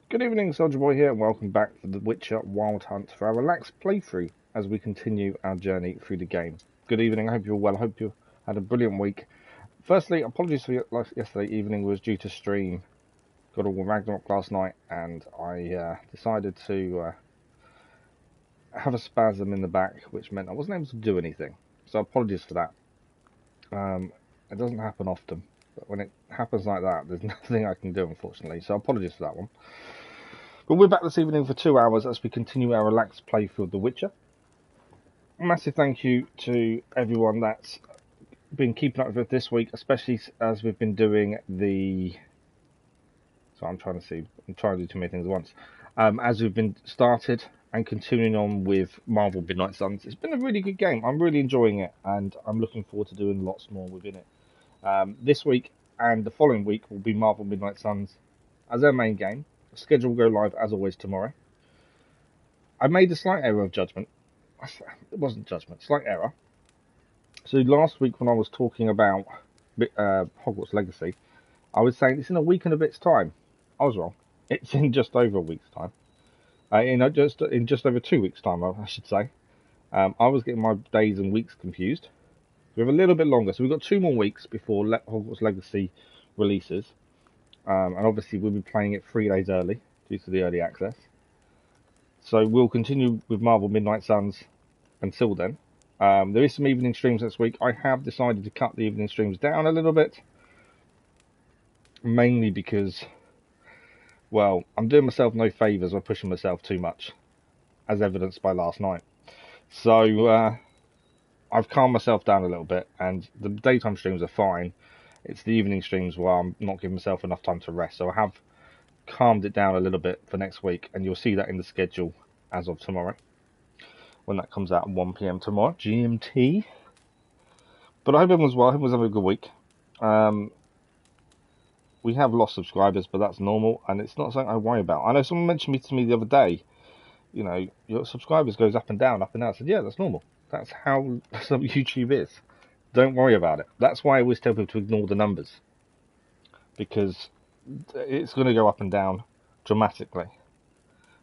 Good evening, Soldier Boy here, and welcome back to The Witcher Wild Hunt for our relaxed playthrough as we continue our journey through the game. Good evening, I hope you're well, I hope you had a brilliant week. Firstly, apologies for yesterday evening was due to stream God of War Ragnarok last night, and I decided to have a spasm in the back, which meant I wasn't able to do anything. So apologies for that. It doesn't happen often, but when it happens like that, there's nothing I can do, unfortunately, so apologies for that one. But we're back this evening for 2 hours as we continue our relaxed playthrough of The Witcher. A massive thank you to everyone that's been keeping up with it this week, especially as we've been doing the... So I'm trying to do too many things at once. As we've been started and continuing on with Marvel Midnight Suns, it's been a really good game. I'm really enjoying it, and I'm looking forward to doing lots more within it. This week and the following week will be Marvel Midnight Suns as our main game. The schedule will go live as always tomorrow. I made a slight error of judgment. It wasn't judgment, slight error. So last week when I was talking about Hogwarts Legacy, I was saying it's in a week and a bit's time. I was wrong. It's in just over a week's time. In just over 2 weeks' time, I should say. I was getting my days and weeks confused. We have a little bit longer, so we've got 2 more weeks before Hogwarts Legacy releases. And obviously we'll be playing it 3 days early due to the early access. So we'll continue with Marvel Midnight Suns until then. There is some evening streams this week. I have decided to cut the evening streams down a little bit. Mainly because, well, I'm doing myself no favours by pushing myself too much, as evidenced by last night. So I've calmed myself down a little bit, and the daytime streams are fine. It's the evening streams where I'm not giving myself enough time to rest. So I have calmed it down a little bit for next week, and you'll see that in the schedule as of tomorrow, when that comes out at 1 PM tomorrow, GMT. But I hope everyone's well. I hope everyone's having a good week. We have lost subscribers, but that's normal, and it's not something I worry about. I know someone mentioned to me the other day, you know, your subscribers goes up and down, up and down. I said, yeah, that's normal. That's how YouTube is. Don't worry about it. That's why I always tell people to ignore the numbers, because it's going to go up and down dramatically.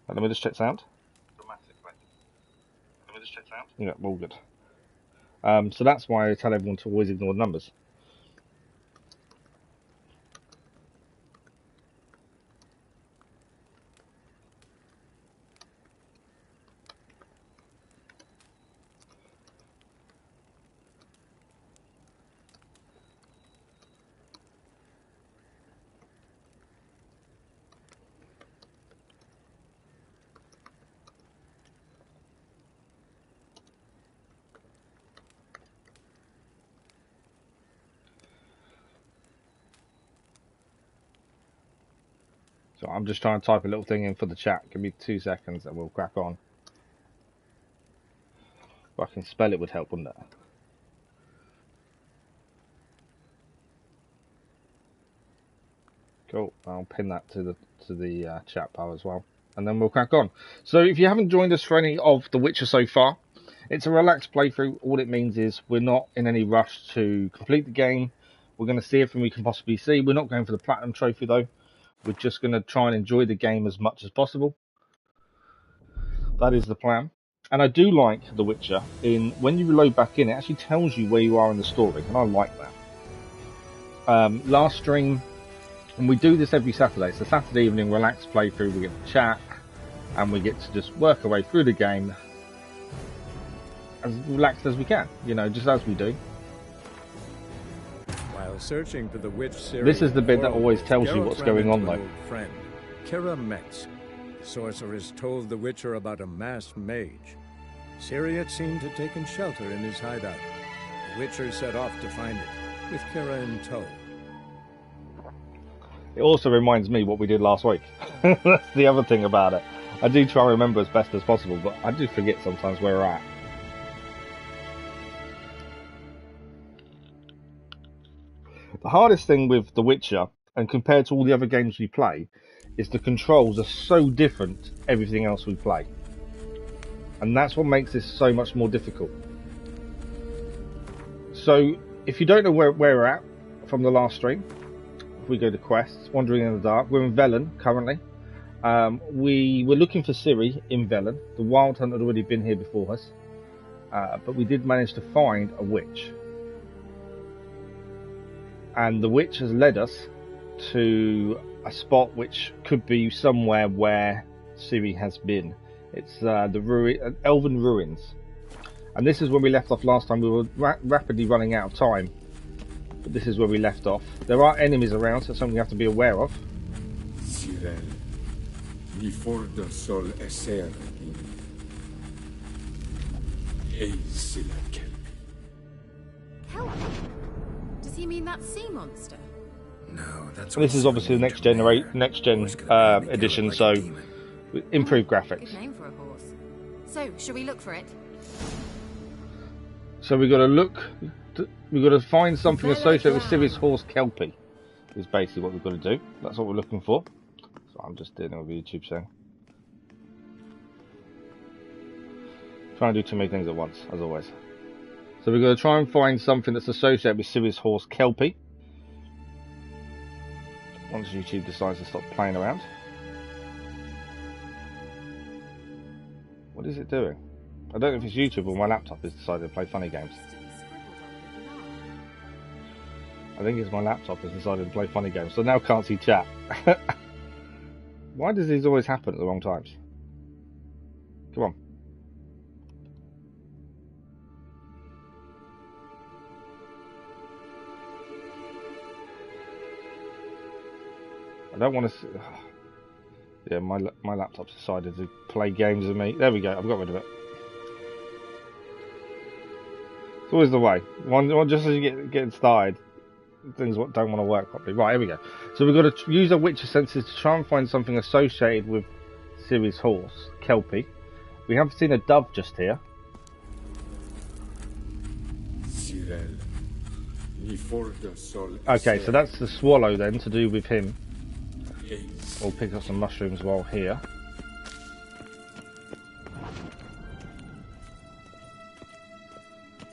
Let me just check sound. Yeah, all good. So that's why I tell everyone to always ignore the numbers. So I'm just trying to type a little thing in for the chat. Give me 2 seconds and we'll crack on. If I can spell it would help, wouldn't it? Cool. I'll pin that to the chat bar as well, and then we'll crack on. So if you haven't joined us for any of The Witcher so far, it's a relaxed playthrough. All it means is we're not in any rush to complete the game. We're going to see everything we can possibly see. We're not going for the Platinum Trophy though. We're just going to try and enjoy the game as much as possible. That is the plan. And I do like The Witcher when you load back in, it actually tells you where you are in the story, and I like that. Last stream, and we do this every Saturday. So Saturday evening, relaxed playthrough. We get to chat, and we get to just work our way through the game as relaxed as we can. You know, just as we do. While searching for the witch Ciri, this is the bit that always tells you what's going on, though. Friend, Ciri Metz. The sorceress told the Witcher about a masked mage. Ciri had seemed to have taken shelter in his hideout. The Witcher set off to find it, with Ciri in tow. It also reminds me what we did last week. That's the other thing about it. I do try to remember as best as possible, but I do forget sometimes where we're at. The hardest thing with The Witcher, and compared to all the other games we play, is the controls are so different to everything else we play. And that's what makes this so much more difficult. So, if you don't know where we're at from the last stream, if we go to quests, Wandering in the Dark, we're in Velen currently. We were looking for Ciri in Velen. The Wild Hunt had already been here before us, but we did manage to find a witch. And the witch has led us to a spot which could be somewhere where Ciri has been. It's the Elven Ruins. And this is where we left off last time. We were rapidly running out of time. But this is where we left off. There are enemies around, so it's something you have to be aware of. Ciri, before the sol eser Kelpie? Does he mean that sea monster? No, that's. This is obviously the next gen edition, so improved graphics. Good name for a horse. So, should we look for it? So we've got to look. We've got to find something associated with Ciri's horse Kelpie. Is basically what we've got to do. That's what we're looking for. So I'm just dealing with YouTube saying. Trying to do too many things at once, as always. So we're going to try and find something that's associated with Ciri's horse Kelpie. Once YouTube decides to stop playing around. What is it doing? I don't know if it's YouTube or my laptop has decided to play funny games. I think it's my laptop has decided to play funny games, so now I can't see chat. Why does these always happen at the wrong times? Come on. I don't want to see... Yeah, my laptop's decided to play games with me. There we go, I've got rid of it. It's always the way. Just as you get started, things don't want to work properly. Right, here we go. So we've got to use our Witcher senses to try and find something associated with Ciri's horse, Kelpie. We have seen a dove just here. Okay, so that's the swallow then, to do with him. We'll pick up some mushrooms while here.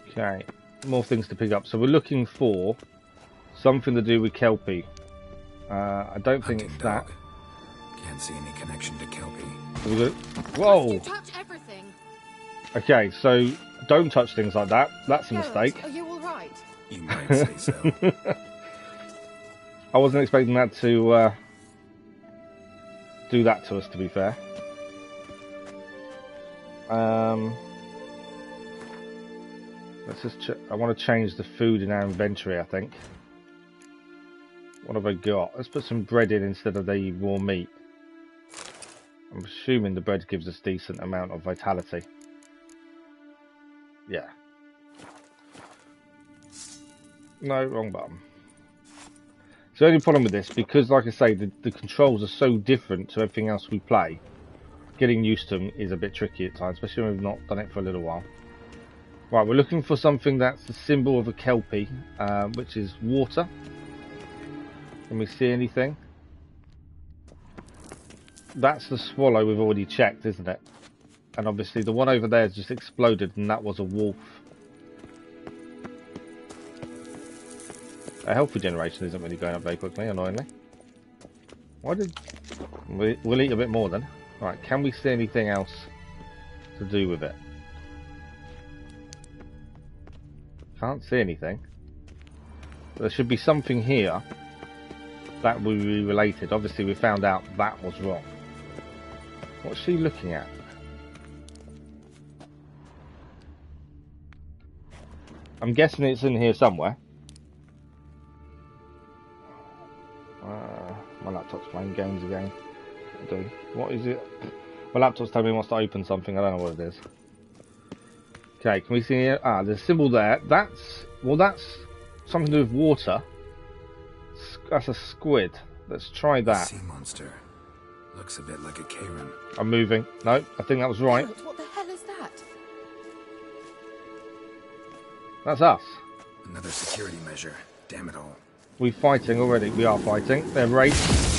Okay, more things to pick up. So we're looking for something to do with Kelpie. I don't think it's that. Can't see any connection to Kelpie. So whoa! You touch everything. Okay, so don't touch things like that. That's a mistake. Are you all right? You might say so. I wasn't expecting that to do that to us, to be fair. Let's just I want to change the food in our inventory, I think. What have I got? Let's put some bread in instead of the raw meat. I'm assuming the bread gives us a decent amount of vitality. Yeah. No, wrong button. So the only problem with this, because like I say, the controls are so different to everything else we play, getting used to them is a bit tricky at times, especially when we've not done it for a little while. Right, we're looking for something that's the symbol of a Kelpie, which is water. Can we see anything? That's the swallow we've already checked, isn't it? And obviously the one over there has just exploded, and that was a wolf. Our health regeneration isn't really going up very quickly, annoyingly. Why did... We'll eat a bit more then. Right, can we see anything else to do with it? Can't see anything. There should be something here that will be related. Obviously we found out that was wrong. What's she looking at? I'm guessing it's in here somewhere. My laptop's playing games again. What is it? My laptop's telling me it wants to open something. I don't know what it is. Okay, can we see it? Ah, there's a symbol there. That's something to do with water. That's a squid. Let's try that. Sea monster. Looks a bit like a Karen. I'm moving. No, I think that was right. What the hell is that? That's us. Another security measure. Damn it all. We're fighting already. We are fighting. They're raised.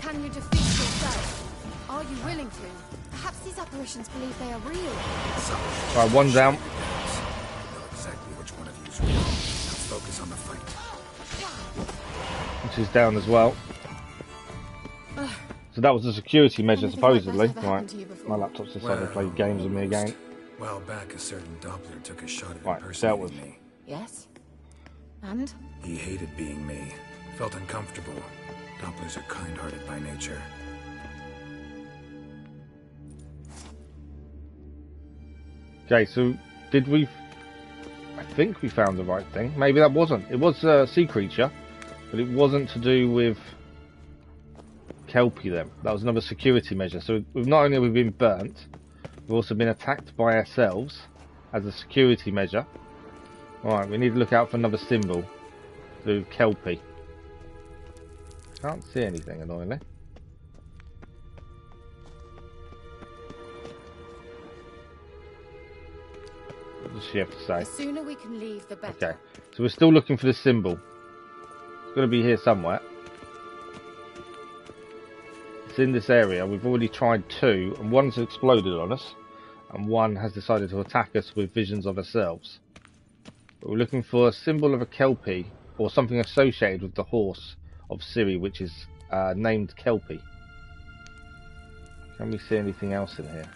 Can you defeat yourself? Are you willing to? Perhaps these apparitions believe they are real. Right, one down. control. Let's focus on the fight. Which is down as well. So that was a security measure, supposedly. Right, my laptop's decided to play games with me again. A while back, a certain Doppler took a shot at Right, impersonating me. Yes? And? He hated being me. Felt uncomfortable. Dopplers are kind-hearted by nature. Okay, so did we... I think we found the right thing. Maybe that wasn't. It was a sea creature, but it wasn't to do with Kelpie then. That was another security measure. So we've not only have we been burnt, we've also been attacked by ourselves as a security measure. Alright, we need to look out for another symbol to do with Kelpie. Can't see anything, annoyingly. What does she have to say? The sooner we can leave, the better. Okay, so we're still looking for the symbol. It's going to be here somewhere. It's in this area. We've already tried 2, and one's exploded on us, and one has decided to attack us with visions of ourselves. But we're looking for a symbol of a Kelpie, or something associated with the horse of Ciri, which is named Kelpie. Can we see anything else in here?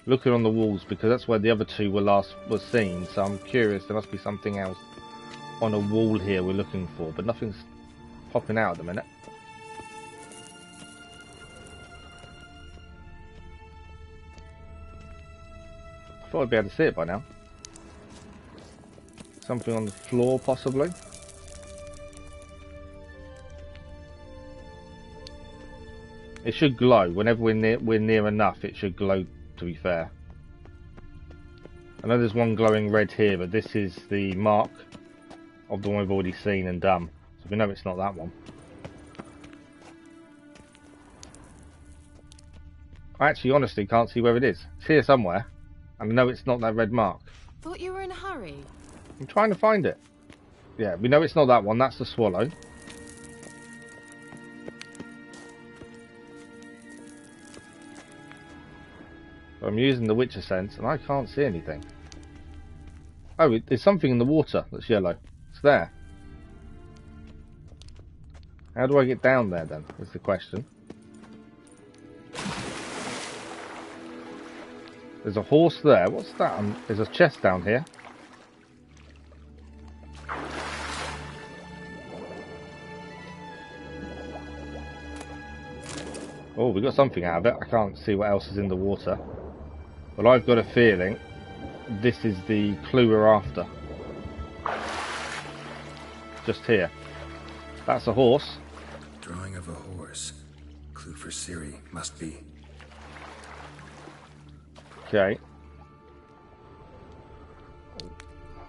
Looking on the walls, because that's where the other 2 were seen, so I'm curious. There must be something else on a wall here we're looking for, but nothing's popping out at the minute. I thought I'd be able to see it by now. Something on the floor, possibly. It should glow. Whenever we're near enough, it should glow, to be fair. I know there's one glowing red here, but this is the mark of the one we've already seen and done. So we know it's not that one. I actually honestly can't see where it is. It's here somewhere, and I know it's not that red mark. Thought you were in a hurry. I'm trying to find it. Yeah, we know it's not that one. That's the swallow. But I'm using the Witcher sense, and I can't see anything. Oh, there's something in the water that's yellow. It's there. How do I get down there, then, is the question. There's a horse there. What's that? There's a chest down here. Oh, we got something out of it. I can't see what else is in the water. But I've got a feeling this is the clue we're after. Just here. That's a horse. Drawing of a horse. Clue for Ciri. Must be. Okay.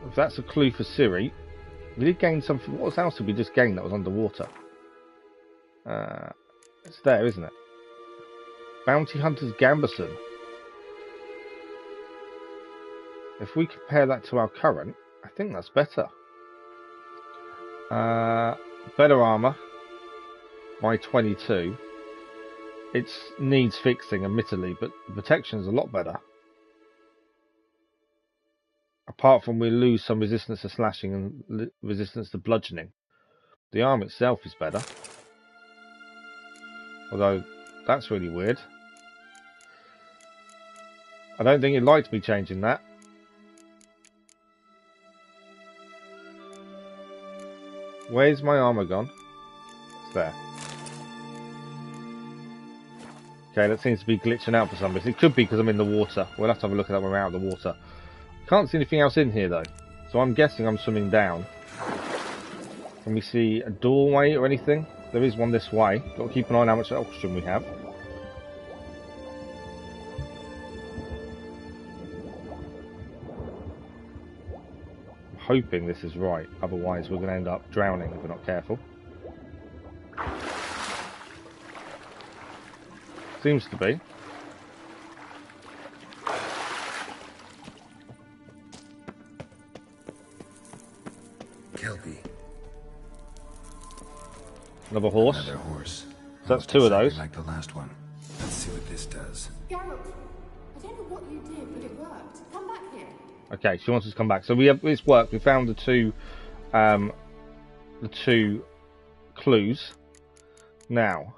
If that's a clue for Ciri, we did gain something. What else did we just gain that was underwater? It's there, isn't it? Bounty Hunter's Gambeson. If we compare that to our current, I think that's better. Better armor by 22. It needs fixing, admittedly, but the protection is a lot better. Apart from we lose some resistance to slashing and resistance to bludgeoning. The arm itself is better. Although, that's really weird. I don't think it liked me changing that. Where's my armor gone? It's there. Okay, that seems to be glitching out for some reason. It could be because I'm in the water. We'll have to have a look at that when we're out of the water. Can't see anything else in here though. So I'm guessing I'm swimming down. Can we see a doorway or anything? There is one this way. Got to keep an eye on how much oxygen we have. I'm hoping this is right. Otherwise we're going to end up drowning if we're not careful. Seems to be. Kelpie. Another horse. Another horse. So that's 2 of those. Like the last one. Let's see what this does. Geralt, don't know what you did, but it worked. Come back here. Okay, she wants us to come back. So we have it's worked. We found the two clues. Now,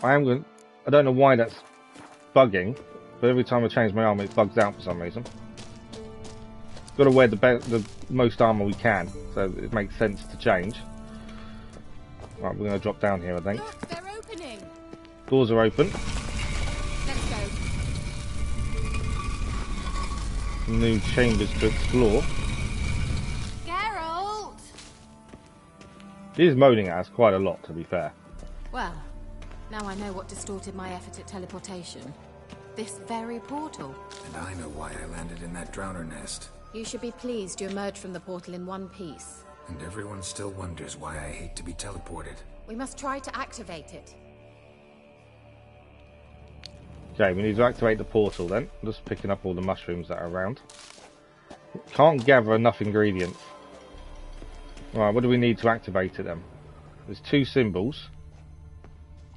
I don't know why that's bugging, but every time I change my armor, it bugs out for some reason. Got to wear the most armor we can, so it makes sense to change. Right, we're going to drop down here, I think. Look, they're opening. Doors are open. Let's go. New chambers to explore. Geralt! He is moaning at us quite a lot, to be fair. Well, now I know what distorted my effort at teleportation. This very portal. And I know why I landed in that drowner nest. You should be pleased you emerged from the portal in one piece. And everyone still wonders why I hate to be teleported. We must try to activate it. Okay, we need to activate the portal then. I'm just picking up all the mushrooms that are around. Can't gather enough ingredients. Right, what do we need to activate it then? There's two symbols.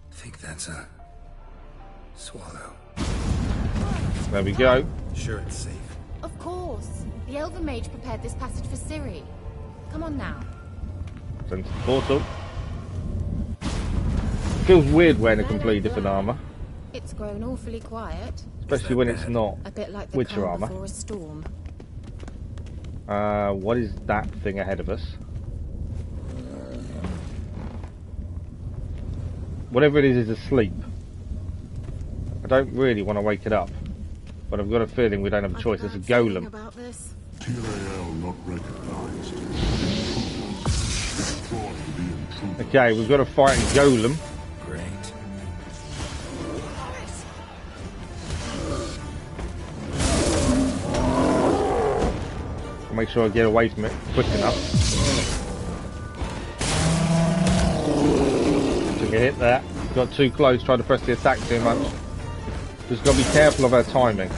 I think that's a swallow. There we go. Sure it's safe. Of course. The Elven Mage prepared this passage for Ciri. Come on now. Send to the portal. Feels weird wearing a completely different armour. It's grown awfully quiet. Especially when it's not A bit like the Witcher calm armour. before a storm. What is that thing ahead of us? Whatever it is asleep. I don't really want to wake it up. But I've got a feeling we don't have a choice. It's a golem. About this. Tyrael not recognized. Destroy the intruder. Okay, we've got to fight a golem. Great. I'll make sure I get away from it quick enough. Took a hit there. Got too close, tried to press the attack too much. Just got to be careful of our timing.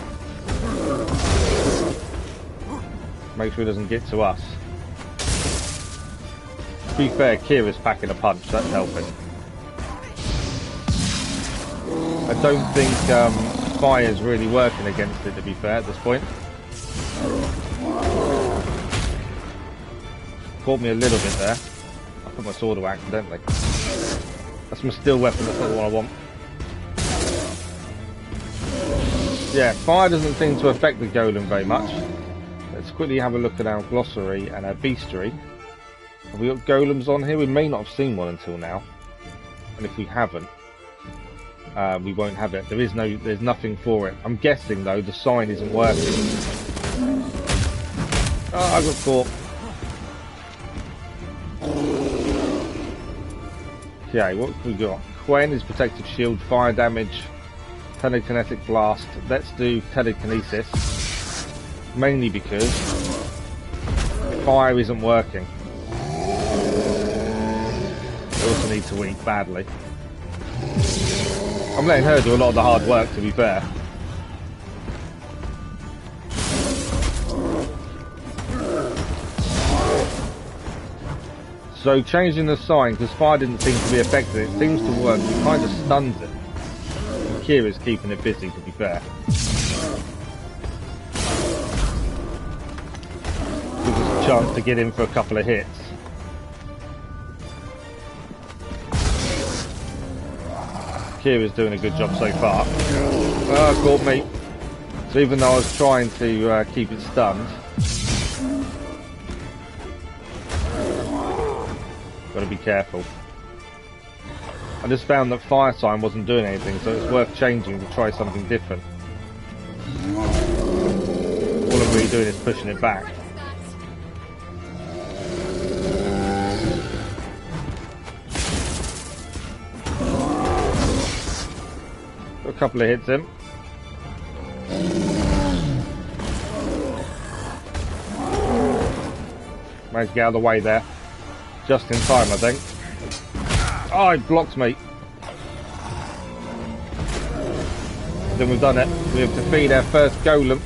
Make sure it doesn't get to us. To be fair, Ciri's packing a punch, that's helping. I don't think fire's really working against it, to be fair, at this point. Caught me a little bit there. I put my sword away accidentally. That's my steel weapon, that's not the one I want. Yeah, fire doesn't seem to affect the golem very much. Let's quickly have a look at our glossary and our bestiary. Have we got golems on here? We may not have seen one until now. And if we haven't, we won't have it. There's nothing for it. I'm guessing though the sign isn't working. Oh, I got caught. Okay, what have we got? Quen is protective shield, fire damage, telekinetic blast. Let's do telekinesis. Mainly because fire isn't working. I also need to eat badly. I'm letting her do a lot of the hard work, to be fair. So changing the sign, because fire didn't seem to be affected, it seems to work. It kind of stuns it. Kira's keeping it busy, to be fair. Gives us a chance to get in for a couple of hits. Kira's doing a good job so far. Oh, caught me. So even though I was trying to keep it stunned, got to be careful. I just found that fire sign wasn't doing anything, so it's worth changing to try something different. All I'm really doing is pushing it back. Got a couple of hits in. Managed to get out of the way there. Just in time, I think. Oh, it blocked me. Then we've done it. We have defeated our first golem.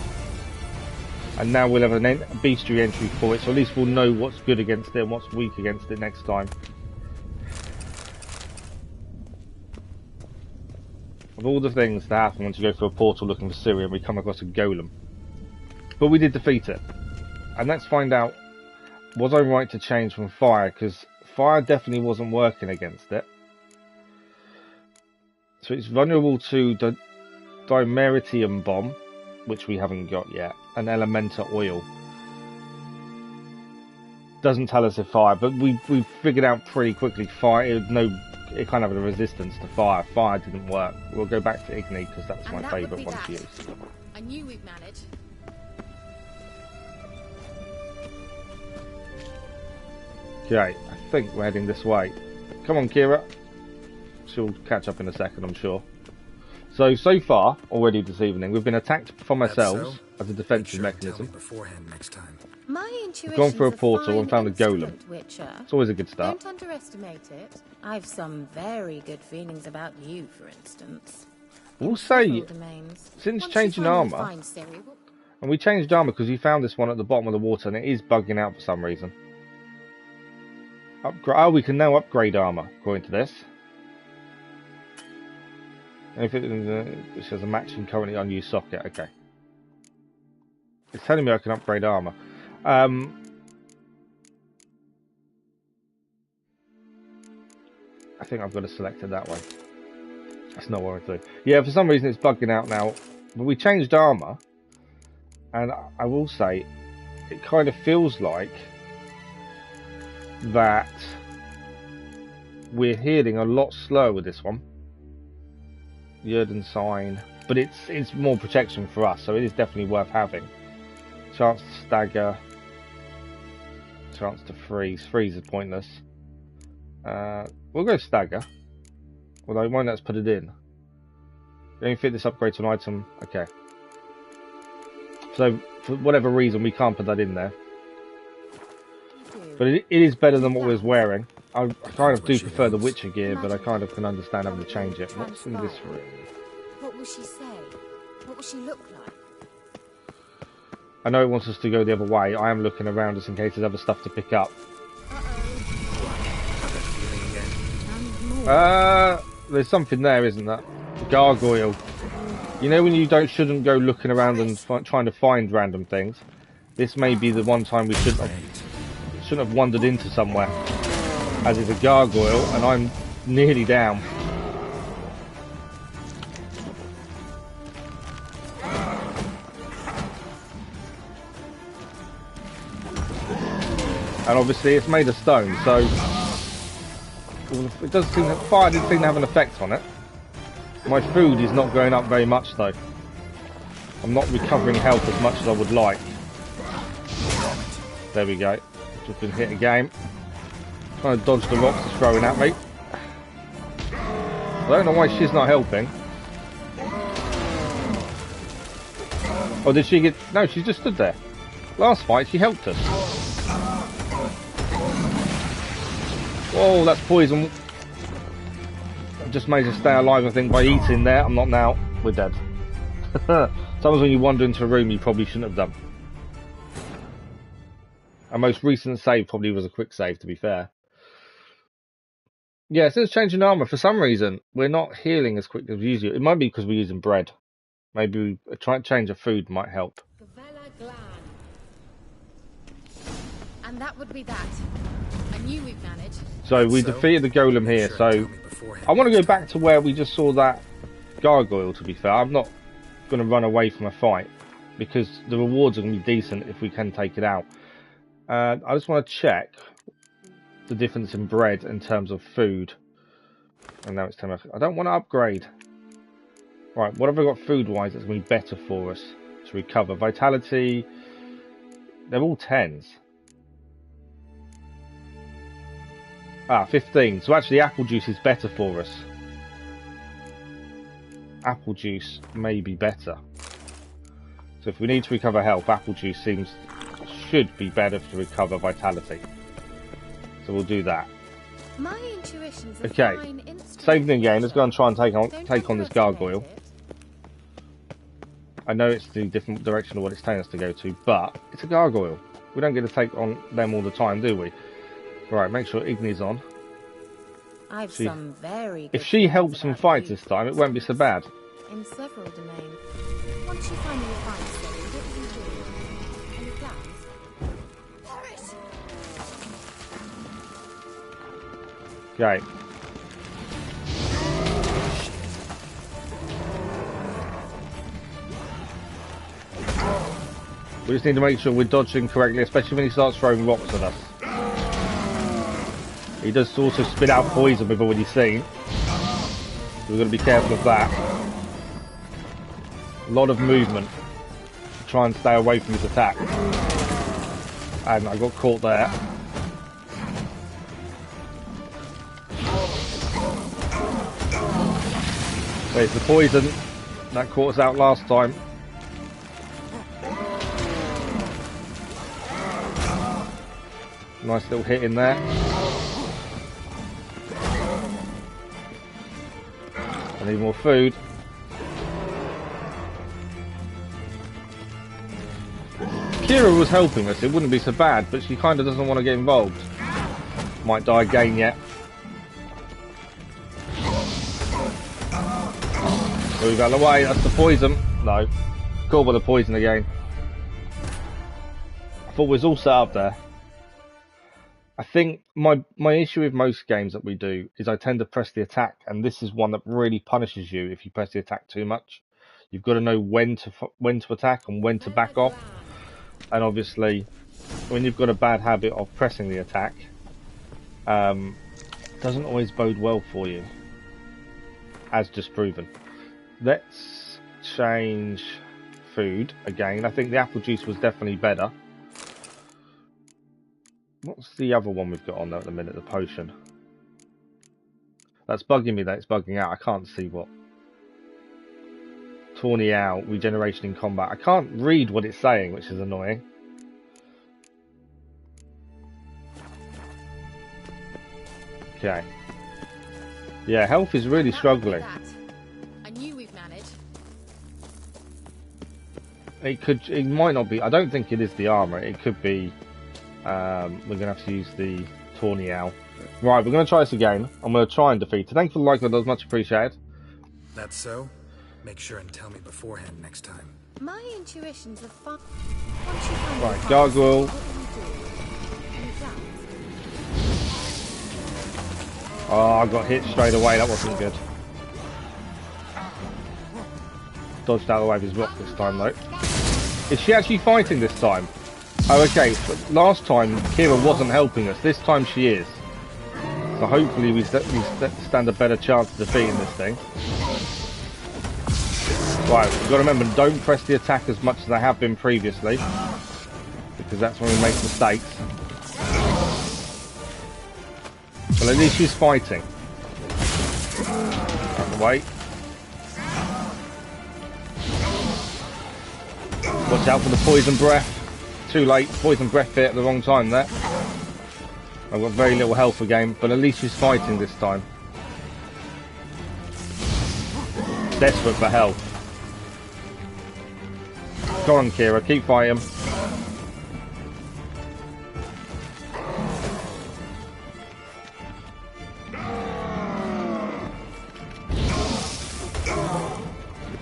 And now we'll have a bestiary entry for it, so at least we'll know what's good against it and what's weak against it next time. of all the things to happen once you go through a portal looking for Ciri and we come across a golem. But we did defeat it. And let's find out, was I right to change from fire? Because fire definitely wasn't working against it. So it's vulnerable to the Dimeritium bomb, which we haven't got yet, and Elemental oil. Doesn't tell us if fire, but we figured out pretty quickly fire. It kind of had a resistance to fire. Fire didn't work. We'll go back to Igni because that's my favourite one to use. I knew we'd manage. Okay, I think we're heading this way. Come on, Kira. She'll catch up in a second, I'm sure. So far, already this evening, we've been attacked from ourselves as a defensive mechanism. Beforehand next time. We've gone through a portal and found a golem. It's always a good start. Don't underestimate it. I've some very good feelings about you, for instance. We'll say, since changing armour, and we changed armour because we found this one at the bottom of the water and it is bugging out for some reason. Oh, we can now upgrade armour, according to this. If it says a matching currently unused socket, okay. It's telling me I can upgrade armour. I think I've got to select it that way. That's not what I do. Yeah, for some reason it's bugging out now. But we changed armour, and I will say, it kind of feels like that we're healing a lot slower with this one. Yerden sign, but it's more protection for us, so it is definitely worth having. Chance to stagger, chance to freeze. Freeze is pointless. We'll go stagger, although it won't let us put it in. You only fit this upgrade to an item. Okay. So for whatever reason we can't put that in there. But it is better than what we was wearing. I kind of do prefer the Witcher gear, but I kind of can understand having to change it. What's in this room? What will she say? What will she look like? I know it wants us to go the other way. I am looking around just in case there's other stuff to pick up. There's something there, isn't there? Gargoyle. You know when you shouldn't go looking around and trying to find random things? This may be the one time we shouldn't have wandered into somewhere. As it's a gargoyle, and I'm nearly down. And obviously it's made of stone, so it does seem that fire didn't seem to have an effect on it. My food is not going up very much though. I'm not recovering health as much as I would like. There we go. Just been hit again. Trying to dodge the rocks it's throwing at me. I don't know why she's not helping. Oh, did she get... No, she just stood there. Last fight, she helped us. Whoa, that's poison. I just managed to stay alive, I think, by eating there. I'm not now. We're dead. Sometimes when you wander into a room you probably shouldn't have done. Our most recent save probably was a quick save, to be fair. Yeah, since changing armour, for some reason, we're not healing as quick as we usually. It might be because we're using bread. Maybe change of food might help. And that would be that. I knew we'd manage. So we defeated the golem here, so I want to go back to where we just saw that gargoyle, to be fair. I'm not going to run away from a fight, because the rewards are going to be decent if we can take it out. I just want to check the difference in bread in terms of food. And now it's time. I don't want to upgrade. Right, what have I got food-wise that's going to be better for us to recover? Vitality, they're all 10s. 15. So actually apple juice is better for us. Apple juice may be better. So if we need to recover health, apple juice should be better to recover vitality. So we'll do that. My intuition's a okay. Saving the game. Let's go and try and take on this gargoyle. I know it's the different direction of what it's telling us to go to, but it's a gargoyle. We don't get to take on them all the time, do we? Right, make sure Igni's on. I've some very good If she things helps him about fight you. this time, it won't be so bad. In several domains. Once you finally find Ciri, what will you do? Any plans? Okay. We just need to make sure we're dodging correctly, especially when he starts throwing rocks at us. He does also spit out poison we've already seen. So we've got to be careful of that. A lot of movement to try and stay away from his attack. And I got caught there. There's the poison. That caught us out last time. Nice little hit in there. I need more food. Ciri was helping us, it wouldn't be so bad, but she kind of doesn't want to get involved. Might die again yet. Move out of the way, that's the poison. No. Caught by the poison again. I thought we was all set up there. I think my issue with most games that we do is I tend to press the attack, and this is one that really punishes you if you press the attack too much. You've got to know when to attack and when to back off. And obviously, when you've got a bad habit of pressing the attack, doesn't always bode well for you, as just proven. Let's change food again. I think the apple juice was definitely better. What's the other one we've got on there at the minute? The potion. That's bugging me that it's bugging out. I can't see what. Tawny out, regeneration in combat. I can't read what it's saying, which is annoying. Okay. Yeah, health is really struggling. I knew we'd manage. It might not be. I don't think it is the armor. It could be. We're gonna have to use the Tawny owl. Right, we're gonna try this again. I'm gonna try and defeat it. Thanks for the like, that was much appreciated. That's so? Make sure and tell me beforehand next time. My intuitions are fun. Once you find Right, gargoyle. Oh, I got hit straight away. That wasn't good. Dodged out of the way of his rock this time, though. Is she actually fighting this time? Oh, okay. So last time, Kira wasn't helping us. This time she is. So hopefully we stand a better chance of defeating this thing. Right, we've got to remember, don't press the attack as much as I have been previously. Because that's when we make mistakes. Well, at least she's fighting. Out of the way. Watch out for the poison breath. Too late. Poison breath hit at the wrong time there. I've got very little health again, but at least she's fighting this time. Desperate for health. Go on, Kira, keep fighting.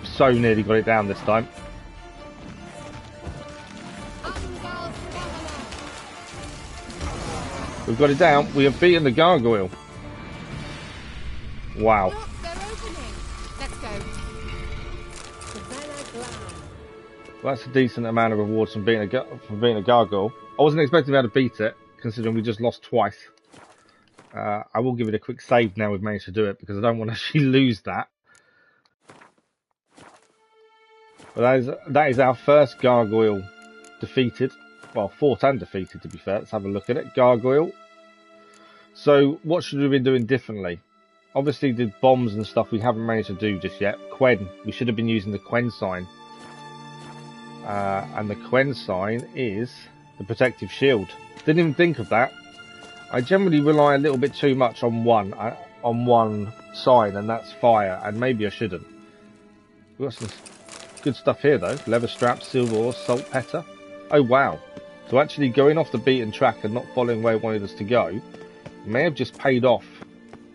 So nearly got it down this time. We've got it down. We have beaten the gargoyle. Wow. Look, they're opening. Let's go. Well, that's a decent amount of rewards from being a gargoyle. I wasn't expecting to be able to beat it, considering we just lost twice. I will give it a quick save now we've managed to do it, because I don't want to actually lose that. But that is our first gargoyle defeated. Well, fought and defeated, to be fair. Let's have a look at it. Gargoyle. So, what should we have been doing differently? Obviously, the bombs and stuff we haven't managed to do just yet. Quen. We should have been using the Quen sign. And the Quen sign is the protective shield. Didn't even think of that. I generally rely a little bit too much on one sign, and that's fire. And maybe I shouldn't. We've got some good stuff here, though. Leather straps, silver ore, saltpeter. Oh, wow. So actually going off the beaten track and not following where it wanted us to go may have just paid off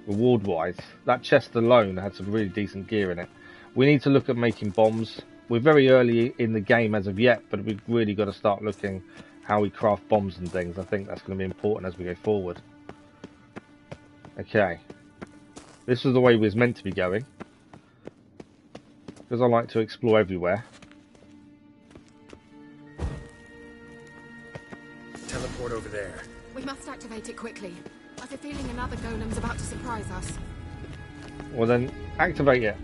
reward-wise. That chest alone had some really decent gear in it. We need to look at making bombs. We're very early in the game as of yet, but we've really got to start looking how we craft bombs and things. I think that's going to be important as we go forward. Okay. This is the way we was meant to be going. Because I like to explore everywhere. Teleport over there. We must activate it quickly. I've a feeling another golem's about to surprise us. Well then, activate it.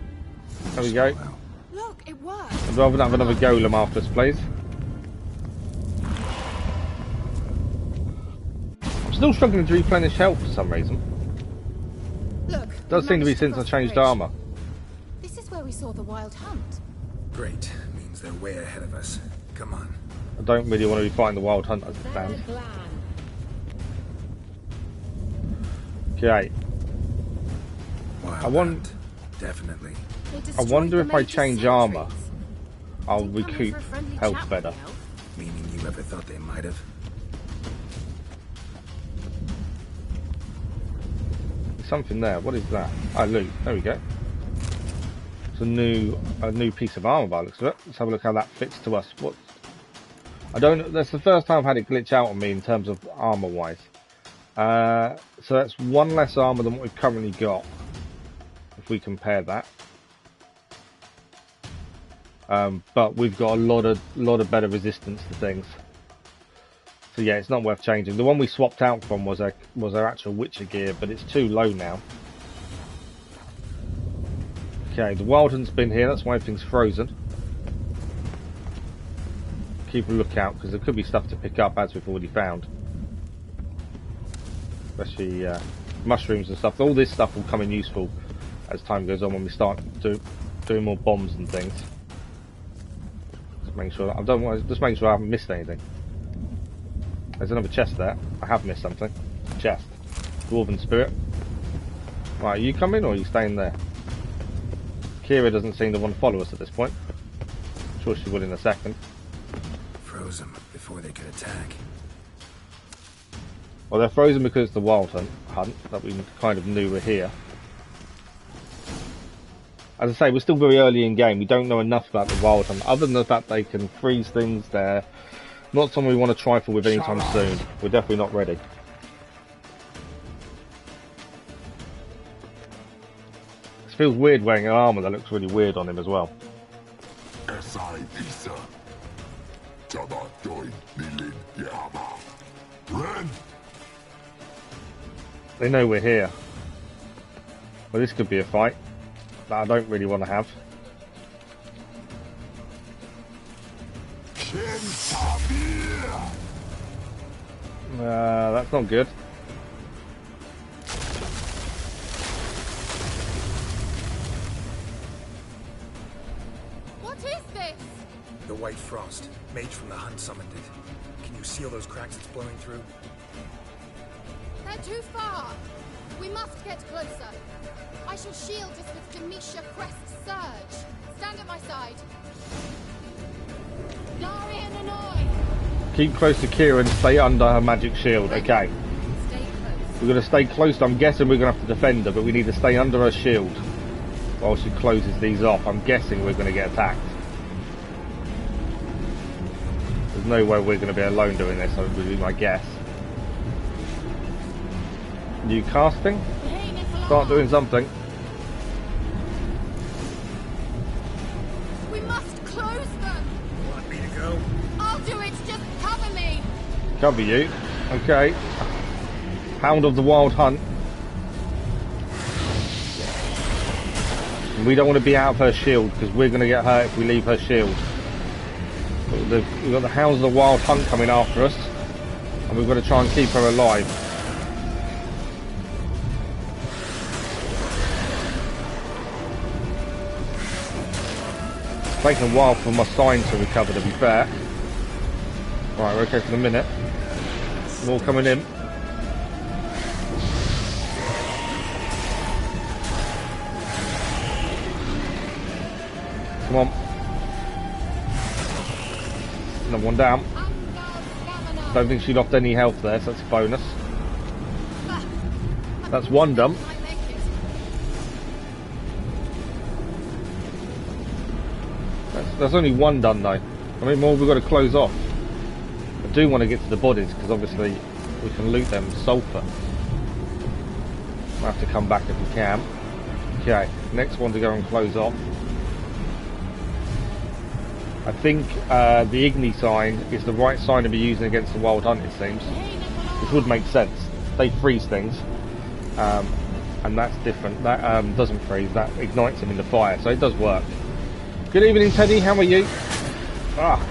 There we go. Look, it worked. I'd rather not have another golem after us, please. I'm still struggling to replenish health for some reason. Look, Does seem to be since I changed armour. This is where we saw the wild hunt. Great. Means they're way ahead of us. Come on. I don't really want to be fighting the wild hunt as it stands. Okay. Wild hunt. Definitely. I wonder if I change armour, I'll recoup health better. Meaning you ever thought they might have? Something there. What is that? Oh, loot. There we go. It's a new piece of armour by the looks of it. Let's have a look how that fits to us. What? I don't. That's the first time I've had it glitch out on me in terms of armour wise. So that's one less armour than what we've currently got. If we compare that. But we've got a lot of better resistance to things. So yeah, it's not worth changing. The one we swapped out from was our actual Witcher gear, but it's too low now. Okay, the wild hunt's been here. That's why everything's frozen. Keep a lookout because there could be stuff to pick up as we've already found, especially mushrooms and stuff. All this stuff will come in useful as time goes on when we start doing more bombs and things. Just making sure I haven't missed anything. There's another chest there. I have missed something. Chest. Dwarven spirit. Right, are you coming or are you staying there? Ciri doesn't seem to want to follow us at this point. I'm sure she will in a second. Froze them before they could attack. Well, they're frozen because it's the wild hunt that we kind of knew were here. As I say, we're still very early in game. We don't know enough about the wild hunt, other than the fact they can freeze things. They're not something we want to trifle with anytime soon. We're definitely not ready. It feels weird wearing an armour that looks really weird on him as well. They know we're here. Well, this could be a fight that I don't really want to have. That's not good. What is this? The White Frost. Mage from the hunt summoned it. Can you seal those cracks it's blowing through? They're too far. We must get closer. I shall shield us with Demetia Crest Surge. Stand at my side. Larian and I. Keep close to Kira and stay under her magic shield. Okay. Stay close. We're going to stay close. I'm guessing we're going to have to defend her, but we need to stay under her shield while she closes these off. I'm guessing we're going to get attacked. There's no way we're going to be alone doing this, that would be my guess. New casting? Start doing something. We must close them. Want me to go? I'll do it. Just cover me. Cover you. Okay. Hound of the Wild Hunt. And we don't want to be out of her shield because we're going to get hurt if we leave her shield. We've got the Hounds of the Wild Hunt coming after us, and we've got to try and keep her alive. It's taken a while for my sign to recover, to be fair. Right, we're okay for the minute. More coming in. Come on. Another one down. Don't think she lost any health there, so that's a bonus. That's one dump. There's only one done though. I mean, more we've got to close off. I do want to get to the bodies because obviously we can loot them sulphur. We'll have to come back if we can. Okay, next one to go and close off. I think the Igni sign is the right sign to be using against the Wild Hunt, it seems. Which would make sense. They freeze things. And that's different. That doesn't freeze, that ignites them in the fire, so it does work. Good evening, Teddy, how are you? Ah.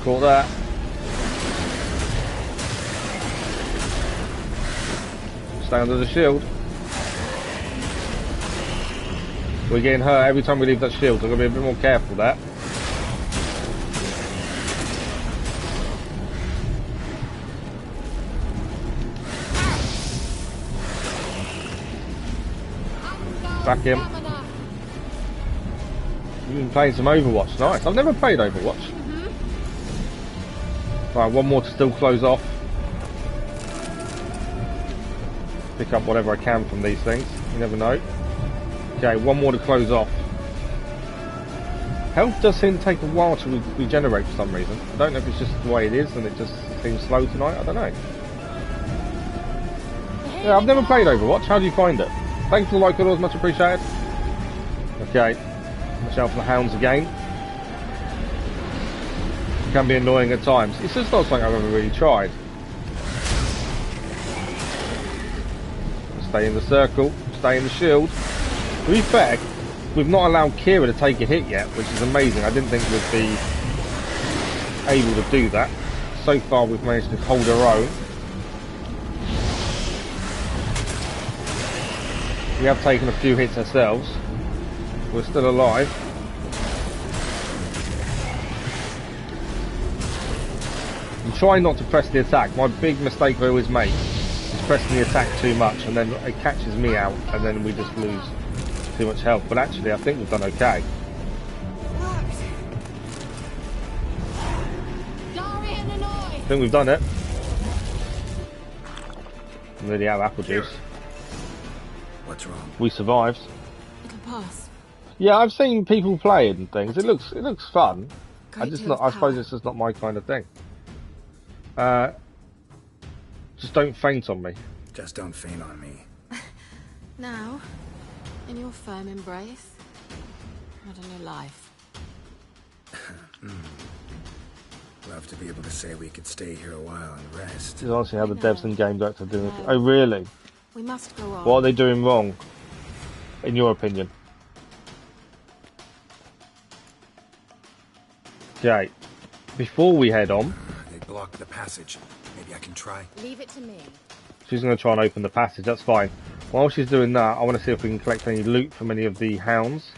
Caught that. Stay under the shield. We're getting hurt every time we leave that shield, so we're going to be a bit more careful with that. Back him. You've been playing some Overwatch. Nice. I've never played Overwatch. Right, one more to still close off. Pick up whatever I can from these things. You never know. Okay, one more to close off. Health does seem to take a while to regenerate for some reason. I don't know if it's just the way it is and it just seems slow tonight. I don't know. Yeah, I've never played Overwatch. How do you find it? Thanks for the like, always much appreciated. Okay, watch out for the hounds again. It can be annoying at times. It's just not something I've ever really tried. Stay in the circle, stay in the shield. To be fair, we've not allowed Ciri to take a hit yet, which is amazing. I didn't think we'd be able to do that. So far we've managed to hold our own. We have taken a few hits ourselves. We're still alive. I'm trying not to press the attack. My big mistake I always make is pressing the attack too much and then it catches me out and then we just lose too much health. But actually I think we've done okay. I think we've done it. I'm nearly out of apple juice. What's wrong? We survived. It'll pass. Yeah, I've seen people play it and things. It looks fun. Great I deal suppose of it's just not my kind of thing. Just don't faint on me. Just don't faint on me. Now, in your firm embrace, not in your life. Love to be able to say we could stay here a while and rest. This is honestly how the devs and game director do it. No. Oh, really? We must go on. What are they doing wrong, in your opinion? Okay, before we head on, They blocked the passage. Maybe I can try. Leave it to me. she's going to try and open the passage, that's fine. While she's doing that, I want to see if we can collect any loot from any of the hounds.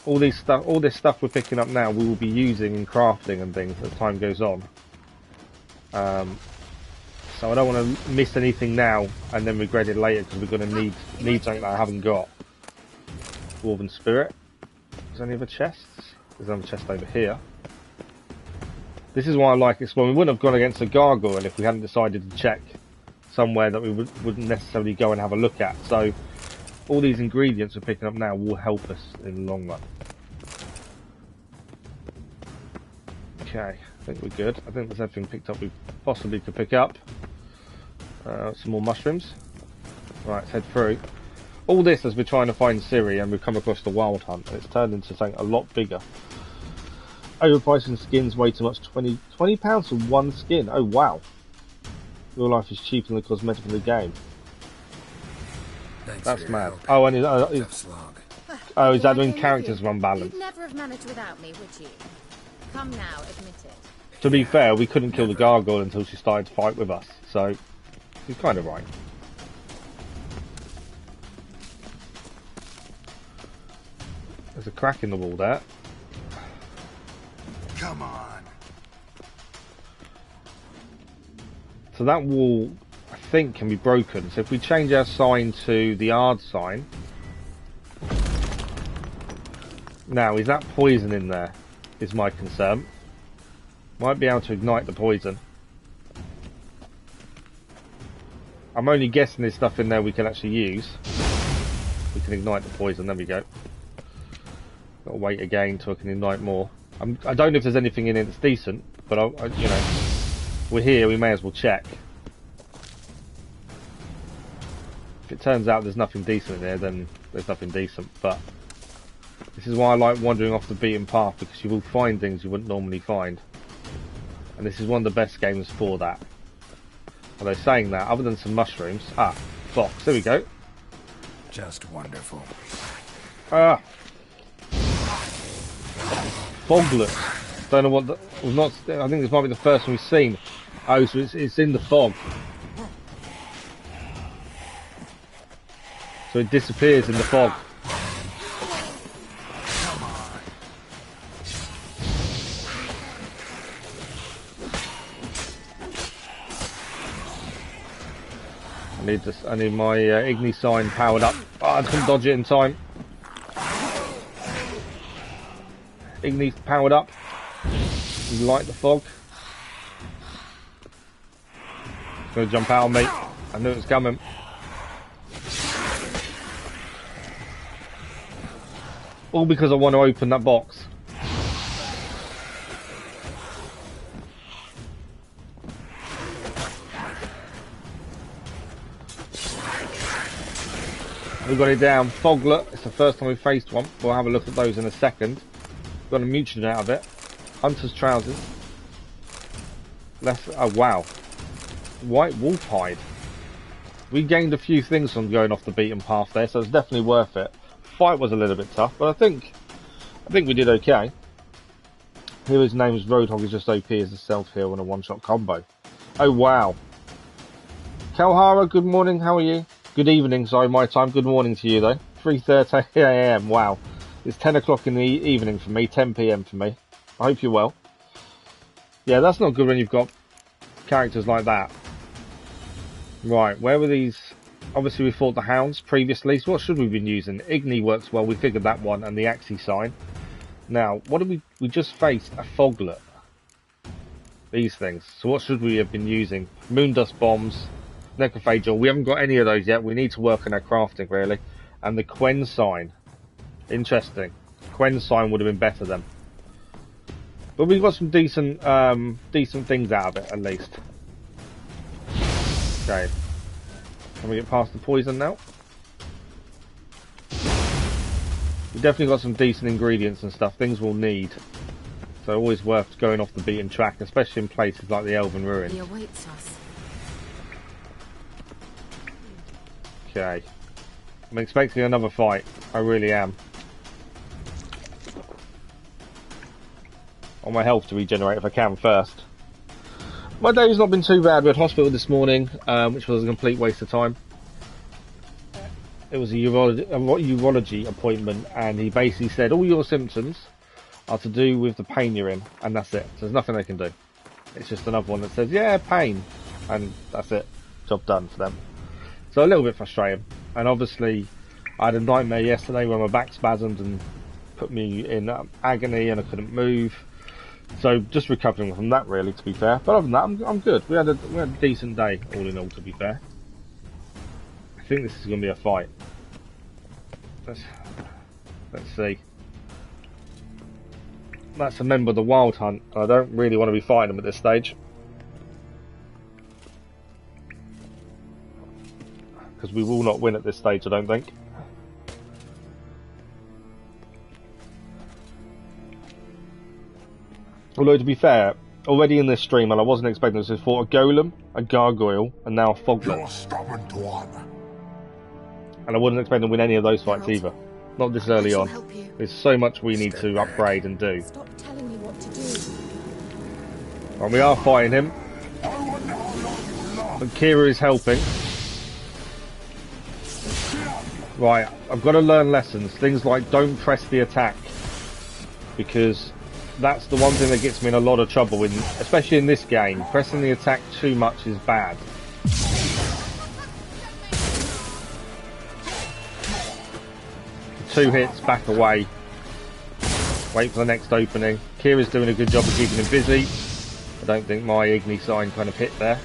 All this stuff we're picking up now, we will be using in crafting and things as time goes on. So I don't want to miss anything now and then regret it later because we're going to need something that I haven't got. Dwarven Spirit. Is there any other chests? There's another chest over here. This is why I like exploring. We wouldn't have gone against a gargoyle if we hadn't decided to check somewhere that we wouldn't necessarily go and have a look at. So all these ingredients we're picking up now will help us in the long run. Okay, I think we're good. I think there's everything picked up we possibly could pick up. Some more mushrooms. Right, let's head through. All this as we're trying to find Ciri and we've come across the Wild Hunt and it's turned into something a lot bigger. Overpricing skins way too much. £20 for one skin. Oh wow. Real life is cheaper than the cosmetic in the game. Thanks That's for your mad. help. Oh, and Tough slog. is that when characters run balance? You'd never have managed without me, would you? Come now, admit it. To be fair, we couldn't kill the gargoyle until she started to fight with us, so she's kind of right. There's a crack in the wall there. Come on. So that wall, I think, can be broken. So if we change our sign to the Ard sign. Now, is that poison in there? Is my concern. Might be able to ignite the poison. I'm only guessing there's stuff in there we can actually use. We can ignite the poison, there we go. Gotta wait again till I can ignite more. I don't know if there's anything in it that's decent, but you know, we're here, we may as well check. If it turns out there's nothing decent in there, then there's nothing decent, but this is why I like wandering off the beaten path, because you will find things you wouldn't normally find. And this is one of the best games for that. Although saying that, other than some mushrooms... Ah, fox, there we go. Just wonderful. Ah! Foglet. Don't know what we've not... I think this might be the first one we've seen. Oh, so it's in the fog. So it disappears in the fog. I need my Igni sign powered up. Oh, I couldn't dodge it in time. Igni's powered up. Light the fog. It's gonna jump out on me. I knew it was coming. All because I want to open that box. We've got it down. Foglet. It's the first time we've faced one. We'll have a look at those in a second. Got a mutagen out of it. Hunter's trousers. Oh wow. White wolf hide. We gained a few things from going off the beaten path there, so it's definitely worth it. Fight was a little bit tough, but I think we did okay. Hero's name is Roadhog is just OP as a self-heal and a one-shot combo. Oh wow. Kalhara, good morning, how are you? Good evening, sorry, my time. Good morning to you, though. 3:30 AM, wow. It's 10 o'clock in the evening for me, 10 PM for me. I hope you're well. Yeah, that's not good when you've got characters like that. Right, where were these? Obviously, we fought the hounds previously, so what should we have been using? Igni works well, we figured that one, and the Axie sign. Now, what did we just faced a foglet. These things. So what should we have been using? Moondust bombs. Necrophage. We haven't got any of those yet. We need to work on our crafting, really. And the Quen sign. Interesting. Quen sign would have been better then. But we've got some decent things out of it, at least. Okay. Can we get past the poison now? We've definitely got some decent ingredients and stuff. Things we'll need. So always worth going off the beaten track, especially in places like the Elven Ruins. He awaits us. Okay. I'm expecting another fight. I really am. On my health to regenerate if I can first. My day's not been too bad. We had hospital this morning, which was a complete waste of time. It was a urology appointment, and he basically said all your symptoms are to do with the pain you're in, and that's it. So there's nothing they can do. It's just another one that says, yeah, pain, and that's it. Job done for them. So a little bit frustrating. And obviously, I had a nightmare yesterday where my back spasmed and put me in agony and I couldn't move. So just recovering from that, really, to be fair. But other than that, I'm good. We had a decent day, all in all, to be fair. I think this is going to be a fight. Let's see. That's a member of the Wild Hunt. I don't really want to be fighting them at this stage. Because we will not win at this stage, I don't think. Although, to be fair, already in this stream, and I wasn't expecting this, I fought a golem, a gargoyle, and now a foglet. You're stubborn one. And I wasn't expecting to win any of those fights either. Not this early on. There's so much we need to upgrade and do. Stop telling me what to do. And we are fighting him. But Ciri is helping. Right, I've got to learn lessons. Things like don't press the attack. Because that's the one thing that gets me in a lot of trouble, especially in this game. Pressing the attack too much is bad. Two hits, back away. Wait for the next opening. Kira's doing a good job of keeping him busy. I don't think my Igni sign kind of hit there.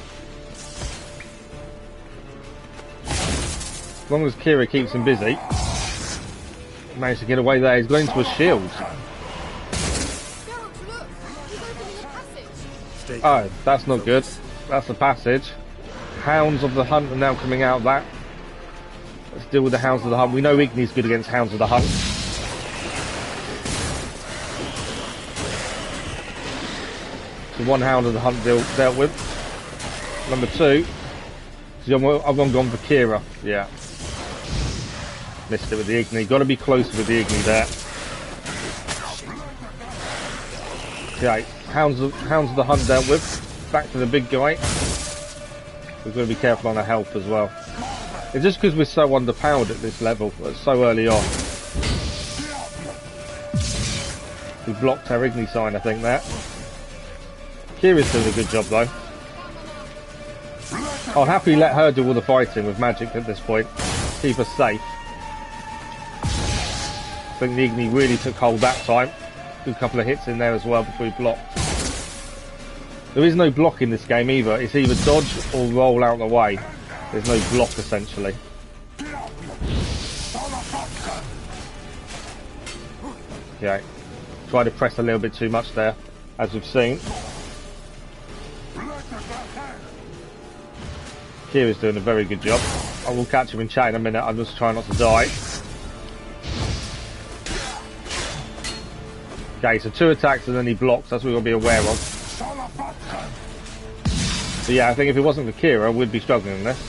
As long as Ciri keeps him busy, Managed to get away there. He's going into a shield. Geralt, look! He's opening a passage! Stay Oh, calm. that's not good. That's the passage. Hounds of the Hunt are now coming out of that. Let's deal with the Hounds of the Hunt. We know Igni's good against Hounds of the Hunt. So one Hound of the Hunt dealt with. Number two. So I've gone for Ciri. Yeah. Missed it with the Igni. Got to be closer with the Igni there. Okay, Hounds of the Hunt dealt with. Back to the big guy. We've got to be careful on our health as well. It's just because we're so underpowered at this level, so early on. We blocked our Igni sign, I think, there. Ciri's doing a good job, though. I'll happily let her do all the fighting with magic at this point. Keep us safe. I think the Igni really took hold that time. Good couple of hits in there as well before he blocked. There is no block in this game either. It's either dodge or roll out the way. There's no block essentially. Okay. Try to press a little bit too much there, as we've seen. Ciri's doing a very good job. I will catch him in chat in a minute. I'm just trying not to die. Okay, so 2 attacks and then he blocks. That's what we've got to be aware of. So yeah, I think if it wasn't for Ciri, we'd be struggling in this.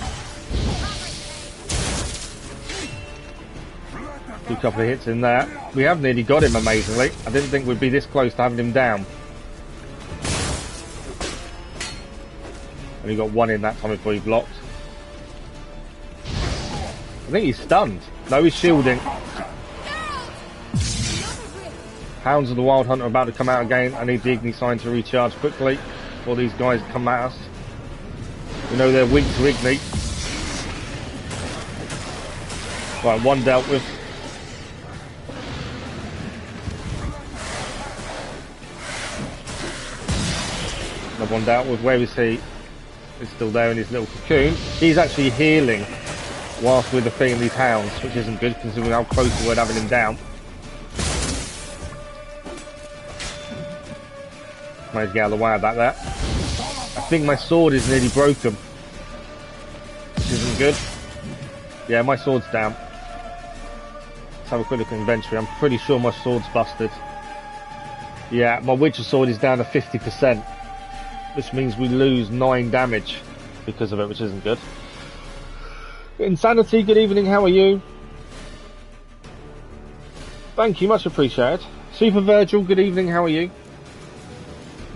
A couple of hits in there. We have nearly got him, amazingly. I didn't think we'd be this close to having him down. Only got 1 in that time before he blocked. I think he's stunned. No, he's shielding. Hounds of the Wild Hunt are about to come out again. I need the Igni sign to recharge quickly before these guys come at us. We know they're weak to Igni. Right, 1 dealt with. Another 1 dealt with. Where is he? He's still there in his little cocoon. He's actually healing whilst we're defeating these hounds, which isn't good considering how close we were to having him down. Managed to get out of the way of that there. I think my sword is nearly broken, which isn't good. Yeah, my sword's down. Let's have a quick look at inventory. I'm pretty sure my sword's busted. Yeah, my Witcher sword is down to 50%, which means we lose 9 damage because of it, which isn't good. Insanity, good evening, how are you? Thank you, much appreciated. Super Virgil, good evening, how are you?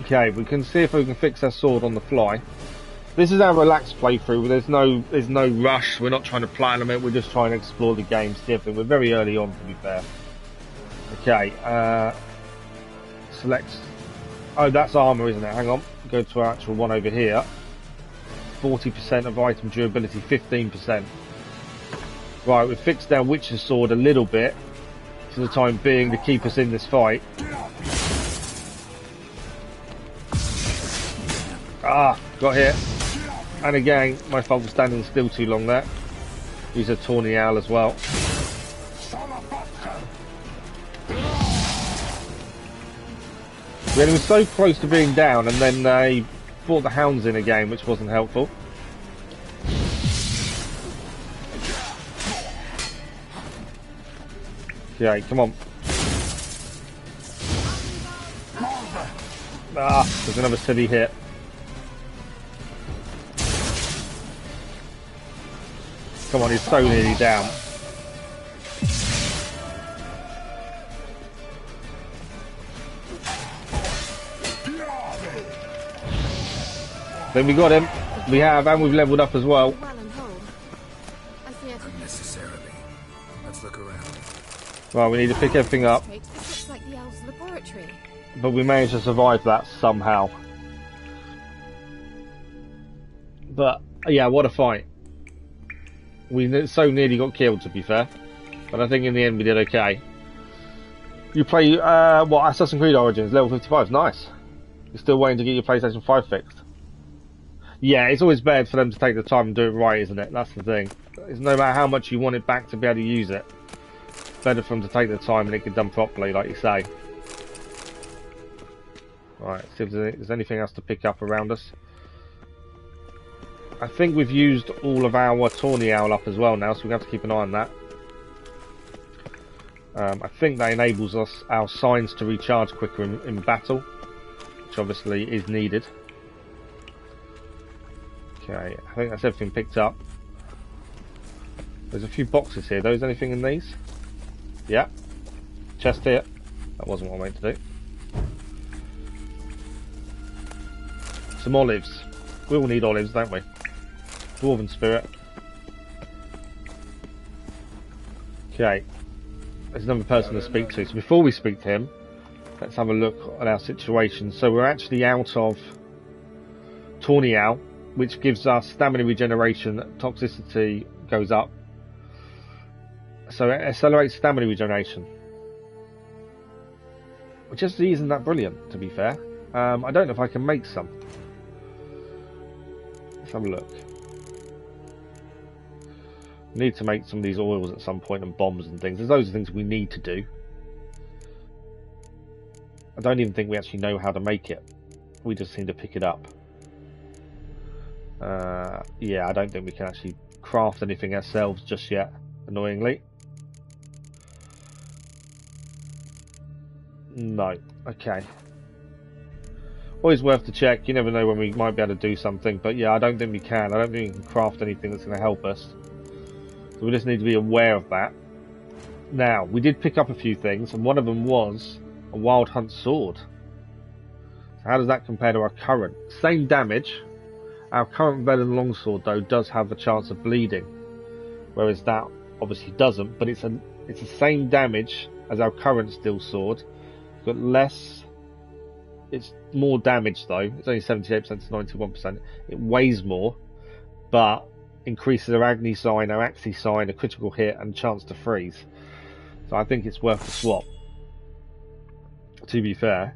Okay, we can see if we can fix our sword on the fly. This is our relaxed playthrough. There's no rush. We're not trying to platinum it. We're just trying to explore the game, see everything. We're very early on, to be fair. Okay, select. Oh, that's armor, isn't it? Hang on. Go to our actual one over here. 40% of item durability, 15%. Right, we've fixed our Witcher sword a little bit for the time being to keep us in this fight. Ah, got hit. And again, my fault for standing still too long there. Use a Tawny Owl as well. He was so close to being down, and then he brought the hounds in again, which wasn't helpful. Okay, come on. Ah, there's another silly hit. Come on, he's so nearly down. Then we got him. We have, and we've leveled up as well. Well and whole. I see it. Unnecessarily. Let's look around. Right, we need to pick everything up, This looks like the elves' laboratory. but we managed to survive that somehow. But yeah, what a fight. We so nearly got killed, to be fair, but I think in the end we did okay. You play what, Assassin's Creed Origins level 55? Nice. You're still waiting to get your PlayStation 5 fixed. Yeah, it's always better for them to take the time and do it right, isn't it? That's the thing. It's no matter how much you want it back to be able to use it. better for them to take their time and it get done properly, like you say. Right, see if there's anything else to pick up around us. I think we've used all of our Tawny Owl up as well now, so we have to keep an eye on that. I think that enables us our signs to recharge quicker in battle, which obviously is needed. Okay, I think that's everything picked up. There's a few boxes here. Those anything in these? Yeah. Chest here. That wasn't what I meant to do. Some olives. We all need olives, don't we? Dwarven spirit. Okay. There's another person to speak to. So before we speak to him, let's have a look at our situation. So we're actually out of Tawny Owl, which gives us stamina regeneration. Toxicity goes up. So it accelerates stamina regeneration. Which just isn't that brilliant, to be fair. I don't know if I can make some. Let's have a look. We need to make some of these oils at some point and bombs and things. There's loads of things we need to do. I don't even think we actually know how to make it. We just seem to pick it up. Yeah, I don't think we can actually craft anything ourselves just yet, annoyingly. No. Okay. Always worth to check. You never know when we might be able to do something. But yeah, I don't think we can. I don't think we can craft anything that's going to help us. So we just need to be aware of that. Now, we did pick up a few things, and one of them was a Wild Hunt sword. So how does that compare to our current? Same damage. Our current Venom longsword, though, does have a chance of bleeding, whereas that obviously doesn't. But it's the same damage as our current steel sword. It's got less. It's more damage though. It's only 78% to 91%. It weighs more, but increases our Agni sign, our Axi sign, a critical hit, and chance to freeze. So I think it's worth the swap. To be fair,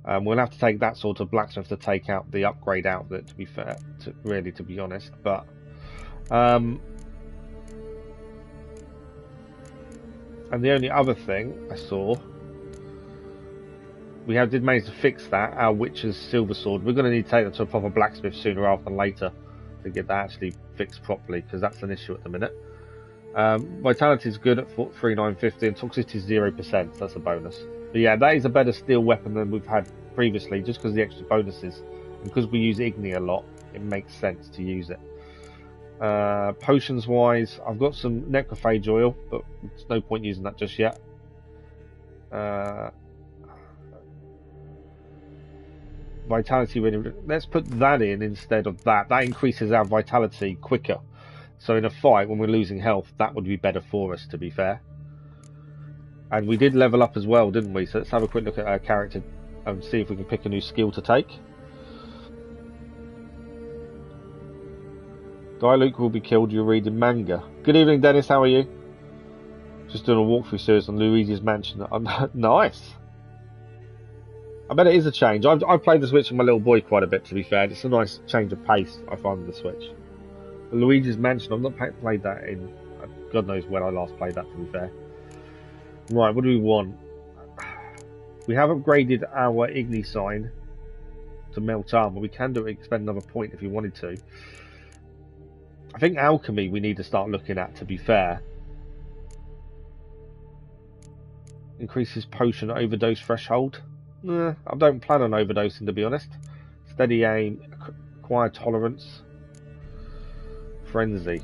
we'll have to take that sort of blacksmith to take out the upgrade outfit. To be fair, to be honest, but and the only other thing I saw, we did manage to fix that, our Witcher's silver sword. We're going to need to take that to a proper blacksmith sooner rather than later to get that actually fixed properly, because that's an issue at the minute. Vitality is good at 3950 and toxicity is 0%, that's a bonus. But yeah, that is a better steel weapon than we've had previously, just because of the extra bonuses. And because we use Igni a lot, it makes sense to use it. Potions wise, I've got some necrophage oil, but there's no point using that just yet. Vitality, let's put that in instead of that. That increases our vitality quicker. So in a fight, when we're losing health, that would be better for us, to be fair. And we did level up as well, didn't we? So let's have a quick look at our character and see if we can pick a new skill to take. Diluc will be killed, you're reading manga. Good evening, Dennis, how are you? Just doing a walkthrough series on Luigi's Mansion. Nice! I bet it is a change. I've played the Switch with my little boy quite a bit, to be fair. It's a nice change of pace, I find, with the Switch. The Luigi's Mansion, I've not played that in... God knows when I last played that, to be fair. Right, what do we want? We have upgraded our Igni sign to melt armor. We can do it, spend another point if we wanted to. I think alchemy we need to start looking at, to be fair. Increases potion overdose threshold. Nah, I don't plan on overdosing, to be honest. Steady aim, acquire tolerance, frenzy.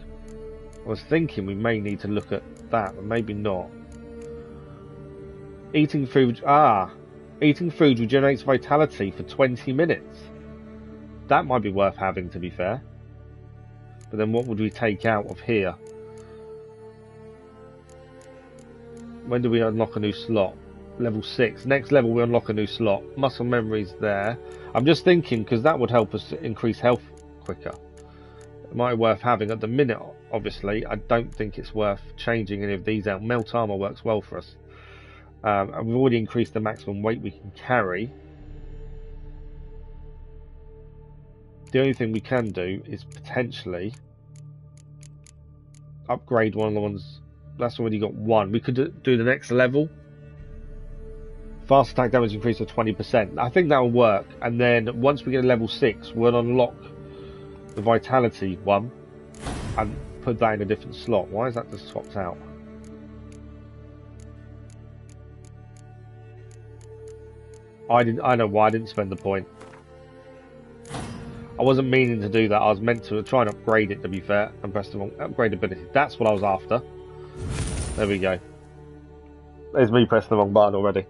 I was thinking we may need to look at that, but maybe not. Eating food. Eating food regenerates vitality for 20 minutes. That might be worth having, to be fair. But then what would we take out of here? When do we unlock a new slot? Level 6. Next level we unlock a new slot. Muscle memory's there. I'm just thinking, because that would help us increase health quicker. It might be worth having. At the minute, obviously, I don't think it's worth changing any of these out. Melt armor works well for us. And we've already increased the maximum weight we can carry. The only thing we can do is potentially upgrade one of the ones That's already got 1. We could do the next level. Fast attack damage increase to 20%. I think that'll work. And then once we get a level 6, we'll unlock the vitality one and put that in a different slot. Why is that just swapped out? I know why I didn't spend the point. I wasn't meaning to do that. I was meant to try and upgrade it, to be fair, and press the wrong upgrade ability. That's what I was after. There we go. There's me pressing the wrong button already.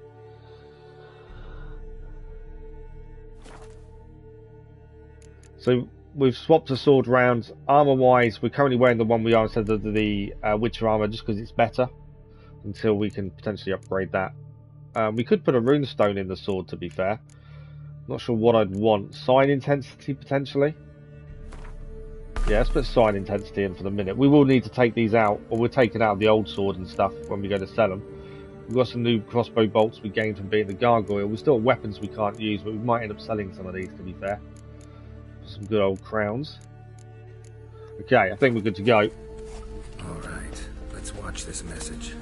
So we've swapped the sword round. Armor wise, we're currently wearing the one we are instead of the Witcher armor, just because it's better. Until we can potentially upgrade that. We could put a runestone in the sword, to be fair. Not sure what I'd want. Sign intensity, potentially? Yeah, let's put sign intensity in for the minute. We will need to take these out, or we're taking out the old sword and stuff when we go to sell them. We've got some new crossbow bolts we gained from being the gargoyle. We've still got weapons we can't use, but we might end up selling some of these, to be fair. Some good old crowns. Okay, I think we're good to go. Alright, let's watch this message.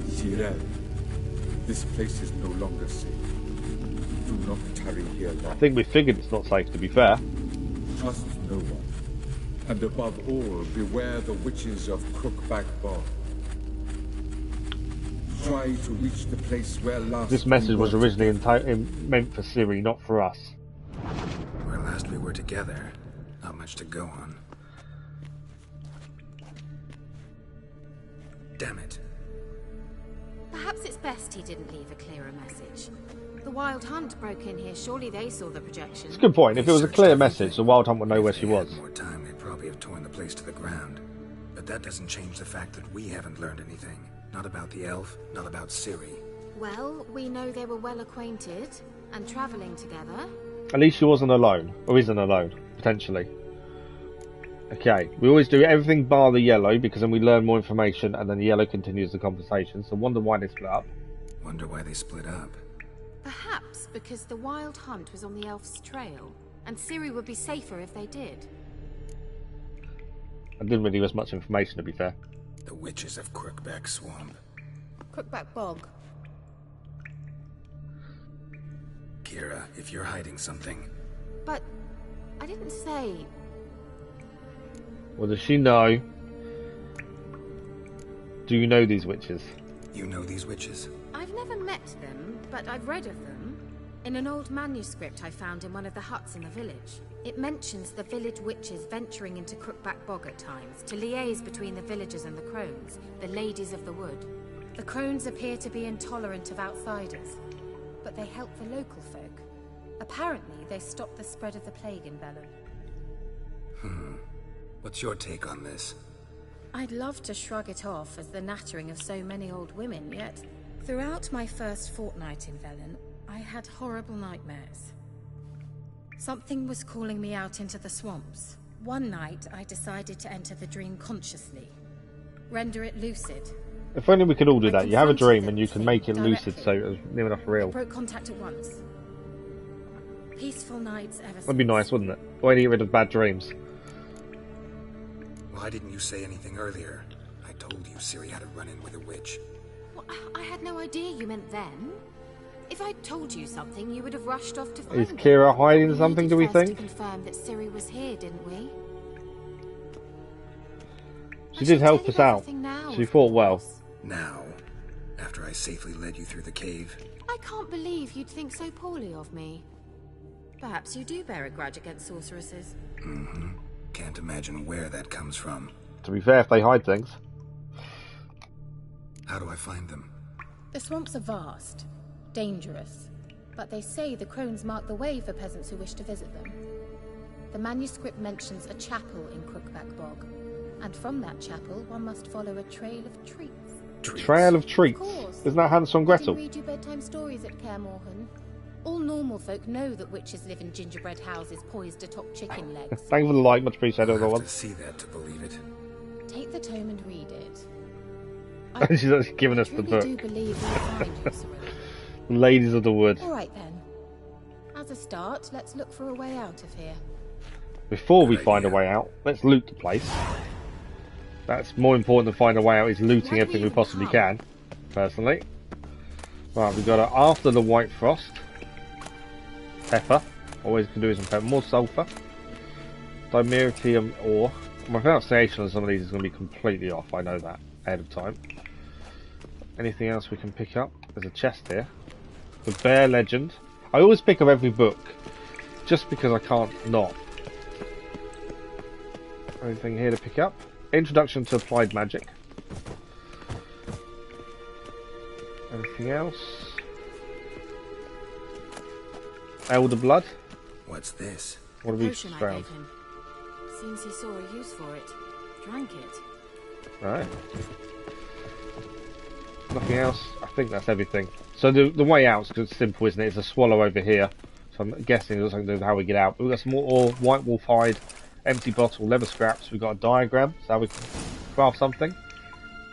Ciri, this place is no longer safe. Do not tarry here long. I think we figured it's not safe, to be fair. Trust no one. And above all, beware the witches of Crookback Bog. Try to reach the place where last... This message was originally meant for Ciri, not for us. Where last we were together. Not much to go on. Damn it. Perhaps it's best he didn't leave a clearer message. The Wild Hunt broke in here. Surely they saw the projection. It's a good point. If it was a clear message, the Wild Hunt would know where she was. If they had more time, they'd probably have torn the place to the ground. But that doesn't change the fact that we haven't learned anything. Not about the elf, not about Ciri. Well, we know they were well acquainted and travelling together. At least she wasn't alone, or isn't alone, potentially. Okay, we always do everything bar the yellow, because then we learn more information, and then the yellow continues the conversation. So wonder why they split up. Wonder why they split up. Perhaps because the Wild Hunt was on the elf's trail, and Ciri would be safer if they did. I didn't really give us much information, to be fair. The witches of Crookback Swamp. Crookback Bog. Kira, if you're hiding something... But I didn't say... Well, does she know? Do you know these witches? You know these witches? I've never met them, but I've read of them. In an old manuscript I found in one of the huts in the village. It mentions the village witches venturing into Crookback Bog at times, to liaise between the villagers and the crones, the ladies of the wood. The crones appear to be intolerant of outsiders, but they help the local folk. Apparently, they stop the spread of the plague in Velen. What's your take on this? I'd love to shrug it off as the nattering of so many old women, yet throughout my first fortnight in Velen, I had horrible nightmares. Something was calling me out into the swamps. One night, I decided to enter the dream consciously. Render it lucid. If only we could all do that. You have a dream and you can thing make it lucid directly. so it's near enough real. I broke contact at once. Peaceful nights ever since. That'd be nice, wouldn't it? Way to get rid of bad dreams. Why didn't you say anything earlier? I told you Ciri had a run-in with a witch. Well, I had no idea you meant then. If I'd told you something, you would have rushed off to find Is me. Kira hiding We something, needed do we first think? to confirm that Ciri was here, didn't we? She did help us out. She fought well. Now, after I safely led you through the cave. I can't believe you'd think so poorly of me. Perhaps you do bear a grudge against sorceresses. Can't imagine where that comes from. To be fair, if they hide things. How do I find them? The swamps are vast, dangerous, but they say the crones mark the way for peasants who wish to visit them. The manuscript mentions a chapel in Crookback Bog, and from that chapel one must follow a trail of treats. Trail of treats. Of course. Isn't that Hansel and I didn't Gretel? read you bedtime stories at Kaer Morhen. All normal folk know that witches live in gingerbread houses poised atop chicken legs. Thank you for the like, much appreciated, I'll have everyone. to see that to believe it. Take the tome and read it. She's actually given us the truly book. do believe you'll find you, Ciri. Ladies of the Wood. All right then. As a start, let's look for a way out of here. Before we Good find a idea. way out, let's loot the place. That's more important than finding a way out is looting everything we possibly can, personally. Right, we've got after the white frost. Pepper. Always can do some pepper. More sulfur. Dimeritium ore. My pronunciation on some of these is going to be completely off, I know that, ahead of time. Anything else we can pick up? There's a chest here. The Bear Legend. I always pick up every book, just because I can't not. Anything here to pick up? Introduction to Applied Magic. Anything else? Elder Blood. What's this? What have we Potion I found? gave him. Seems he saw a use for it. Drank it. Alright. Nothing else. I think that's everything. So the way out's it's simple, isn't it? It's a swallow over here. So I'm guessing there's something to do with how we get out. But we've got some more ore, white wolf hide, empty bottle, leather scraps. We've got a diagram, so how we can craft something.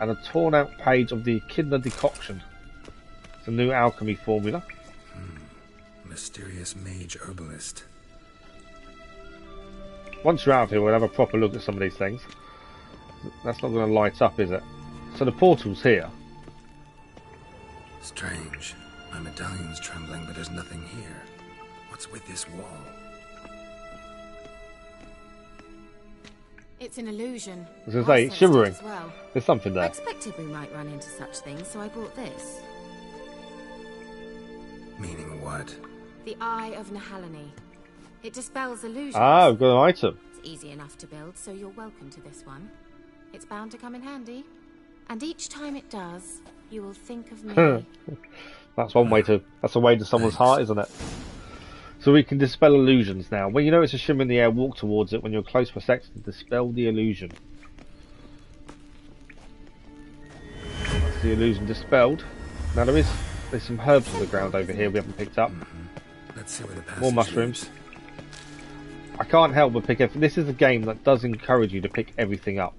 And a torn out page of the Echidna decoction. It's a new alchemy formula. Mysterious mage herbalist. Once you're out of here, we'll have a proper look at some of these things. That's not going to light up, is it? So the portal's here. Strange. My medallion's trembling, but there's nothing here. What's with this wall? It's an illusion. I was going to say, it's I sensed it shivering. as well. There's something I there. expected we might run into such things, so I bought this. Meaning what? The Eye of Nahalani. It dispels illusions. Ah, we've got an item. It's easy enough to build, so you're welcome to this one. It's bound to come in handy. And each time it does, you will think of me. That's one way to. That's a way to someone's heart, isn't it? So we can dispel illusions now. When you notice a shimmer in the air, walk towards it. When you're close for a second, dispel the illusion. That's the illusion dispelled. Now there's some herbs on the ground over here we haven't picked up. Let's see where the passage More mushrooms. leads. I can't help but pick everything. This is a game that does encourage you to pick everything up.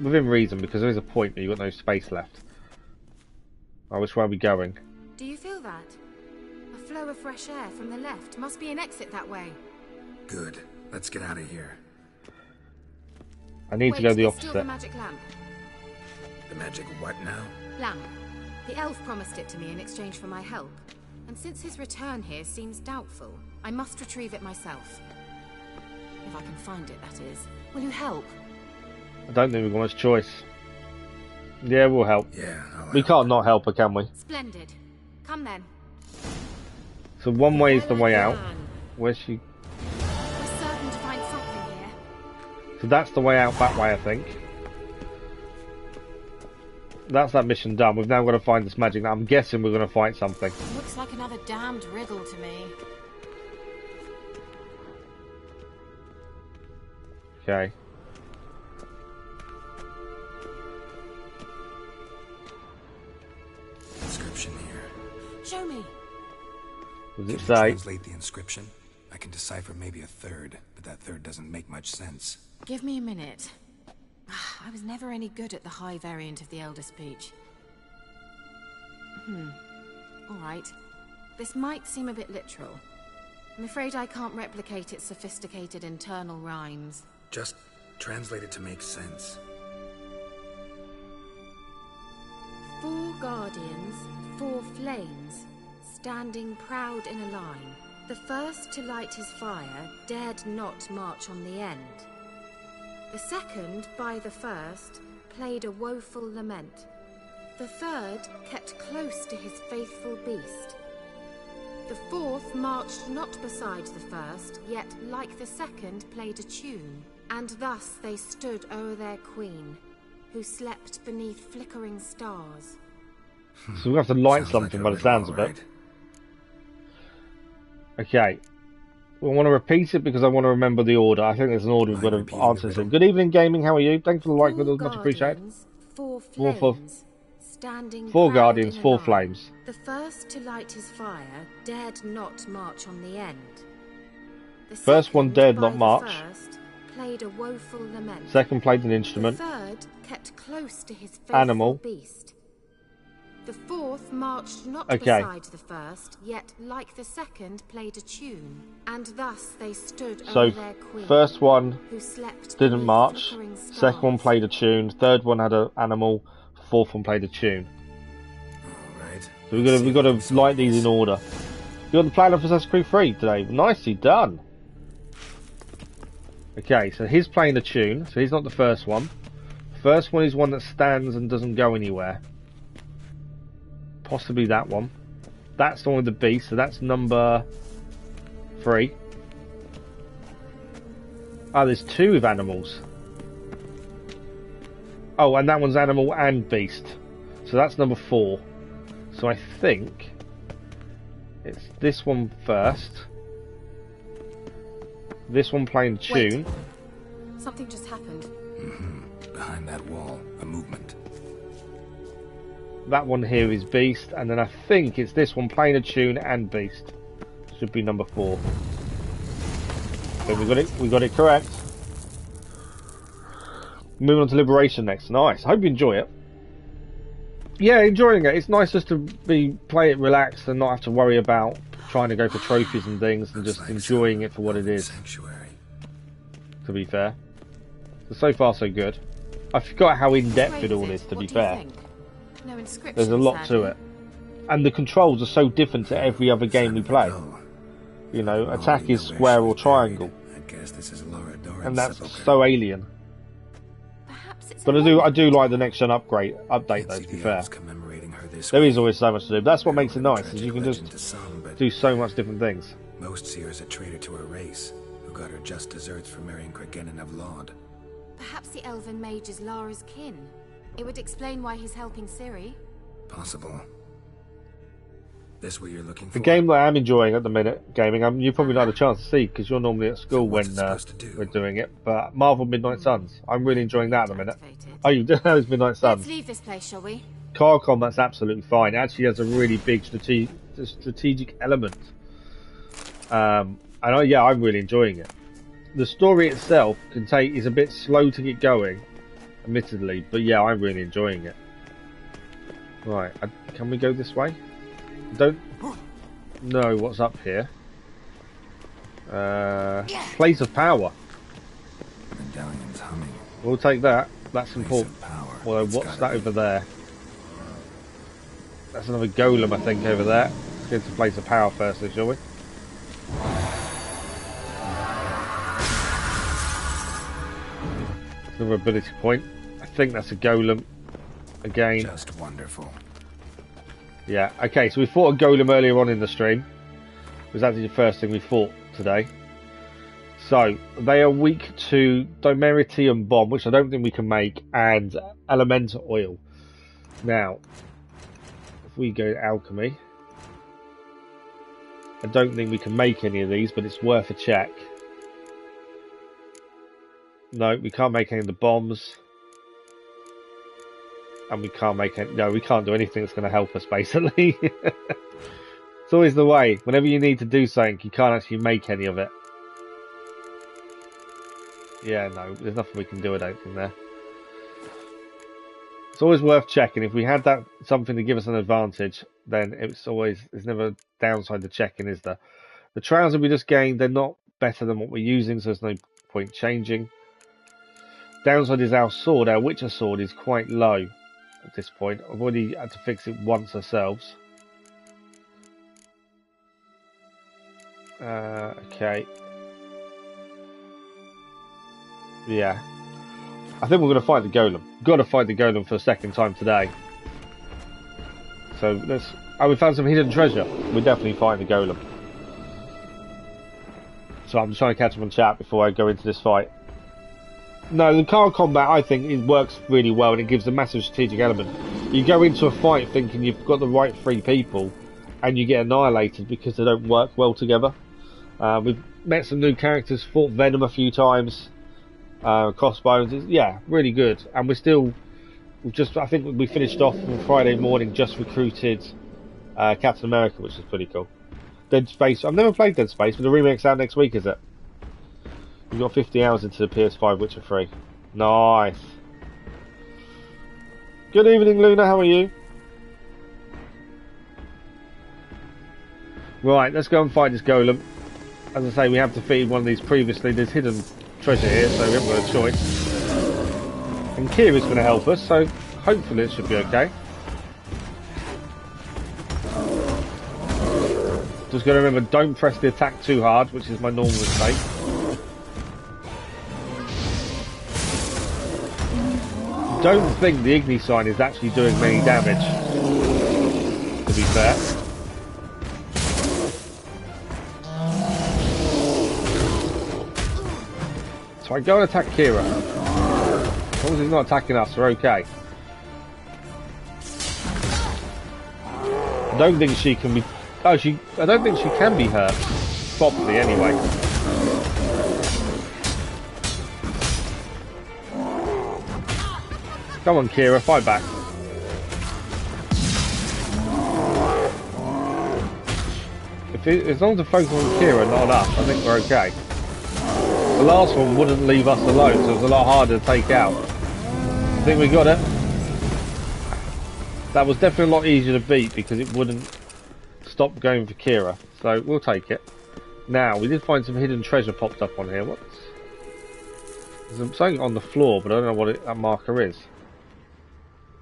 Within reason, because there is a point where you've got no space left. Oh, which way are we going? Do you feel that? A flow of fresh air from the left. Must be an exit that way. Good. Let's get out of here. I need to go the there's still the opposite. magic lamp. The magic what now? Lamp. The elf promised it to me in exchange for my help. And since his return here seems doubtful, I must retrieve it myself. If I can find it, that is. Will you help? I don't think we've got much choice. Yeah, we'll help. Yeah, I'll We help. can't not help her, can we? Splendid. Come then. So one way is the way out. Well done. Where's she? We're certain to find something here. So that's the way out that way, I think. That's that mission done. We've now got to find this magic. Now I'm guessing we're going to fight something. Looks like another damned riddle to me. Okay. Inscription here. Show me. What does it Can you say? translate the inscription? I can decipher maybe a third, but that third doesn't make much sense. Give me a minute. I was never any good at the high variant of the Elder Speech. Alright. This might seem a bit literal. I'm afraid I can't replicate its sophisticated internal rhymes. Just translate it to make sense. 4 guardians, 4 flames, standing proud in a line. The first to light his fire dared not march on the end. The second, by the first, played a woeful lament. The third kept close to his faithful beast. The fourth marched not beside the first, yet, like the second, played a tune. And thus they stood o'er their queen, who slept beneath flickering stars. So we have to light Sounds something like by a the sounds riddle, of it. right? Okay. We want to repeat it because I want to remember the order. I think there's an order we've got to answer this in. Good evening, gaming. How are you? Thanks for the like, Four much appreciated. guardians, 4 Four- flames, standing 4 proud guardians, in a 4 line. flames. The first to light his fire dared not march on the end. The First one second, dared by not the march. First, played a woeful lament. Second played an The instrument. third kept close to his faithful Animal. beast. The fourth marched not Okay. beside the first, yet, like the second, played a tune. And thus they stood So, over their queen, first one who slept didn't beneath march. flickering stars. Second one played a tune. Third one had an animal. Fourth one played a tune. Alright. So we've got to light these in order. You got the plan of Assassin's Creed 3 today. Nicely done. Okay, so he's playing a tune. So he's not the first one. First one is one that stands and doesn't go anywhere. Possibly that one. That's the one with the beast. So that's number 3. Oh, there's 2 with animals. Oh, and that one's animal and beast. So that's number 4. So I think it's this one first. This one playing the tune. Wait. Something just happened. Behind that wall, a movement. That one here is beast, and then I think it's this one playing a tune and beast. Should be number 4. So we got it correct. Moving on to Liberation next. Nice. I hope you enjoy it. Yeah, enjoying it. It's nice just to play it relaxed and not have to worry about trying to go for trophies and things, and just enjoying it for what it is. Sanctuary. To be fair, so far so good. I forgot how in depth it all is. To be fair, No inscription, there's a lot to it, and the controls are so different to every other game we play. You know, attack is square or triangle, I guess this is Laura Doran's and that's sepulcher. so alien. Perhaps it's But I do like the next gen update though. To be fair, Commemorating her this there week. is always so much to do. That's what makes it nice, is you can Legend just to some, but do so much different things. most see her as a traitor to her race, who got her just desserts for marrying Cregennan of Laud. Perhaps the elven mage is Lara's kin. It would explain why he's helping Ciri. Possible. This what you're looking for? The game that I'm enjoying at the minute, gaming, you probably not had a chance to see because you're normally at school what's when it supposed to do? we're doing it. But Marvel Midnight Suns, I'm really enjoying that at the minute. Activated. Oh, you do know it's Midnight Let's Suns. leave this place, shall we? Car combat's absolutely fine. It actually has a really big strategic element. And I'm really enjoying it. The story itself is a bit slow to get going, admittedly, but yeah, I'm really enjoying it. Right, can we go this way? Don't know what's up here. Place of power. Medallion's humming. We'll take that. That's Place important. of power. Although, It's what's gotta that be. over there? That's another golem, I think, over there. Let's get to place of power first, then, shall we? Another ability point. I think that's a golem. Again. Just wonderful. Yeah, okay, so we fought a golem earlier on in the stream. It was actually the first thing we fought today. So, they are weak to Dimeritium Bomb, which I don't think we can make, and Elemental Oil. Now, if we go to Alchemy, I don't think we can make any of these, but it's worth a check. No, we can't make any of the bombs. And we can't make any... No, we can't do anything that's going to help us, basically. It's always the way. Whenever you need to do something, you can't actually make any of it. Yeah, no, there's nothing we can do, I don't think, there. It's always worth checking. If we had that something to give us an advantage, then there's never a downside to checking, is there? The trousers we just gained, they're not better than what we're using, so there's no point changing. Downside is our sword. Our Witcher sword is quite low at this point. I've already had to fix it once ourselves. Okay. Yeah. I think we're going to fight the golem. Got to fight the golem for a second time today. So let's... Oh, we found some hidden treasure. We're definitely fighting the golem. So I'm just trying to catch up on chat before I go into this fight. No, the car combat, I think, it works really well and it gives a massive strategic element. You go into a fight thinking you've got the right 3 people and you get annihilated because they don't work well together. We've met some new characters, fought Venom a few times, Crossbones, yeah, really good. And I think we finished off on Friday morning, just recruited Captain America, which is pretty cool. Dead Space, I've never played Dead Space, but the remake's out next week, is it? We've got 50 hours into the PS5 Witcher 3. Nice. Good evening, Luna, how are you? Right, let's go and fight this golem. As I say, we have defeated one of these previously. There's hidden treasure here, so we haven't got a choice. And Ciri's going to help us, so hopefully it should be okay. Just got to remember, don't press the attack too hard, which is my normal mistake. Don't think the Igni sign is actually doing many damage, to be fair. So I go and attack Ciri. As long as he's not attacking us, we're okay. I don't think she can be... Oh, I don't think she can be hurt properly anyway. Come on, Ciri, fight back. As long as the focus on Ciri, not on us, I think we're okay. The last one wouldn't leave us alone, so it was a lot harder to take out. I think we got it. That was definitely a lot easier to beat because it wouldn't stop going for Ciri, so we'll take it. Now, we did find some hidden treasure popped up on here. What's... There's something on the floor, but I don't know what that marker is.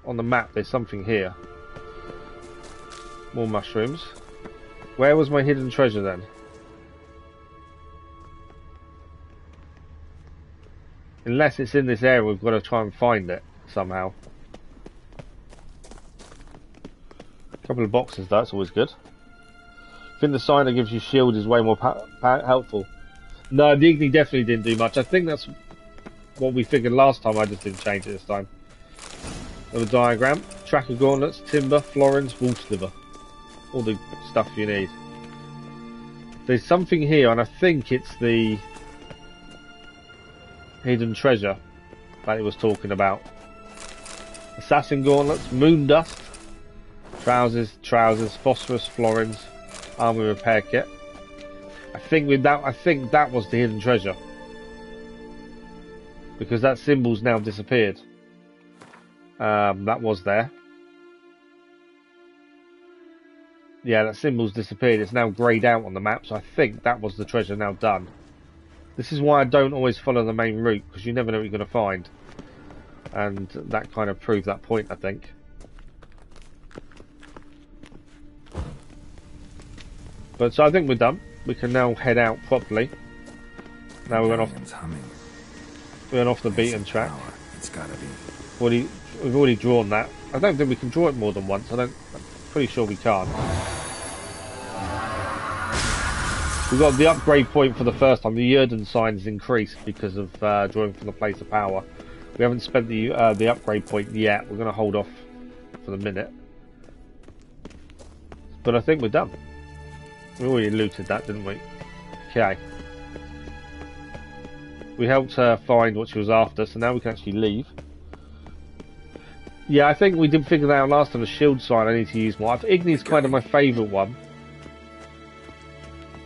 On the map, there's something here. More mushrooms. Where was my hidden treasure then? Unless it's in this area, we've got to try and find it somehow. A couple of boxes, that's always good. I think the sign that gives you shield is way more helpful. No, the Igni definitely didn't do much. I think that's what we figured last time. I just didn't change it this time. Another diagram. Tracker gauntlets, timber, florins, water liver. All the stuff you need. There's something here, and I think it's the hidden treasure that he was talking about. Assassin gauntlets, moon dust, trousers, phosphorus, florins, armor repair kit. I think that was the hidden treasure because that symbol's now disappeared. That was there. Yeah, that symbol's disappeared. It's now greyed out on the map, so I think that was the treasure now done. This is why I don't always follow the main route, because you never know what you're going to find. And that kind of proved that point, I think. But so I think we're done. We can now head out properly. Now we went off the beaten track. It's gotta be. We've already drawn that. I don't think we can draw it more than once. I'm pretty sure we can't. We got the upgrade point for the first time. The Yerden sign is increased because of drawing from the place of power. We haven't spent the upgrade point yet. We're going to hold off for the minute. But I think we're done. We already looted that, didn't we? Okay. We helped her find what she was after, so now we can actually leave. Yeah, I think we did figure that out last time. The shield sign I need to use more. Igni's kind of my favourite one.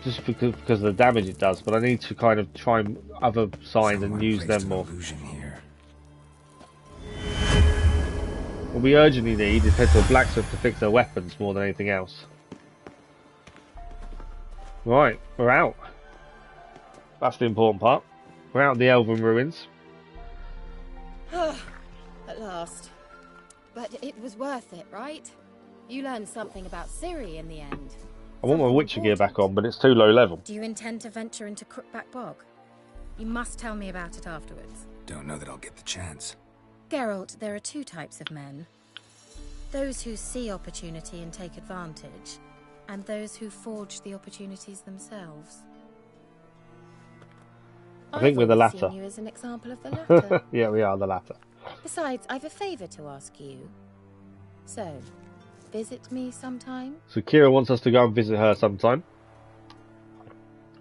Just because of the damage it does, but I need to kind of try other signs and use them more. What we urgently need is head to a blacksmith to fix their weapons more than anything else. Right, we're out. That's the important part. We're out in the Elven Ruins. At last. But it was worth it, right? You learned something about Ciri in the end. I want my Witcher gear back on, but it's too low level. Do you intend to venture into Crookback Bog? You must tell me about it afterwards. Don't know that I'll get the chance. Geralt, there are two types of men. Those who see opportunity and take advantage, and those who forge the opportunities themselves. I think we're the latter. I've seen you as an example of the latter. Yeah, we are the latter. Besides, I've a favour to ask you. So, visit me sometime? So Ciri wants us to go and visit her sometime.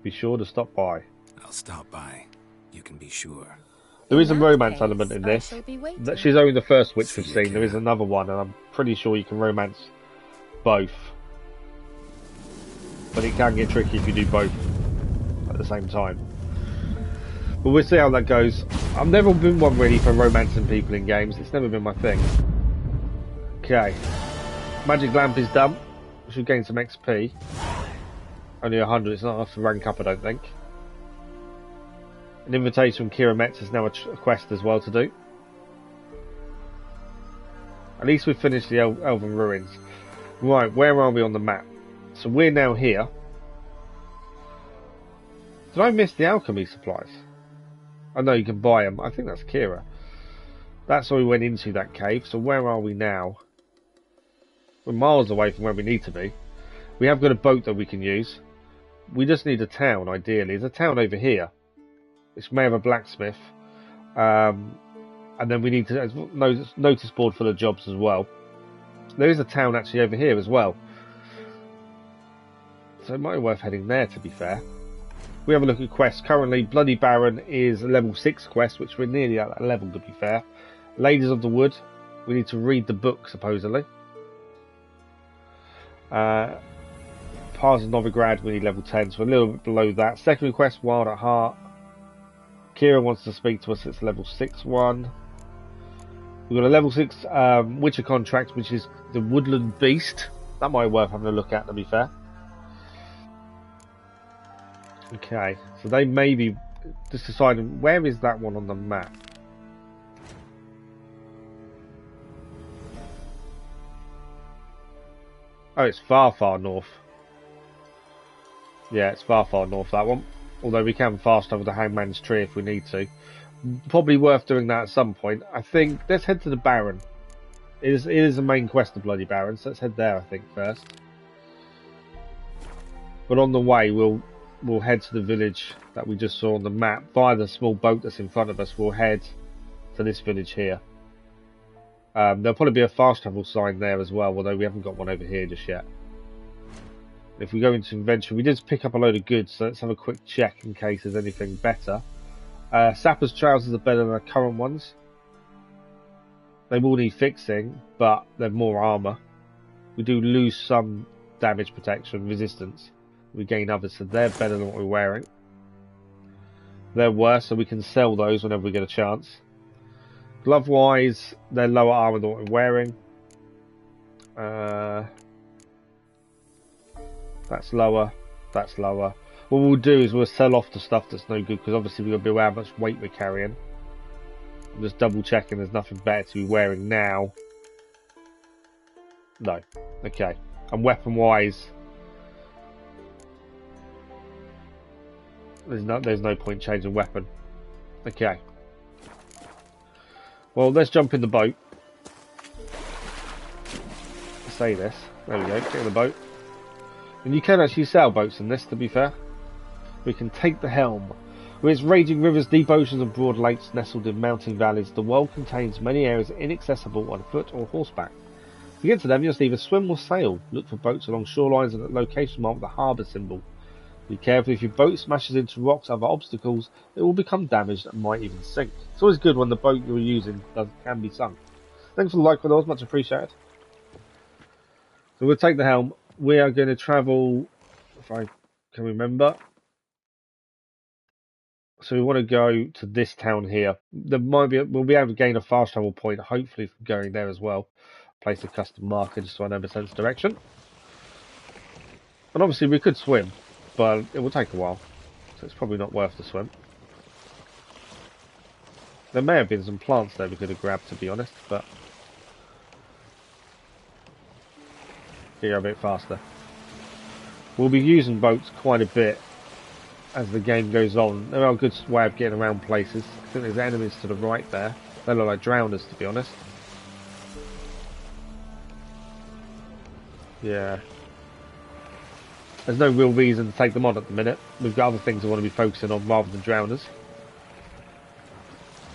Be sure to stop by. I'll stop by. You can be sure. There is a romance element in this. She's only the first witch we've seen. There is another one, and I'm pretty sure you can romance both. But it can get tricky if you do both at the same time. But we'll see how that goes. I've never been one really for romancing people in games. It's never been my thing. Okay. Magic lamp is done. We should gain some XP. Only 100, it's not enough to rank up, I don't think. An invitation from Ciri Metz is now a quest as well to do. At least we've finished the Elven Ruins. Right, where are we on the map? So we're now here. Did I miss the alchemy supplies? I know you can buy them. I think that's Kira. That's why we went into that cave. So where are we now? We're miles away from where we need to be. We have got a boat that we can use. We just need a town, ideally. There's a town over here, which may have a blacksmith. And then we need to notice board full of jobs as well. There is a town actually over here as well. So it might be worth heading there, to be fair. We have a look at quests. Currently, Bloody Baron is a level 6 quest, which we're nearly at that level, to be fair. Ladies of the Wood, we need to read the book, supposedly. Pars of Novigrad, we need level 10, so we're a little bit below that. Second quest, Wild at Heart. Kira wants to speak to us, it's level 6 one. We've got a level 6 Witcher contract, which is the Woodland Beast. That might be worth having a look at, to be fair. Okay, so they may be just deciding, where is that one on the map? Oh, it's far, far north. Yeah, it's far, far north, that one. Although we can fast travel the Hangman's Tree if we need to. Probably worth doing that at some point. I think, let's head to the Baron. It is the main quest of Bloody Baron, so let's head there, I think, first. But on the way, we'll head to the village that we just saw on the map. Via the small boat that's in front of us, we'll head to this village here. There'll probably be a fast travel sign there as well, although we haven't got one over here just yet. If we go into inventory, we did pick up a load of goods, so let's have a quick check in case there's anything better. Sapper's trousers are better than the current ones. They will need fixing, but they're more armour. We do lose some damage protection, resistance. We gain others, so they're better than what we're wearing. They're worse, so we can sell those whenever we get a chance. Glove-wise, they're lower armour than what we're wearing. That's lower. That's lower. What we'll do is we'll sell off the stuff that's no good, because obviously we've got to be aware how much weight we're carrying. I'm just double checking there's nothing better to be wearing now. No. Okay. And weapon-wise, there's no point changing weapon. Okay. Well, let's jump in the boat. Say this. There we go. Get in the boat. And you can actually sail boats in this, to be fair. We can take the helm. With its raging rivers, deep oceans and broad lakes nestled in mountain valleys, the world contains many areas inaccessible on foot or horseback. To get to them, you must either swim or sail. Look for boats along shorelines and at locations marked with the harbour symbol. Be careful, if your boat smashes into rocks or other obstacles, it will become damaged and might even sink. It's always good when the boat you're using can be sunk. Thanks for the like, those, much appreciated. So we'll take the helm. We are going to travel, if I can remember. So we want to go to this town here. We'll be able to gain a fast travel point, hopefully from going there as well. Place a custom marker just so I know the sense of direction. And obviously we could swim, but it will take a while. So it's probably not worth the swim. There may have been some plants there we could have grabbed, to be honest, but go a bit faster. We'll be using boats quite a bit as the game goes on. They're a good way of getting around places. I think there's enemies to the right there. They look like drowners, to be honest. Yeah. There's no real reason to take them on at the minute. We've got other things we want to be focusing on rather than drowners.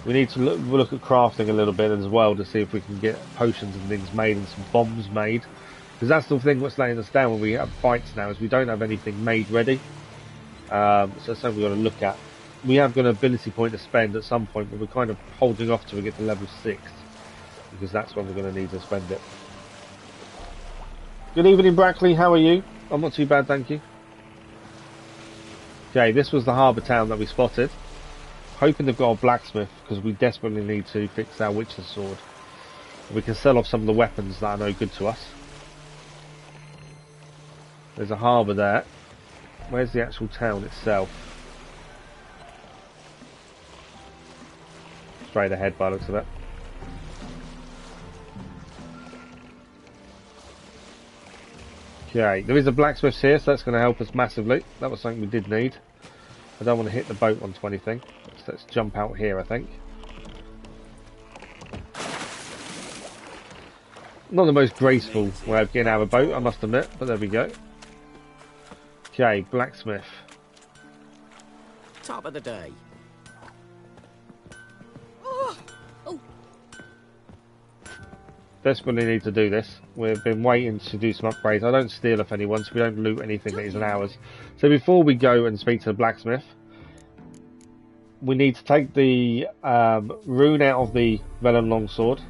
We need to look at crafting a little bit as well to see if we can get potions and things made and some bombs made. Because that's the thing what's letting us down when we have fights now, is we don't have anything made ready. So that's something we've got to look at. We have got an ability point to spend at some point, but we're kind of holding off till we get to level 6. Because that's when we're going to need to spend it. Good evening, Brackley. How are you? I'm not too bad, thank you. Okay, this was the harbour town that we spotted. Hoping they've got a blacksmith, because we desperately need to fix our witch's sword. We can sell off some of the weapons that are no good to us. There's a harbour there. Where's the actual town itself? Straight ahead by the looks of it. Okay, there is a blacksmith here, so that's going to help us massively. That was something we did need. I don't want to hit the boat onto anything. So let's jump out here, I think. Not the most graceful way of getting out of a boat, I must admit, but there we go. Okay, blacksmith. Top of the day. Desperately need to do this. We've been waiting to do some upgrades. I don't steal off anyone, so we don't loot anything that isn't ours. So before we go and speak to the blacksmith, we need to take the rune out of the Vellum Longsword.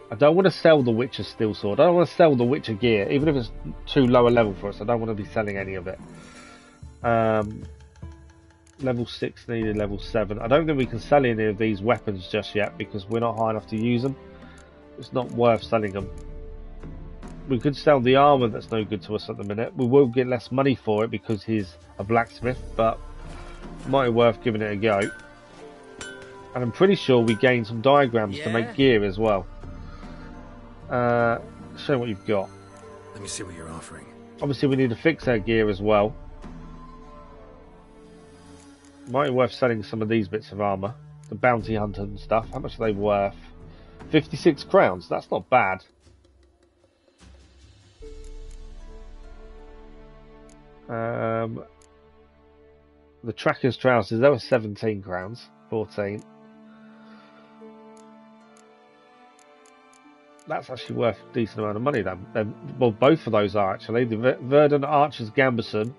I don't want to sell the Witcher Steel Sword. I don't want to sell the Witcher gear, even if it's too low a level for us. I don't want to be selling any of it. Level 6 needed, level 7. I don't think we can sell any of these weapons just yet because we're not high enough to use them. It's not worth selling them. We could sell the armour that's no good to us at the minute. We will get less money for it because he's a blacksmith, but it might be worth giving it a go. And I'm pretty sure we gain some diagrams to make gear as well. Show what you've got. Let me see what you're offering. Obviously we need to fix our gear as well. Might be worth selling some of these bits of armour. The bounty hunter and stuff. How much are they worth? 56 crowns. That's not bad. The tracker's trousers, they were 17 crowns. 14. That's actually worth a decent amount of money then. Well, both of those are actually. The Verdant Archer's Gambeson.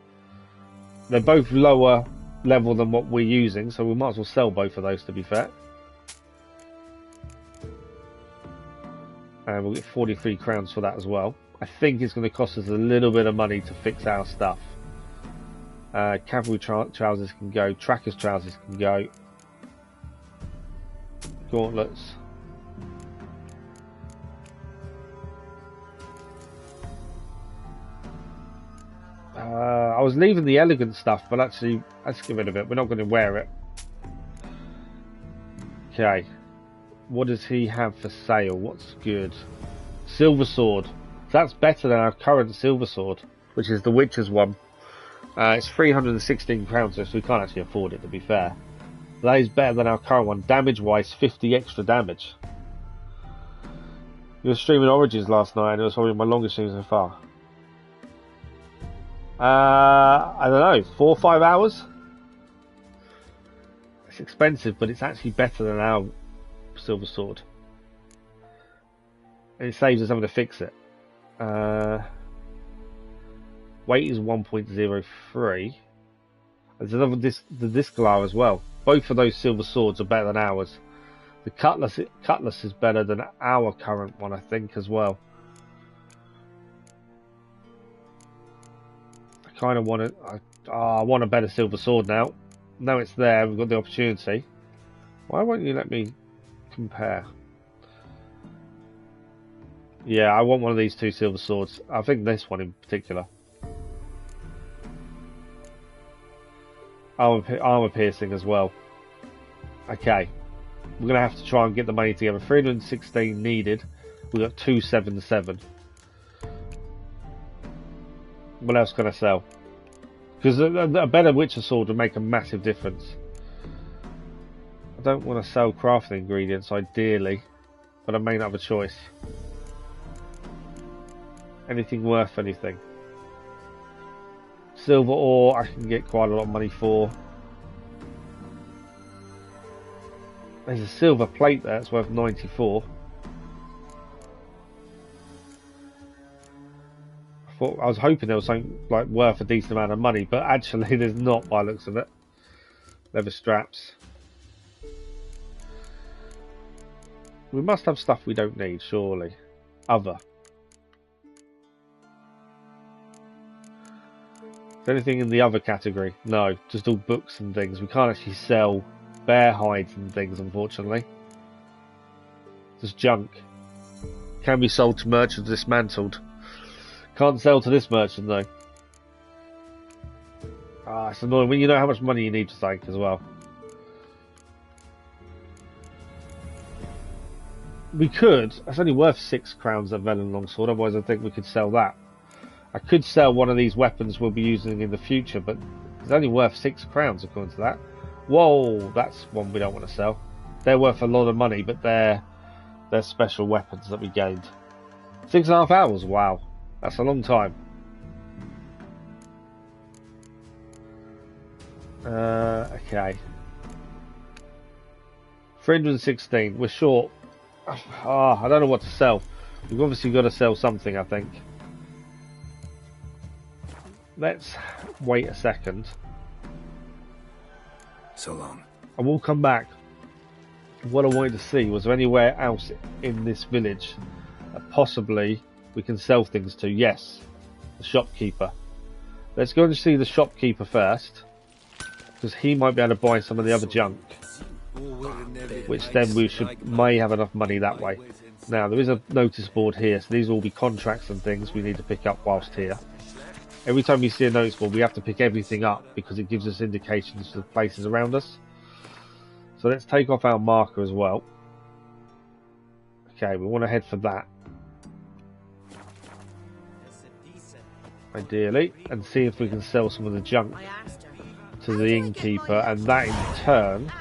They're both lower level than what we're using, so we might as well sell both of those to be fair. And we'll get 43 crowns for that as well. I think it's going to cost us a little bit of money to fix our stuff. Cavalry trousers can go. Tracker's trousers can go. Gauntlets. I was leaving the elegant stuff, but actually, let's get rid of it. We're not going to wear it. Okay. What does he have for sale? What's good? Silver Sword. So that's better than our current Silver Sword, which is the Witcher's one. It's 316 crowns, so we can't actually afford it, to be fair. That is better than our current one. Damage-wise, 50 extra damage. You were streaming Origins last night, and it was probably my longest stream so far. I don't know, 4 or 5 hours? It's expensive, but it's actually better than our Silver Sword. And it saves us having to fix it. Weight is 1.03. There's another the Disclar as well. Both of those Silver Swords are better than ours. The Cutlass is better than our current one, I think, as well. I kind of want it. I want a better Silver Sword now. Now it's there, we've got the opportunity. Why won't you let me compare? Yeah, I want one of these two Silver Swords. I think this one in particular. Armor piercing as well. Okay. We're going to have to try and get the money together. 316 needed. We've got 277. What else can I sell? Because a better Witcher sword would make a massive difference. I don't want to sell crafting ingredients, ideally. But I may not have a choice. Anything worth anything. Silver ore, I can get quite a lot of money for. There's a silver plate there, it's worth 94. I was hoping there was something like worth a decent amount of money, but actually there's not by the looks of it. Leather straps. We must have stuff we don't need, surely. Other. Is there anything in the other category? No, just all books and things. We can't actually sell bear hides and things, unfortunately. Just junk. Can be sold to merchants dismantled. Can't sell to this merchant though. Ah, it's annoying when you know how much money you need to take as well. We could. That's only worth 6 crowns, that Velen longsword. Otherwise, I think we could sell that. I could sell one of these weapons we'll be using in the future, but it's only worth 6 crowns according to that. Whoa, that's one we don't want to sell. They're worth a lot of money, but they're special weapons that we gained. 6.5 hours. Wow, that's a long time. Okay. 316. We're short. I don't know what to sell. We've obviously got to sell something, I think. Let's wait a second. So long. I will come back. What I wanted to see was there anywhere else in this village that possibly we can sell things to. Yes, the shopkeeper. Let's go and see the shopkeeper first, because he might be able to buy some of the other junk, which then we may have enough money that way. Now there is a notice board here, so these will be contracts and things we need to pick up whilst here. Every time we see a notice board we have to pick everything up because it gives us indications of places around us. So let's take off our marker as well. Okay, we want to head for that, ideally, and see if we can sell some of the junk to the innkeeper, and that in turn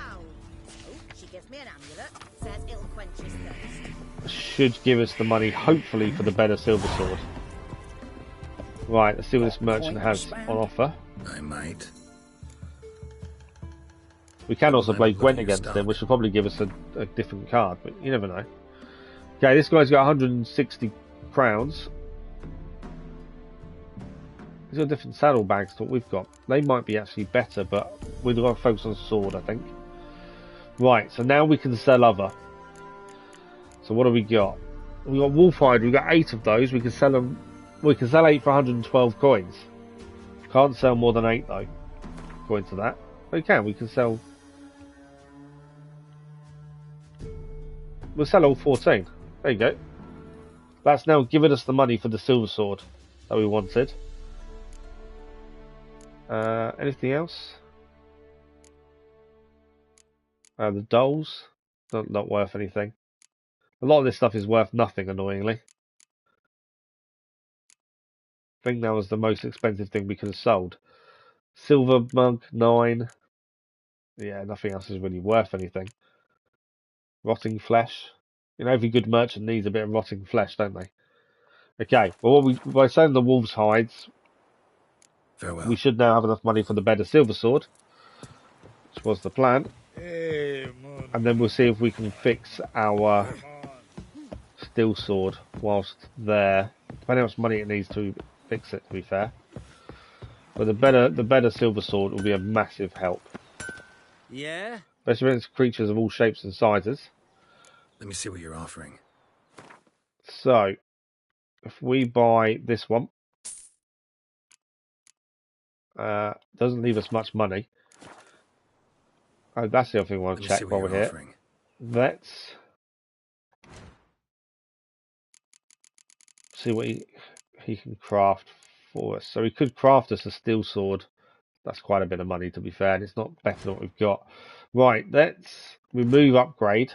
should give us the money, hopefully, for the better silver sword. Right, let's see what this merchant has on offer. I might. We can also play Gwent against him, which will probably give us a different card, but you never know. Okay, this guy's got 160 crowns. These are different saddlebags to what we've got. They might be actually better, but we've got to focus on sword, I think. Right, so now we can sell other. So what have we got? We've got wolfhide, we've got 8 of those. We can sell them. We can sell 8 for 112 coins. Can't sell more than 8 though, according to that. We can sell. We'll sell all 14. There you go. That's now given us the money for the silver sword that we wanted. Anything else? The dolls, not worth anything. A lot of this stuff is worth nothing, annoyingly. I think that was the most expensive thing we could have sold. Silver mug, 9. Yeah, nothing else is really worth anything. Rotting flesh. You know, every good merchant needs a bit of rotting flesh, don't they? Okay, well, by selling the wolves' hides, Farewell. we should now have enough money for the better silver sword, which was the plan. And then we'll see if we can fix our steel sword whilst there. Depending on how much money it needs to fix it, to be fair. But the better silver sword will be a massive help. Yeah? Especially against creatures of all shapes and sizes. Let me see what you're offering. So, if we buy this one, doesn't leave us much money. Oh, that's the other thing I want to check while we're here. Offering. Let's see what he can craft for us. So he could craft us a steel sword. That's quite a bit of money, to be fair, and it's not better than what we've got. Right, let's remove upgrade.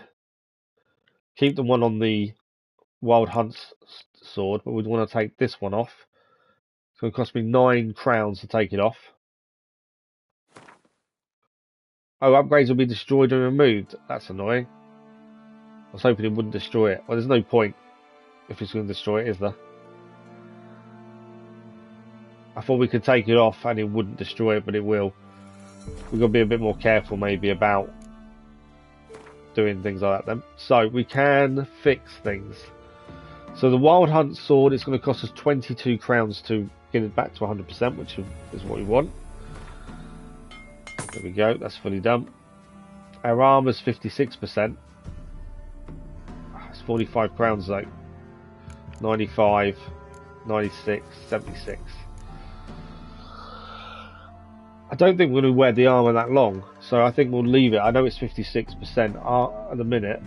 Keep the one on the Wild Hunt's sword, but we'd want to take this one off. So it cost me 9 crowns to take it off. Oh, upgrades will be destroyed and removed. That's annoying. I was hoping it wouldn't destroy it. Well, there's no point if it's going to destroy it, is there? I thought we could take it off and it wouldn't destroy it, but it will. We've got to be a bit more careful maybe about doing things like that then. So we can fix things. So the Wild Hunt sword is going to cost us 22 crowns to get it back to 100%, which is what we want. There we go, that's fully done. Our armour's 56%. It's 45 crowns though. 95, 96, 76. I don't think we're going to wear the armour that long, so I think we'll leave it. I know it's 56% at the minute.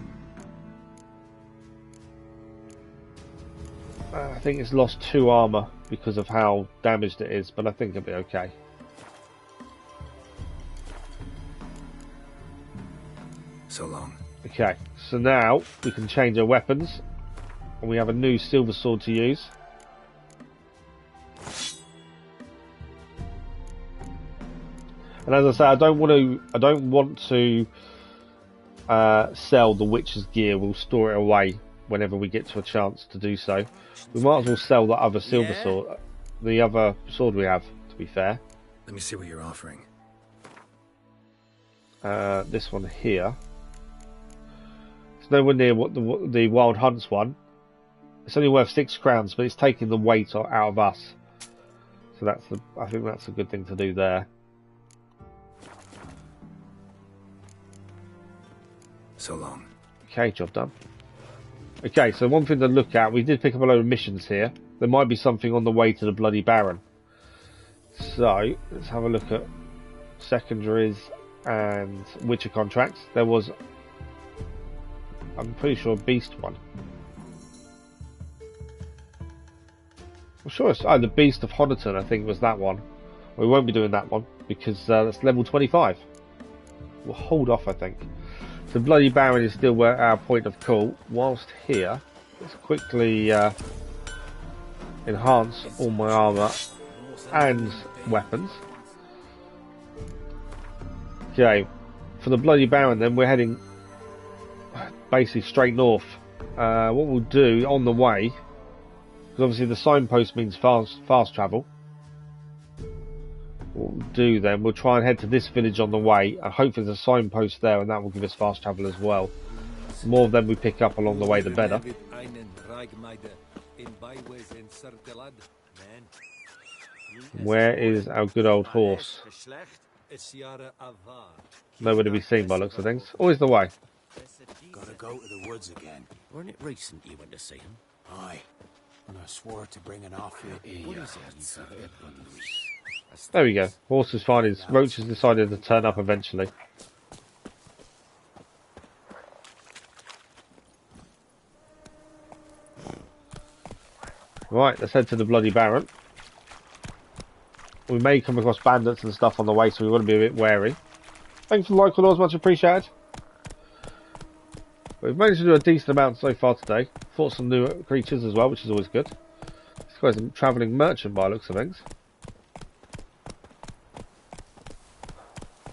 I think it's lost 2 armour because of how damaged it is, but I think it'll be okay. So long. Okay, so now we can change our weapons, and we have a new silver sword to use. And as I say, I don't want to sell the Witcher's gear. We'll store it away whenever we get to a chance to do so. We might as well sell the other silver sword, the other sword we have. To be fair, Let me see what you're offering. this one here. It's nowhere near what the Wild Hunts one. It's only worth 6 crowns, but it's taking the weight out of us. So I think that's a good thing to do there. So long. Okay, job done. Okay, so one thing to look at, we did pick up a load of missions here. There might be something on the way to the Bloody Baron. So, let's have a look at secondaries and Witcher contracts. There was, I'm pretty sure, a Beast one. I'm sure it's, the Beast of Honiton, I think was that one. We won't be doing that one, because that's level 25. We'll hold off, I think. The Bloody Baron is still our point of call. Whilst here, let's quickly enhance all my armour and weapons. Okay, for the Bloody Baron then, we're heading basically straight north. What we'll do on the way, because obviously the signpost means fast travel. What we'll do then, we'll try and head to this village on the way, and hopefully there's a signpost there, and that will give us fast travel as well. The more of them we pick up along the way, the better. Where is our good old horse? Nowhere to be seen by looks of things. Always the way. Gotta go to the woods again. Weren't it recent you went to see him? Aye. And I swore to bring an offer. What is it? There we go. Horse is fine. His Roach has decided to turn up eventually. Right, let's head to the Bloody Baron. We may come across bandits and stuff on the way, so we want to be a bit wary. Thanks for the like, followers, much appreciated. We've managed to do a decent amount so far today. Fought some new creatures as well, which is always good. This guy's a travelling merchant by looks of things.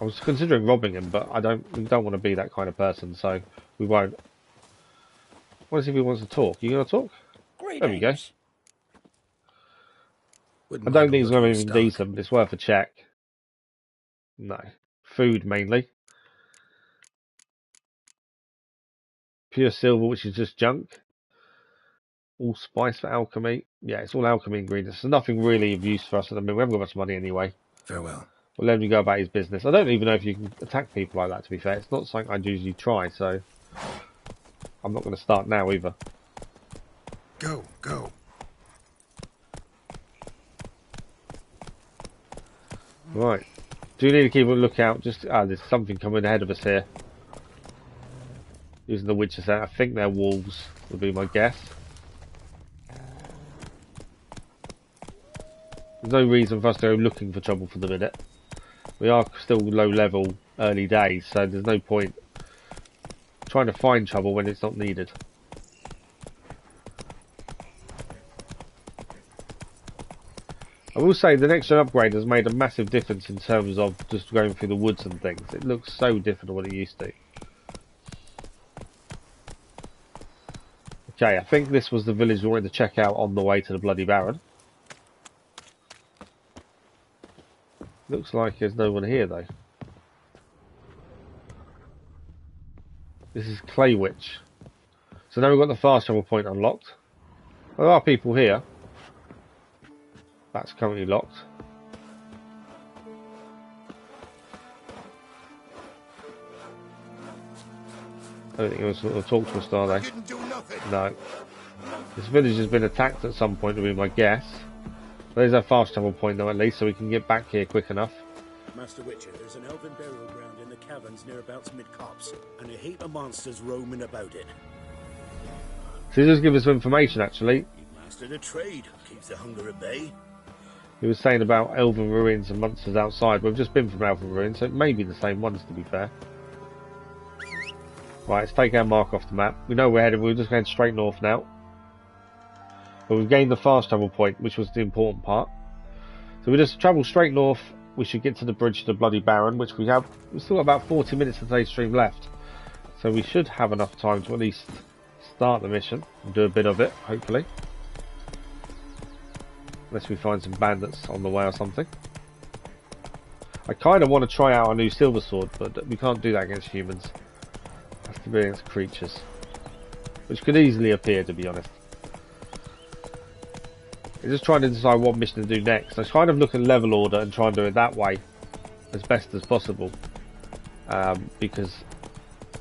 I was considering robbing him, but we don't want to be that kind of person, so we won't. What is if he wants to talk? You going to talk? There we go. I don't think it's going to be anything decent, but it's worth a check. No. Food, mainly. Pure silver, which is just junk. All spice for alchemy. Yeah, it's all alchemy ingredients. So nothing really of use for us at the minute. We haven't got much money anyway. Farewell. We'll let him go about his business. I don't even know if you can attack people like that, to be fair. It's not something I'd usually try, so I'm not going to start now either. Go, go. Right. Do you need to keep a lookout? Just there's something coming ahead of us here. Using the Witcher set. I think they're wolves, would be my guess. There's no reason for us to go looking for trouble for the minute. We are still low level, early days, so there's no point trying to find trouble when it's not needed. I will say the next gen upgrade has made a massive difference in terms of just going through the woods and things. It looks so different to what it used to. Okay, I think this was the village we wanted to check out on the way to the Bloody Baron. Looks like there's no one here though. This is Clay Witch. So now we've got the fast travel point unlocked. There are people here. That's currently locked. I don't think it was talk to us, are they? No. This village has been attacked at some point, would be my guess. There's our fast travel point though, at least, so we can get back here quick enough. Master Witcher, there's an elven burial ground in the caverns nearabouts mid-copse, and a heap of monsters roaming about it. So he does give us some information, actually. You've mastered a trade, keeps the hunger at bay. He was saying about Elven Ruins and monsters outside. We've just been from Elven Ruins, so it may be the same ones, to be fair. Right, let's take our mark off the map. We know we're headed. We're just going straight north now. But we've gained the fast travel point, which was the important part. So we just travel straight north. We should get to the bridge to the Bloody Baron, which we have. We've still got about 40 minutes of today's stream left. So we should have enough time to at least start the mission and do a bit of it, hopefully. Unless we find some bandits on the way or something. I kind of want to try out our new silver sword, but we can't do that against humans. It has to be against creatures. Which could easily appear, to be honest. I'm just trying to decide what mission to do next. I kind of look at level order and try and do it that way as best as possible. Because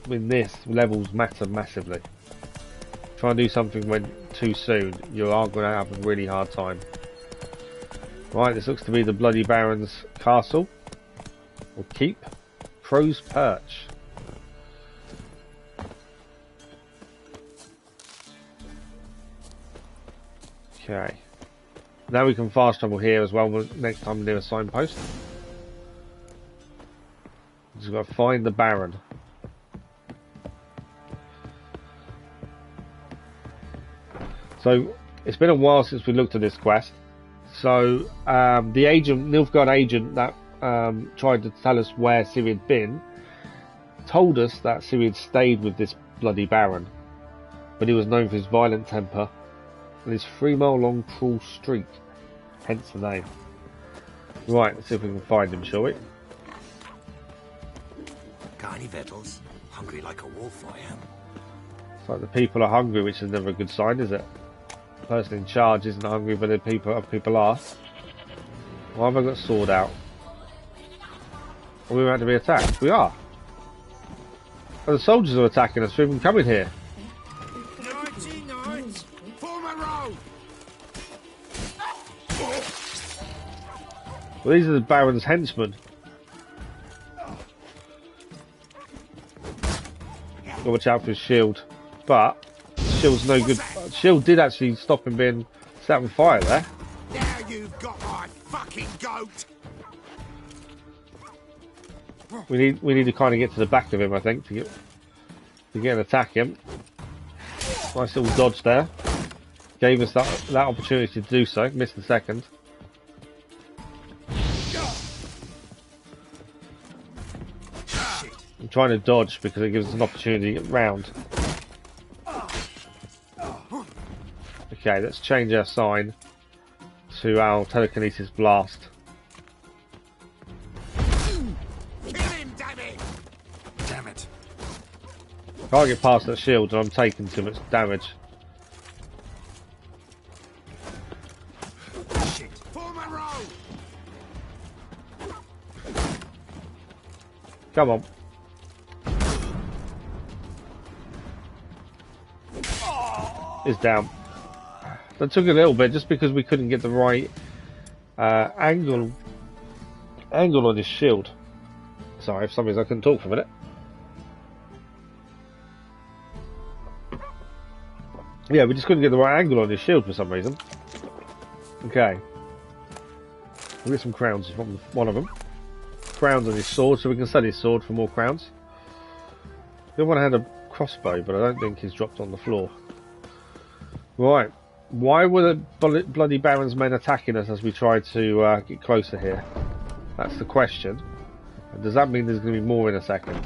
with this, levels matter massively. Try and do something when too soon, you are going to have a really hard time. Right, this looks to be the Bloody Baron's castle. Or keep. Crow's Perch. Okay. Now we can fast travel here as well next time near a signpost. Just got to find the Baron. So, it's been a while since we looked at this quest. So, the agent, Nilfgaard agent that tried to tell us where Ciri had been, told us that Ciri had stayed with this Bloody Baron. But he was known for his violent temper and his 3-mile-long cruel streak. Hence the name. Right, let's see if we can find him, shall we? Got any victuals? Hungry like a wolf, I am. It's like the people are hungry, which is never a good sign, is it? The person in charge isn't hungry, but the people are. Why have I got sword out? Are we about to be attacked? We are. Oh, the soldiers are attacking us. We've been coming here. Knights, form a row. Well, these are the Baron's henchmen. Gotta watch out for his shield. But shield's no good. Shield did actually stop him being set on fire there. Now you've got my fucking goat. We need to kind of get to the back of him, I think, to get and attack him. Nice little dodge there. Gave us that opportunity to do so. Missed the second. I'm trying to dodge because it gives us an opportunity to get round. Okay, let's change our sign to our telekinesis blast. Damn it. Can't get past that shield and I'm taking too much damage. Shit. Form a row. Come on. It's down. That took a little bit just because we couldn't get the right angle on his shield. Sorry, for some reason I couldn't talk for a minute. Yeah, we just couldn't get the right angle on his shield for some reason. Okay. We'll get some crowns from one of them. Crowns on his sword, so we can sell his sword for more crowns. The other one had a crossbow, but I don't think he's dropped on the floor. Right. Why were the Bloody Baron's men attacking us as we tried to get closer here? That's the question. And does that mean there's going to be more in a second?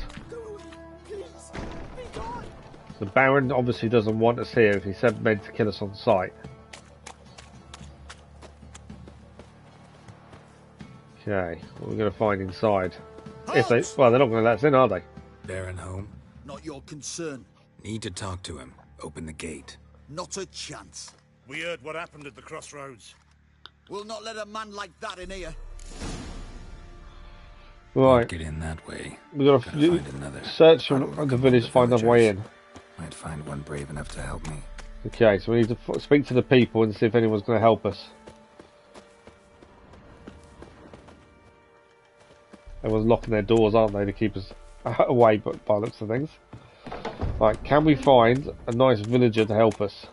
The Baron obviously doesn't want us here if he said meant to kill us on sight. Okay, what are we going to find inside? If they, well, they're not going to let us in, are they? Baron home? Not your concern. Need to talk to him. Open the gate. Not a chance. We heard what happened at the crossroads. We'll not let a man like that in here. Right. Get in that way. We got to search from the village to find another way in. Might find one brave enough to help me. Okay, so we need to speak to the people and see if anyone's going to help us. Everyone's locking their doors, aren't they, to keep us away, but by the looks of things. Right, can we find a nice villager to help us?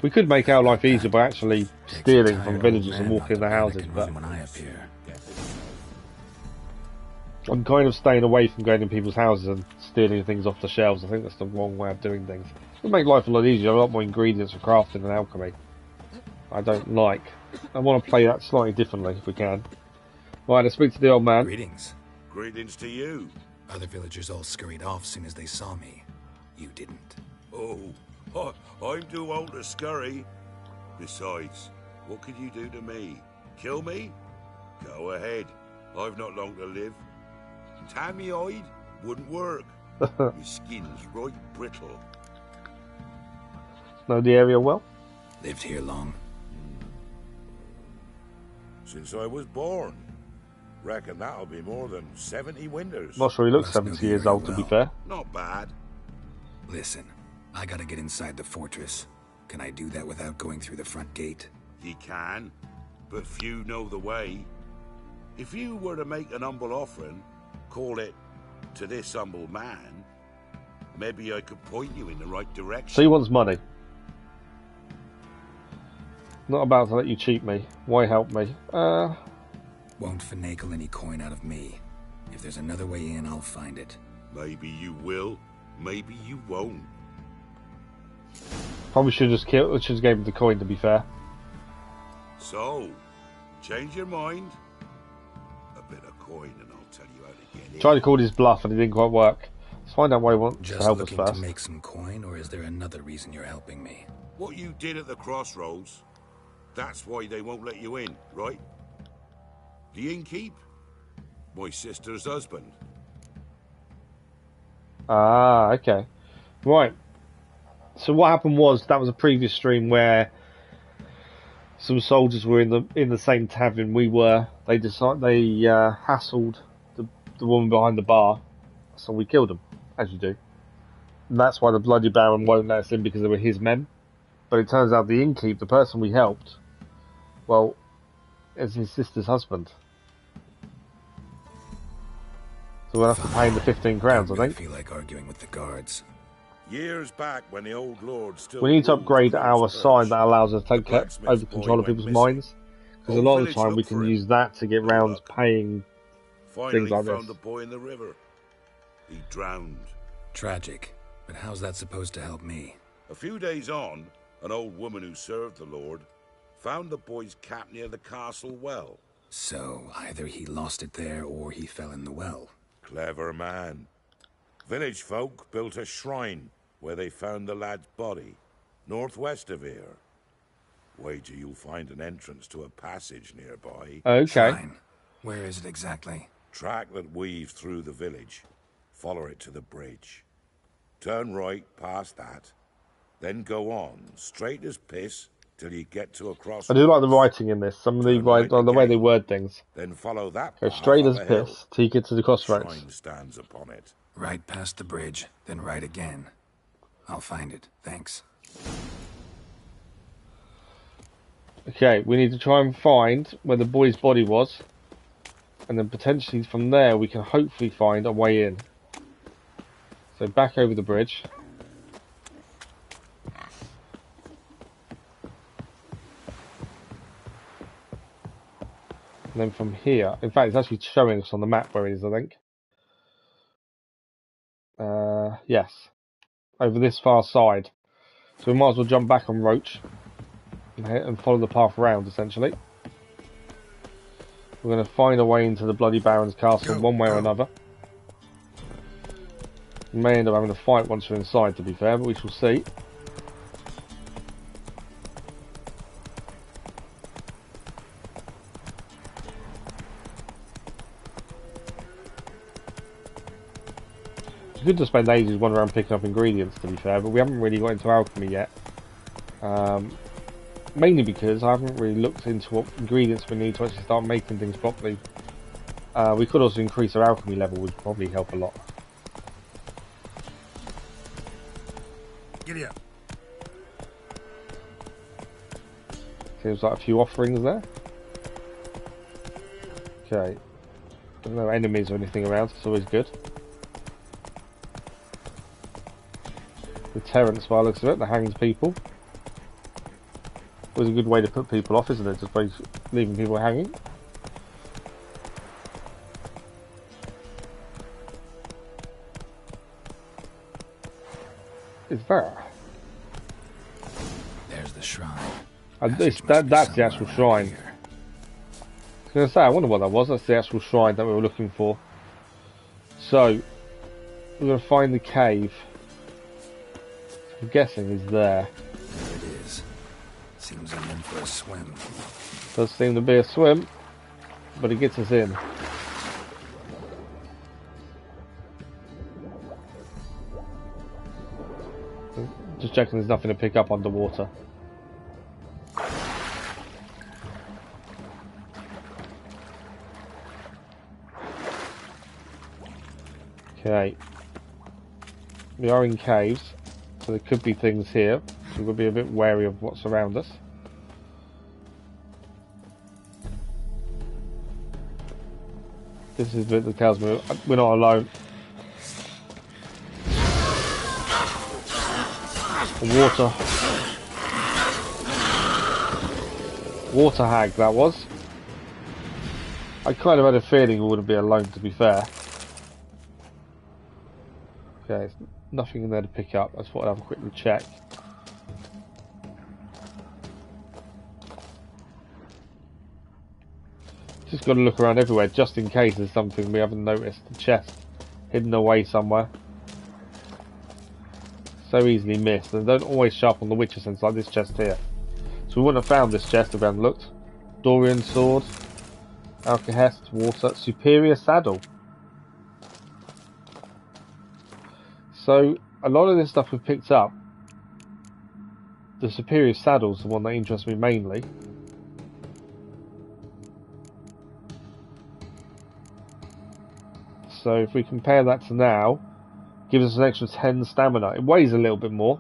We could make our life easier by actually stealing from villagers and walking in the houses, but when I appear. I'm kind of staying away from going in people's houses and stealing things off the shelves. I think that's the wrong way of doing things. It would make life a lot easier, a lot more ingredients for crafting and alchemy. I don't like. I want to play that slightly differently if we can. Right, let's speak to the old man. Greetings. Greetings to you. Other villagers all scurried off soon as they saw me. You didn't. Oh, I'm too old to scurry. Besides, what could you do to me? Kill me? Go ahead. I've not long to live. Tan me hide wouldn't work. My skin's right brittle. Know the area well? Lived here long? Since I was born. Reckon that'll be more than 70 winters. Not sure he looks 70 years old, to be fair. Not bad. Listen, I gotta get inside the fortress. Can I do that without going through the front gate? You can, but few know the way. If you were to make an humble offering, call it to this humble man, maybe I could point you in the right direction. So he wants money. Not about to let you cheat me. Why help me? Won't finagle any coin out of me. If there's another way in, I'll find it. Maybe you will, maybe you won't. Probably should just kill. Just gave him the coin, to be fair. So, change your mind. A bit of coin, and I'll tell you how to get it. Tried to call his bluff, and it didn't quite work. Let's find out why he wants to help us Just first. looking to make some coin, or is there another reason you're helping me? What you did at the crossroads, that's why they won't let you in, right? The innkeep? My sister's husband. Ah, okay. Right. So what happened was, that was a previous stream where some soldiers were in the same tavern we were. They hassled the woman behind the bar, so we killed them, as you do. And that's why the Bloody Baron won't let us in, because they were his men. But it turns out the innkeep, the person we helped, well, is his sister's husband. So we'll have to pay him the 15 crowns, I think. I feel like arguing with the guards. Years back, when the old lord still... We need to upgrade ruled our North side Perch, that allows us to the take blacksmith's over boy control of went people's missing. minds. Because a Whole lot of the village time we looked can for him. use that to get No round luck. paying Finally things like found this. the boy in the river. He drowned. Tragic. But how's that supposed to help me? A few days on, an old woman who served the lord found the boy's cap near the castle well. So, either he lost it there or he fell in the well. Clever man. Village folk built a shrine where they found the lad's body, northwest of here. Wager you'll find an entrance to a passage nearby. Okay. Shrine. Where is it exactly? Track that weaves through the village. Follow it to the bridge. Turn right past that. Then go on, straight as piss, till you get to a crossroads. I do like the writing in this. Some of the Turn right the way they again. word things. Then follow that Go path straight up as a hill. piss till you get to the crossroads. Shrine stands upon it. Right past the bridge, then right again. I'll find it. Thanks. Okay, we need to try and find where the boy's body was. And then potentially from there we can hopefully find a way in. So back over the bridge. And then from here, in fact it's actually showing us on the map where it is, I think. Yes. Over this far side. So we might as well jump back on Roach. And follow the path around, essentially. We're going to find a way into the Bloody Baron's castle one way or another. We may end up having a fight once we're inside, to be fair, but we shall see. It's good to spend ages wandering around picking up ingredients, to be fair, but we haven't really got into alchemy yet. Mainly because I haven't really looked into what ingredients we need to actually start making things properly. We could also increase our alchemy level, which would probably help a lot. Giddy up. Seems like a few offerings there. Okay. There's no enemies or anything around, it's always good. Deterrence by the looks of it, the hanged people. Was a good way to put people off, isn't it? Just by leaving people hanging. is that? There's the shrine. That's the actual shrine. I was going to say, I wonder what that was. That's the actual shrine that we were looking for. So, we're going to find the cave. I'm guessing is there. There it is. Seems I'm in for a swim. Does seem to be a swim, but it gets us in. Just checking there's nothing to pick up underwater. Okay. We are in caves, so there could be things here. So we'll be a bit wary of what's around us. This is the bit that tells me we're not alone. Water hag, that was. I kind of had a feeling we wouldn't be alone, to be fair. Okay, there's nothing in there to pick up. I just thought I'd have a quick check. Just got to look around everywhere, just in case there's something we haven't noticed. The chest hidden away somewhere. So easily missed, and they don't always show up on the Witcher sense like this chest here. So we wouldn't have found this chest if we hadn't looked. Dorian sword, Alcahest, water, superior saddle. So a lot of this stuff we've picked up. The superior saddle's the one that interests me mainly. So if we compare that to now, gives us an extra 10 stamina. It weighs a little bit more,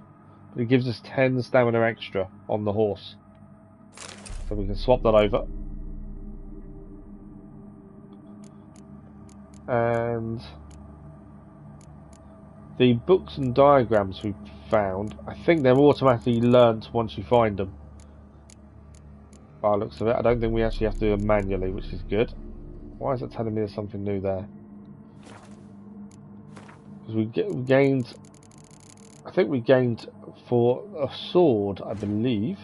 but it gives us 10 stamina extra on the horse. So we can swap that over. And the books and diagrams we've found, I think they're automatically learnt once you find them. By the looks of it, I don't think we actually have to do them manually, which is good. Why is it telling me there's something new there? Because we gained, I think we gained for a sword, I believe.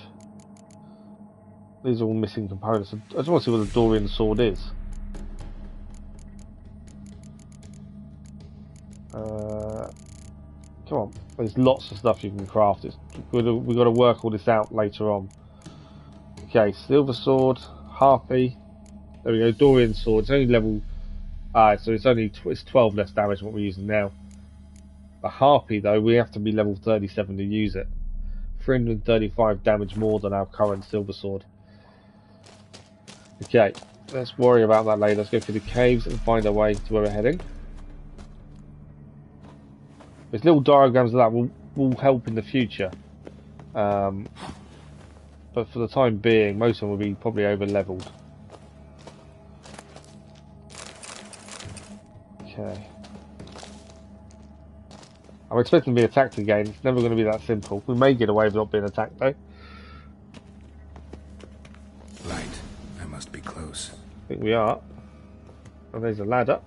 These are all missing components. I just want to see what the Dorian sword is. Come on, there's lots of stuff you can craft. We've got to work all this out later on. Okay, silver sword, harpy. There we go, Dorian sword. It's only level. So it's 12 less damage than what we're using now. The harpy though, we have to be level 37 to use it. 335 damage more than our current silver sword. Okay, let's worry about that later. Let's go through the caves and find our way to where we're heading. These little diagrams of that will help in the future. But for the time being, most of them will be probably over leveled. Okay. I'm expecting to be attacked again. It's never going to be that simple. We may get away with not being attacked though. Right. I must be close. I think we are. And there's a ladder.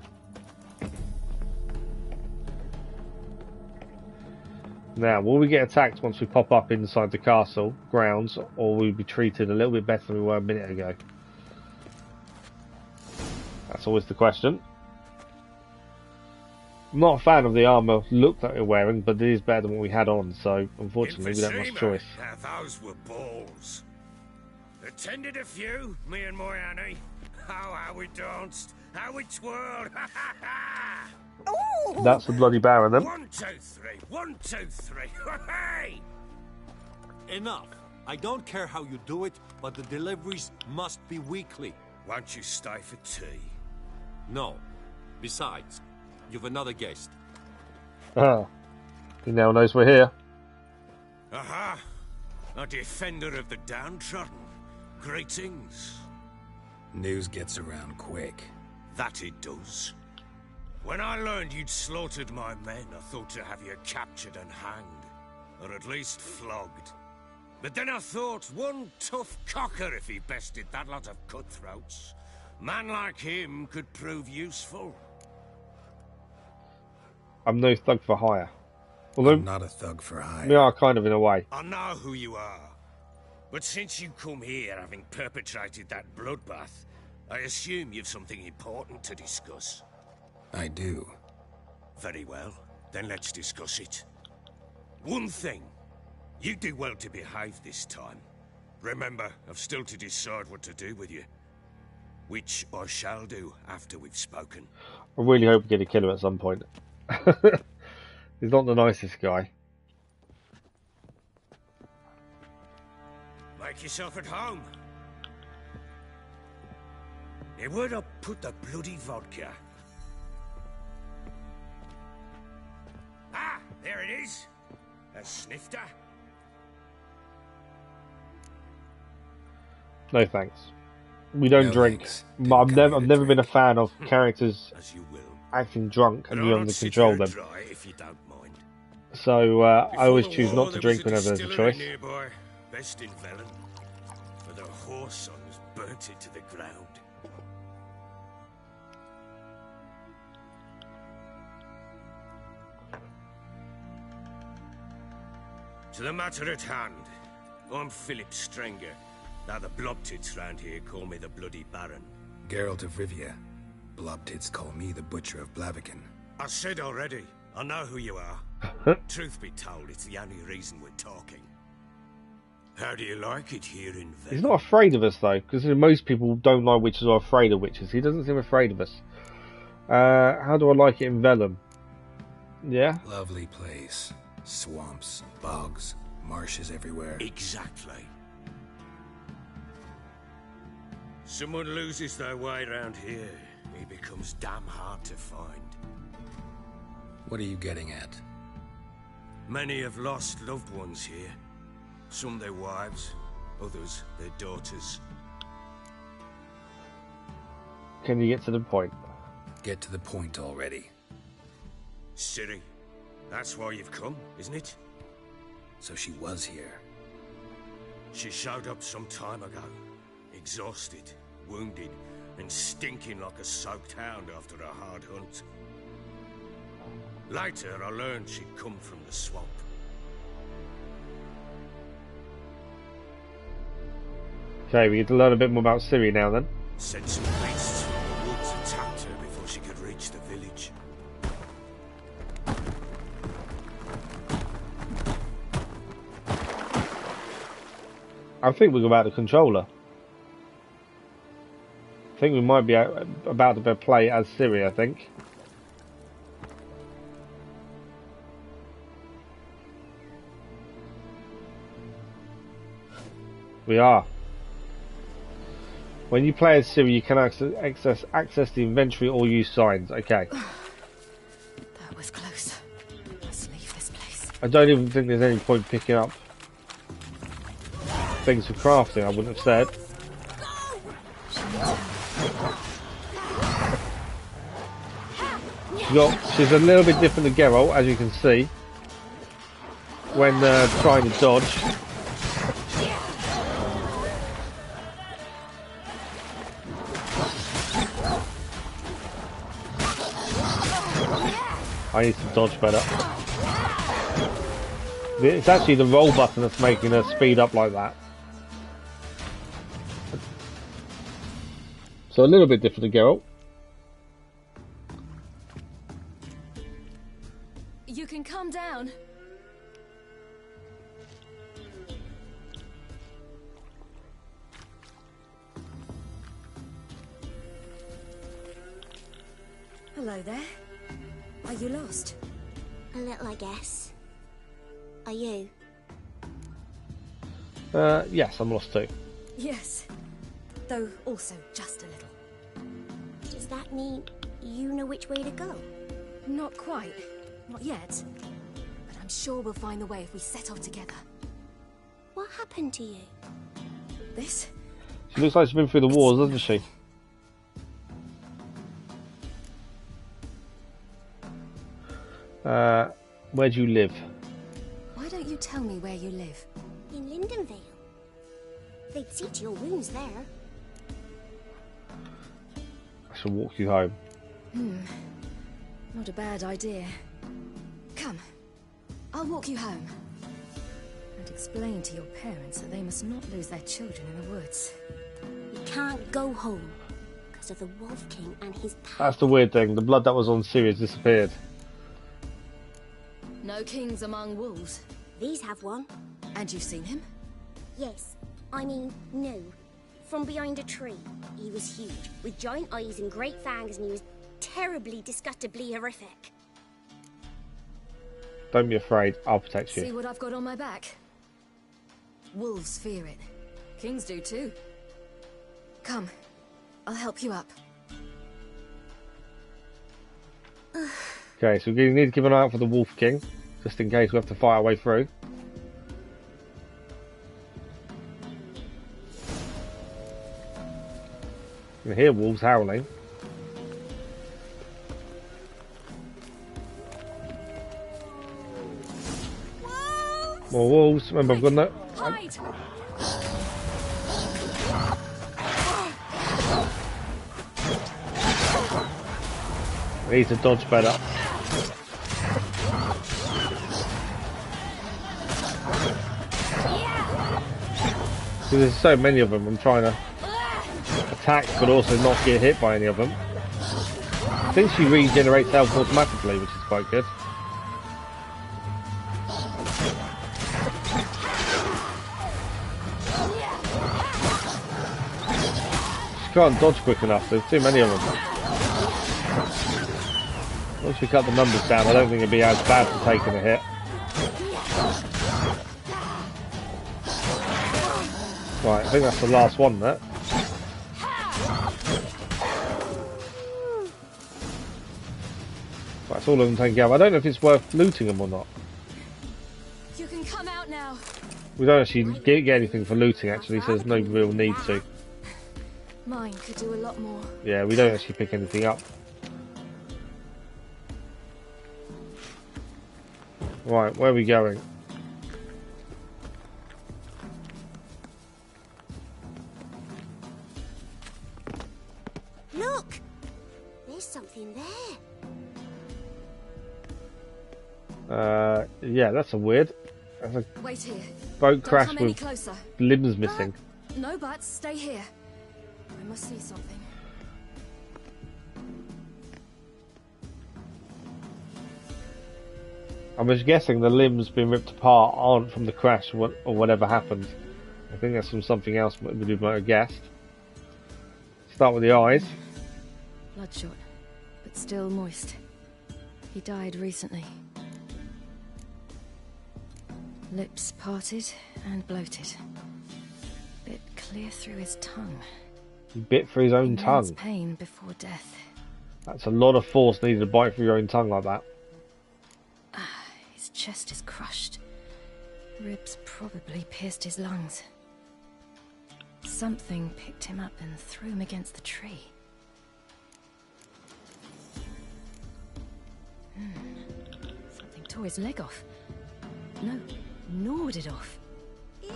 Now, will we get attacked once we pop up inside the castle grounds, or will we be treated a little bit better than we were a minute ago? That's always the question. I'm not a fan of the armour look that we're wearing, but it is better than what we had on, so unfortunately we don't have much choice. Those were balls. Attended a few, me and my Annie. Oh, how we danced, how we twirled. That's the bloody Baron then. 1, 2, 3. 1, 2, 3. Hey! Enough. I don't care how you do it, but the deliveries must be weekly. Won't you stay for tea? No. Besides, you've another guest. Ah, he now knows we're here. Aha! A defender of the downtrodden. Greetings. News gets around quick. That it does. When I learned you'd slaughtered my men, I thought to have you captured and hanged. Or at least flogged. But then I thought, one tough cocker if he bested that lot of cutthroats. Man like him could prove useful. I'm no thug for hire. Although, I'm not a thug for hire. we are kind of in a way. I know who you are. But since you come here having perpetrated that bloodbath, I assume you've something important to discuss. I do. Very well, then let's discuss it. One thing. You do well to behave this time. Remember, I've still to decide what to do with you. Which I shall do after we've spoken. I really hope we get a killer at some point. He's not the nicest guy. Make yourself at home. Now, where'd I put the bloody vodka? Ah, there it is. A snifter. No thanks. We don't No drink. thanks. But Didn't I've come never here to been a drink. fan of characters As you will. acting drunk and But you I'll having not to sit control here them. dry if you don't mind. So I always Before choose the not war, to there was drink whenever there's a distillery choice. Nearby, best in Velen. For the horse sons burnt it to the ground. To the matter at hand, I'm Philip Strenger. Now the blobtits round here call me the Bloody Baron. Geralt of Rivia. Blobtits call me the Butcher of Blaviken. I said already, I know who you are. Truth be told, it's the only reason we're talking. How do you like it here in Velen? He's not afraid of us though, because most people don't like witches or are afraid of witches. He doesn't seem afraid of us. How do I like it in Velen? Yeah? Lovely place. Swamps, bogs, marshes everywhere. Exactly. Someone loses their way around here, he becomes damn hard to find. What are you getting at? Many have lost loved ones here. Some their wives, others their daughters. Can you get to the point? Get to the point already. Ciri, that's why you've come, isn't it? So she was here. She showed up some time ago, exhausted, wounded, and stinking like a soaked hound after a hard hunt. Later, I learned she'd come from the swamp. Okay, we get to learn a bit more about Ciri now then. Said some beasts from the woods attacked her before she could reach the village. I think we're about to control her. I think we might be about to play as Ciri, I think. We are. When you play as Ciri, you can access the inventory or use signs. Okay. That was close. Let's leave this place. I don't even think there's any point picking up things for crafting, I wouldn't have said. She's a little bit different to Geralt, as you can see, when trying to dodge. I need to dodge better. It's actually the roll button that's making her speed up like that. So a little bit different to Geralt. You can calm down. Hello there. Are you lost? A little, I guess. Are you? Yes, I'm lost too. Yes. Though also just a little. Does that mean you know which way to go? Not quite. Not yet. But I'm sure we'll find the way if we set off together. What happened to you? This? She looks like she's been through the wars, doesn't she? Where do you live? Why don't you tell me where you live? In Lindenvale. They'd see to your wounds there. I shall walk you home. Not a bad idea. Come. I'll walk you home. And explain to your parents that they must not lose their children in the woods. We can't go home because of the Wolf King and his power. That's the weird thing. The blood that was on Ciri has disappeared. No kings among wolves. These have one. And you've seen him? Yes. I mean, no. From behind a tree. He was huge, with giant eyes and great fangs, and he was terribly, disgustingly horrific. Don't be afraid. I'll protect you. See what I've got on my back? Wolves fear it. Kings do too. Come. I'll help you up. Okay, so we need to keep an eye out for the Wolf King, just in case we have to fight our way through. You can hear wolves howling. More wolves. Remember, I've got no. Hide! I need to dodge better. Because there's so many of them, I'm trying to attack but also not get hit by any of them. I think she regenerates health automatically, which is quite good. She can't dodge quick enough, there's too many of them. Once we cut the numbers down, I don't think it'd be as bad for taking a hit. Right, I think that's the last one there. That's all of them taken care of. I don't know if it's worth looting them or not. You can come out now. We don't actually get anything for looting actually, so there's no real need to. Mine could do a lot more. Yeah, we don't actually pick anything up. Right, where are we going? Look! There's something there. Yeah, that's a weird. That's a Wait here. boat Don't crash come any with closer. limbs missing. No buts, stay here. I must see something. I'm just guessing the limbs being ripped apart aren't from the crash or whatever happened. I think that's from something else we might have guessed. Start with the eyes. Bloodshot, but still moist. He died recently. Lips parted and bloated. Bit clear through his tongue. He bit through his own Immense tongue. pain before death. That's a lot of force needed to bite through your own tongue like that. His chest is crushed. Ribs probably pierced his lungs. Something picked him up and threw him against the tree. Something tore his leg off. No, gnawed it off. Ew,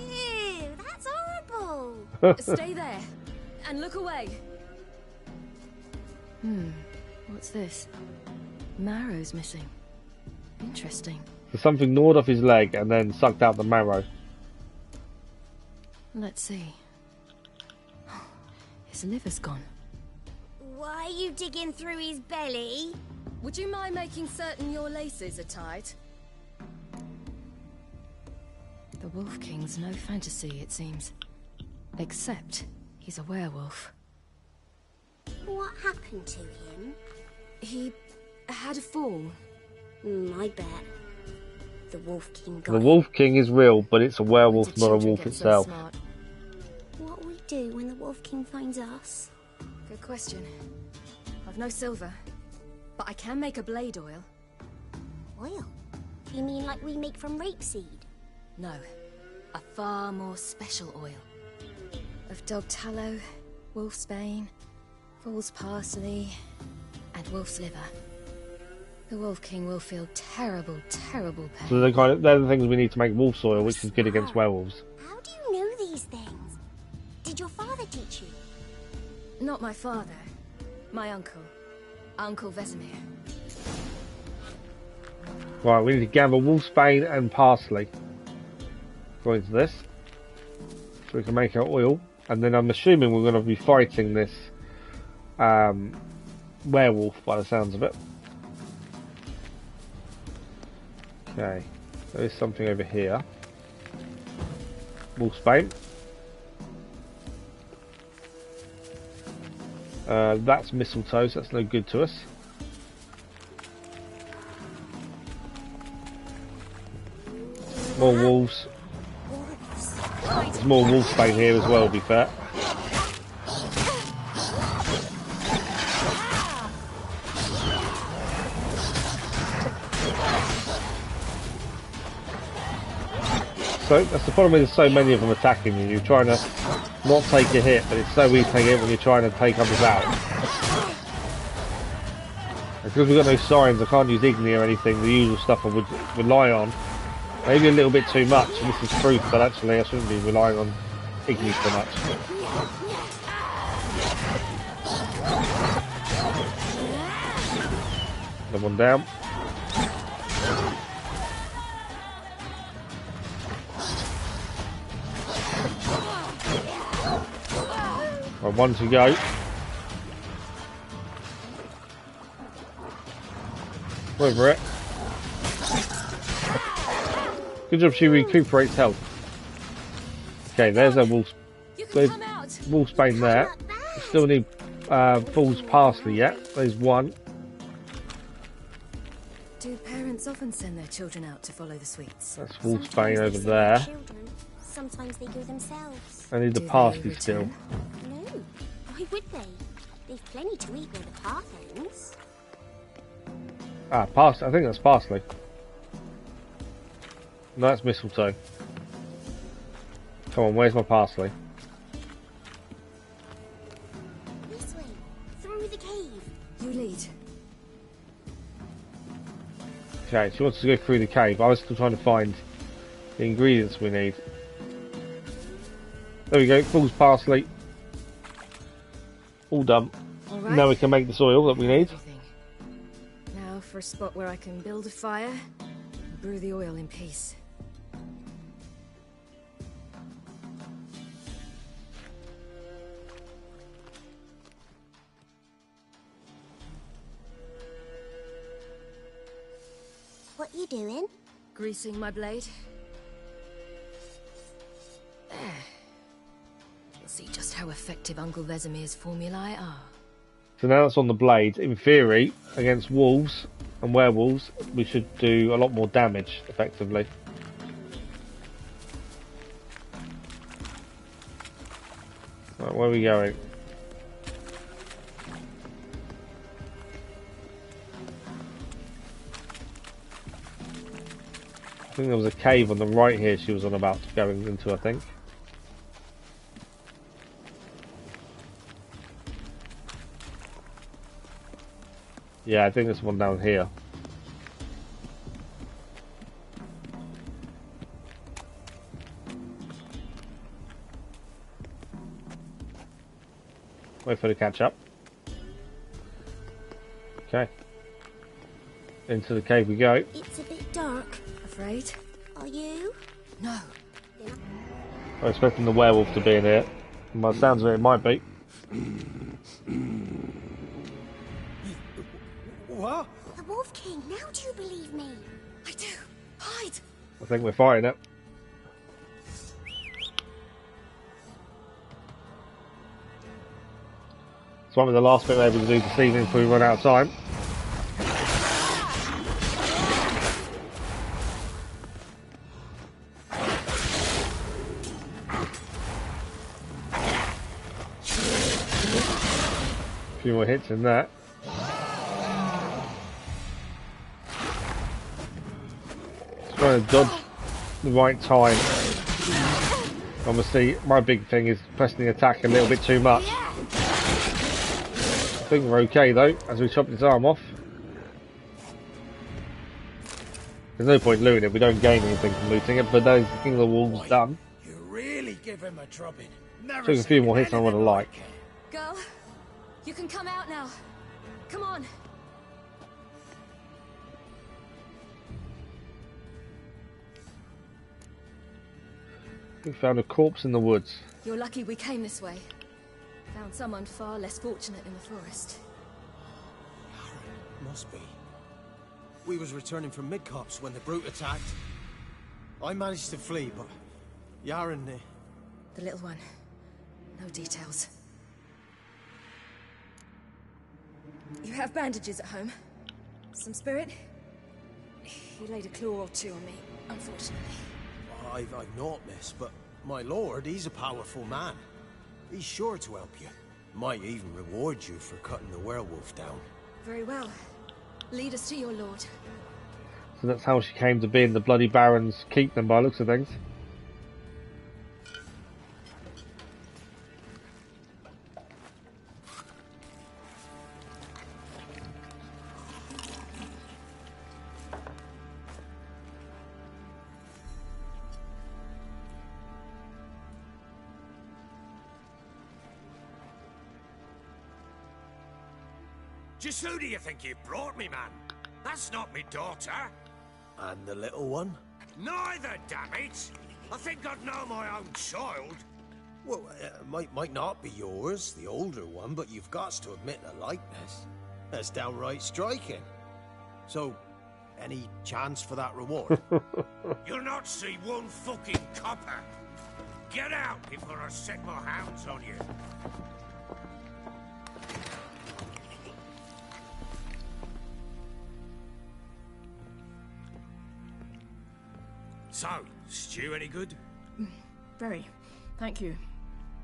that's horrible. Stay there and look away. What's this? Marrow's missing. Interesting. So something gnawed off his leg and then sucked out the marrow. Let's see. His liver's gone. Why are you digging through his belly? Would you mind making certain your laces are tied? The Wolf King's no fantasy, it seems. Except he's a werewolf. What happened to him? He had a fall. I bet. The Wolf King got The Wolf King is real, but it's a werewolf, not a wolf Get so itself. smart? What will we do when the Wolf King finds us? Good question. I've no silver, but I can make a blade oil. Oil? You mean like we make from rapeseed? No, a far more special oil. Of dog tallow, wolf's bane, fool's parsley, and wolf's liver. The Wolf King will feel terrible, terrible pain. So they're the things we need to make wolf's oil, which is good against werewolves. How do you know these things? Did your father teach you? Not my father. My uncle. Uncle Vesemir. Right, we need to gather wolfsbane and parsley. According to this. So we can make our oil. And then I'm assuming we're going to be fighting this werewolf by the sounds of it. Okay. There is something over here. Wolfsbane. That's mistletoe, so that's no good to us. More wolves. There's more wolfsbane here as well, to be fair. So that's the problem with so many of them attacking you. You're trying to not take a hit, but it's so easy to take a hit when you're trying to take others out. And because we've got no signs, I can't use Igni or anything, the usual stuff I would rely on. Maybe a little bit too much, and this is truth, but actually I shouldn't be relying on Igni so much. Another one down. Right, one to go. Over it. Good job, she recuperates health. Okay, there's a wolf. There's wolfsbane there. Still need fool's parsley yet. There's one. Do parents often send their children out to follow the sweets? That's wolfsbane over there. Sometimes they go themselves. I need the parsley still. No, why would they? They've plenty to eat where the path ends. Ah, parsley. I think that's parsley. No, that's mistletoe. Come on, where's my parsley? This way, through the cave. You lead. Okay, she wants to go through the cave. I was still trying to find the ingredients we need. There we go, fool's parsley. All done. All right. Now we can make the soil that we need. Now for a spot where I can build a fire and brew the oil in peace. What are you doing? Greasing my blade. There. You'll see just how effective Uncle Vesemir's formulae are. So now that's on the blade. In theory, against wolves and werewolves, we should do a lot more damage, effectively. Right, where are we going? I think there was a cave on the right here she was on about going into, I think. Yeah, I think there's one down here. Wait for the catch up. Okay. Into the cave we go. It's a bit dark. Afraid? Are you? No. I'm expecting the werewolf to be in here. By the sounds of it, it might be. What? The Wolf King, now do you believe me? I do. Hide! I think we're fighting it. It's one of the last bit we're able to do this evening before we run out of time. A few more hits in that. Just trying to dodge the right time. Obviously, my big thing is pressing the attack a little bit too much. I think we're okay though, as we chop his arm off. There's no point looting it, we don't gain anything from looting it, but there's the King of the Wolves done. You really give him a drubbing. Never Took a few more hits than I would have liked. Girl, you can come out now. Come on. We found a corpse in the woods. You're lucky we came this way. Found someone far less fortunate in the forest. Must be. We was returning from Midcops when the brute attacked. I managed to flee, but Yaren... The little one. No details. You have bandages at home? Some spirit? He laid a claw or two on me, unfortunately. I've naught, miss, but my lord, he's a powerful man. He's sure to help you. Might even reward you for cutting the werewolf down. Very well. Lead us to your lord. So that's how she came to be in the Bloody Baron's keep then, by the looks of things. Just who do you think you've brought me, man? That's not me daughter. And the little one? Neither, damn it! I think I'd know my own child. Well, might not be yours, the older one, but you've got to admit the likeness. That's downright striking. So, any chance for that reward? You'll not see one fucking copper. Get out before I set my hounds on you. So, stew any good? Very. Thank you.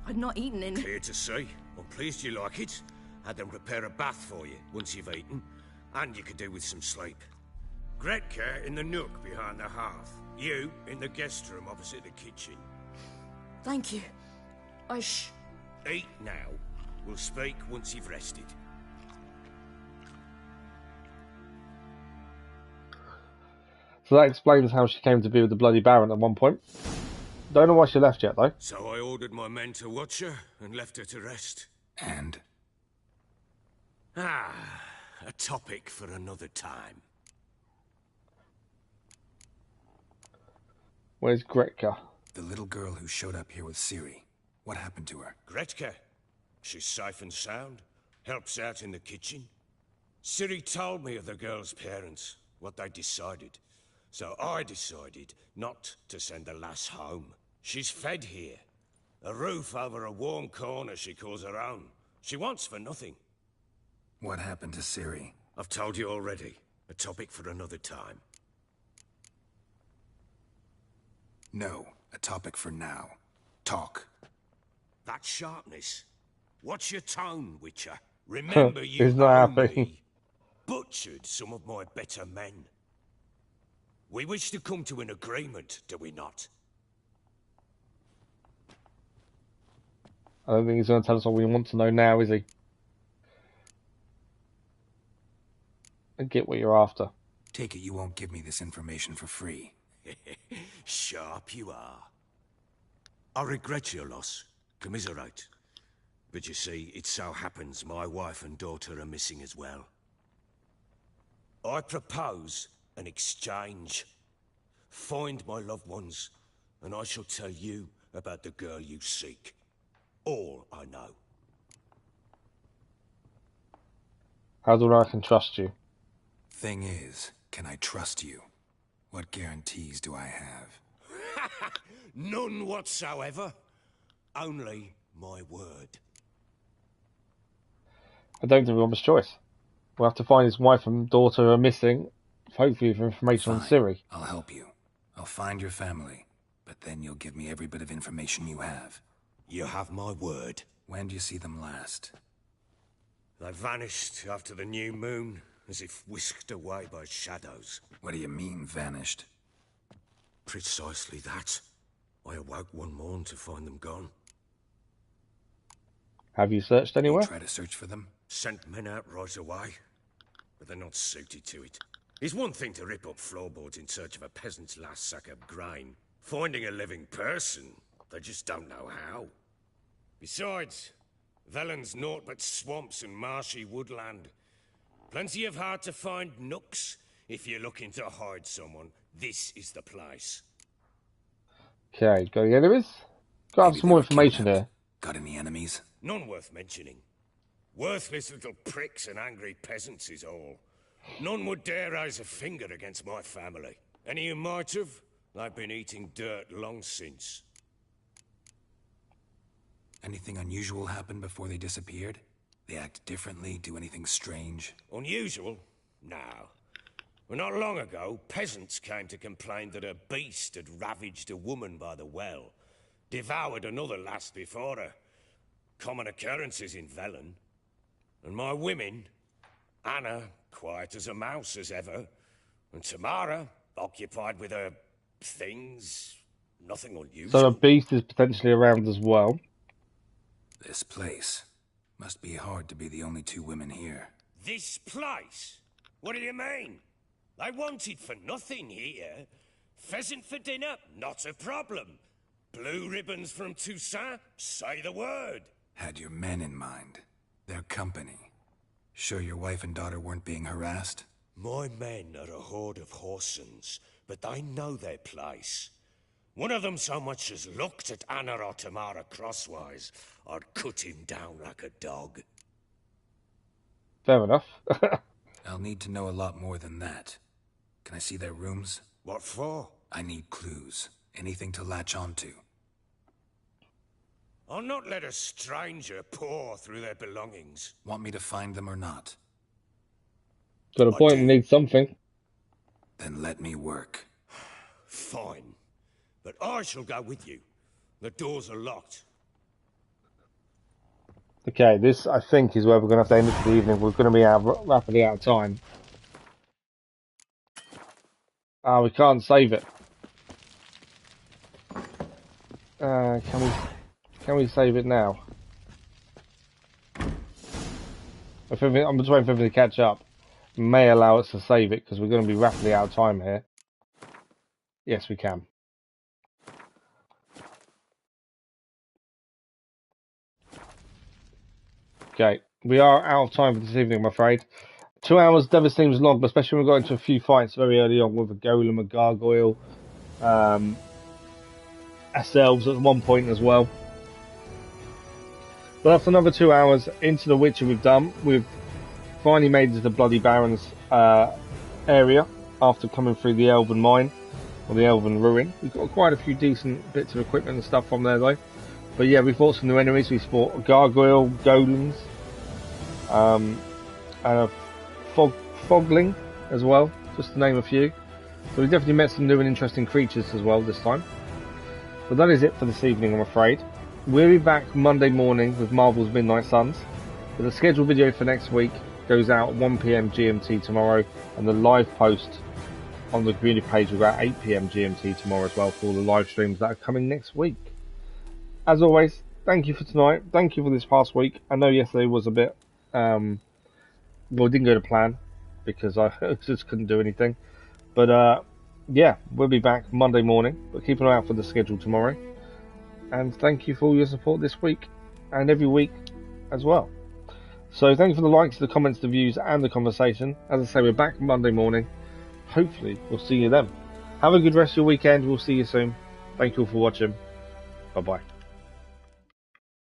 I'd not eaten in... Clear to see. I'm pleased you like it. Had them prepare a bath for you once you've eaten. And you could do with some sleep. Gretka in the nook behind the hearth. You in the guest room opposite the kitchen. Thank you. Eat now. We'll speak once you've rested. So that explains how she came to be with the Bloody Baron at one point. Don't know why she left yet, though. So I ordered my men to watch her and left her to rest. And? A topic for another time. Where's Gretka? The little girl who showed up here with Ciri. What happened to her? Gretka. She's safe and sound. Helps out in the kitchen. Ciri told me of the girl's parents, what they decided. So I decided not to send the lass home. She's fed here. A roof over a warm corner she calls her own. She wants for nothing. What happened to Ciri? I've told you already. A topic for another time. No, a topic for now. Talk. That sharpness. What's your tone, Witcher? Remember you He's not owe happy. me. Butchered some of my better men. We wish to come to an agreement, do we not? I don't think he's going to tell us what we want to know now, is he? I get what you're after. Take it you won't give me this information for free. Sharp you are. I regret your loss. Commiserate. But you see, it so happens my wife and daughter are missing as well. I propose an exchange. Find my loved ones, and I shall tell you about the girl you seek. All I know. How do I can trust you? Thing is, can I trust you? What guarantees do I have? None whatsoever. Only my word. I don't think we've got much choice. We'll have to find his wife and daughter who are missing, hopefully for information on Ciri. I'll help you. I'll find your family, but then you'll give me every bit of information you have. You have my word. When do you see them last? They vanished after the new moon, as if whisked away by shadows. What do you mean, vanished? Precisely that. I awoke one morn to find them gone. Have you searched anywhere? You try to search for them? Sent men out right away, but they're not suited to it. It's one thing to rip up floorboards in search of a peasant's last sack of grain. Finding a living person, they just don't know how. Besides, Velen's naught but swamps and marshy woodland. Plenty of hard-to-find nooks. If you're looking to hide someone, this is the place. Okay, go to the enemies. Got to have some more information here. Got any enemies? None worth mentioning. Worthless little pricks and angry peasants is all. None would dare raise a finger against my family. Any who might have, they've been eating dirt long since. Anything unusual happen before they disappeared? They act differently, do anything strange? Unusual? No. Well, not long ago, peasants came to complain that a beast had ravaged a woman by the well. Devoured another lass before her. Common occurrences in Velen. And my women, Anna, quiet as a mouse as ever, and Tamara, occupied with her things, nothing unusual. So a beast is potentially around as well. This place. Must be hard to be the only two women here. This place? What do you mean? They wanted for nothing here. Pheasant for dinner? Not a problem. Blue ribbons from Toussaint? Say the word. Had your men in mind. Their company. Sure your wife and daughter weren't being harassed? My men are a horde of Horsons, but they know their place. One of them so much as looked at Anna or Tamara crosswise, I'd cut him down like a dog. Fair enough. I'll need to know a lot more than that. Can I see their rooms? What for? I need clues. Anything to latch onto. I'll not let a stranger pore through their belongings. Want me to find them or not? Got a point, need something. Then let me work. Fine. But I shall go with you. The doors are locked. Okay, this I think is where we're going to have to end it for the evening. We're going to be rapidly out of time. We can't save it. Can we save it now? I'm just waiting for everything to catch up. May allow us to save it because we're going to be rapidly out of time here. Yes, we can. Okay, we are out of time for this evening, I'm afraid. 2 hours never seems long, but especially when we got into a few fights very early on with a golem, a gargoyle, ourselves at one point as well. But after another 2 hours into the Witcher we've finally made it to the Bloody Baron's area after coming through the Elven Mine, or the Elven Ruin. We've got quite a few decent bits of equipment and stuff from there though. But yeah, we fought some new enemies. We fought a gargoyle, golems, and a fogling as well, just to name a few. So we definitely met some new and interesting creatures as well this time. But that is it for this evening, I'm afraid. We'll be back Monday morning with Marvel's Midnight Suns. But the scheduled video for next week goes out at 1 PM GMT tomorrow, and the live post on the community page will go at 8 PM GMT tomorrow as well for all the live streams that are coming next week. As always, thank you for tonight. Thank you for this past week. I know yesterday was a bit, well, it didn't go to plan because I just couldn't do anything. But yeah, we'll be back Monday morning. But keep an eye out for the schedule tomorrow. And thank you for all your support this week and every week as well. So thank you for the likes, the comments, the views, and the conversation. As I say, we're back Monday morning. Hopefully, we'll see you then. Have a good rest of your weekend. We'll see you soon. Thank you all for watching. Bye-bye.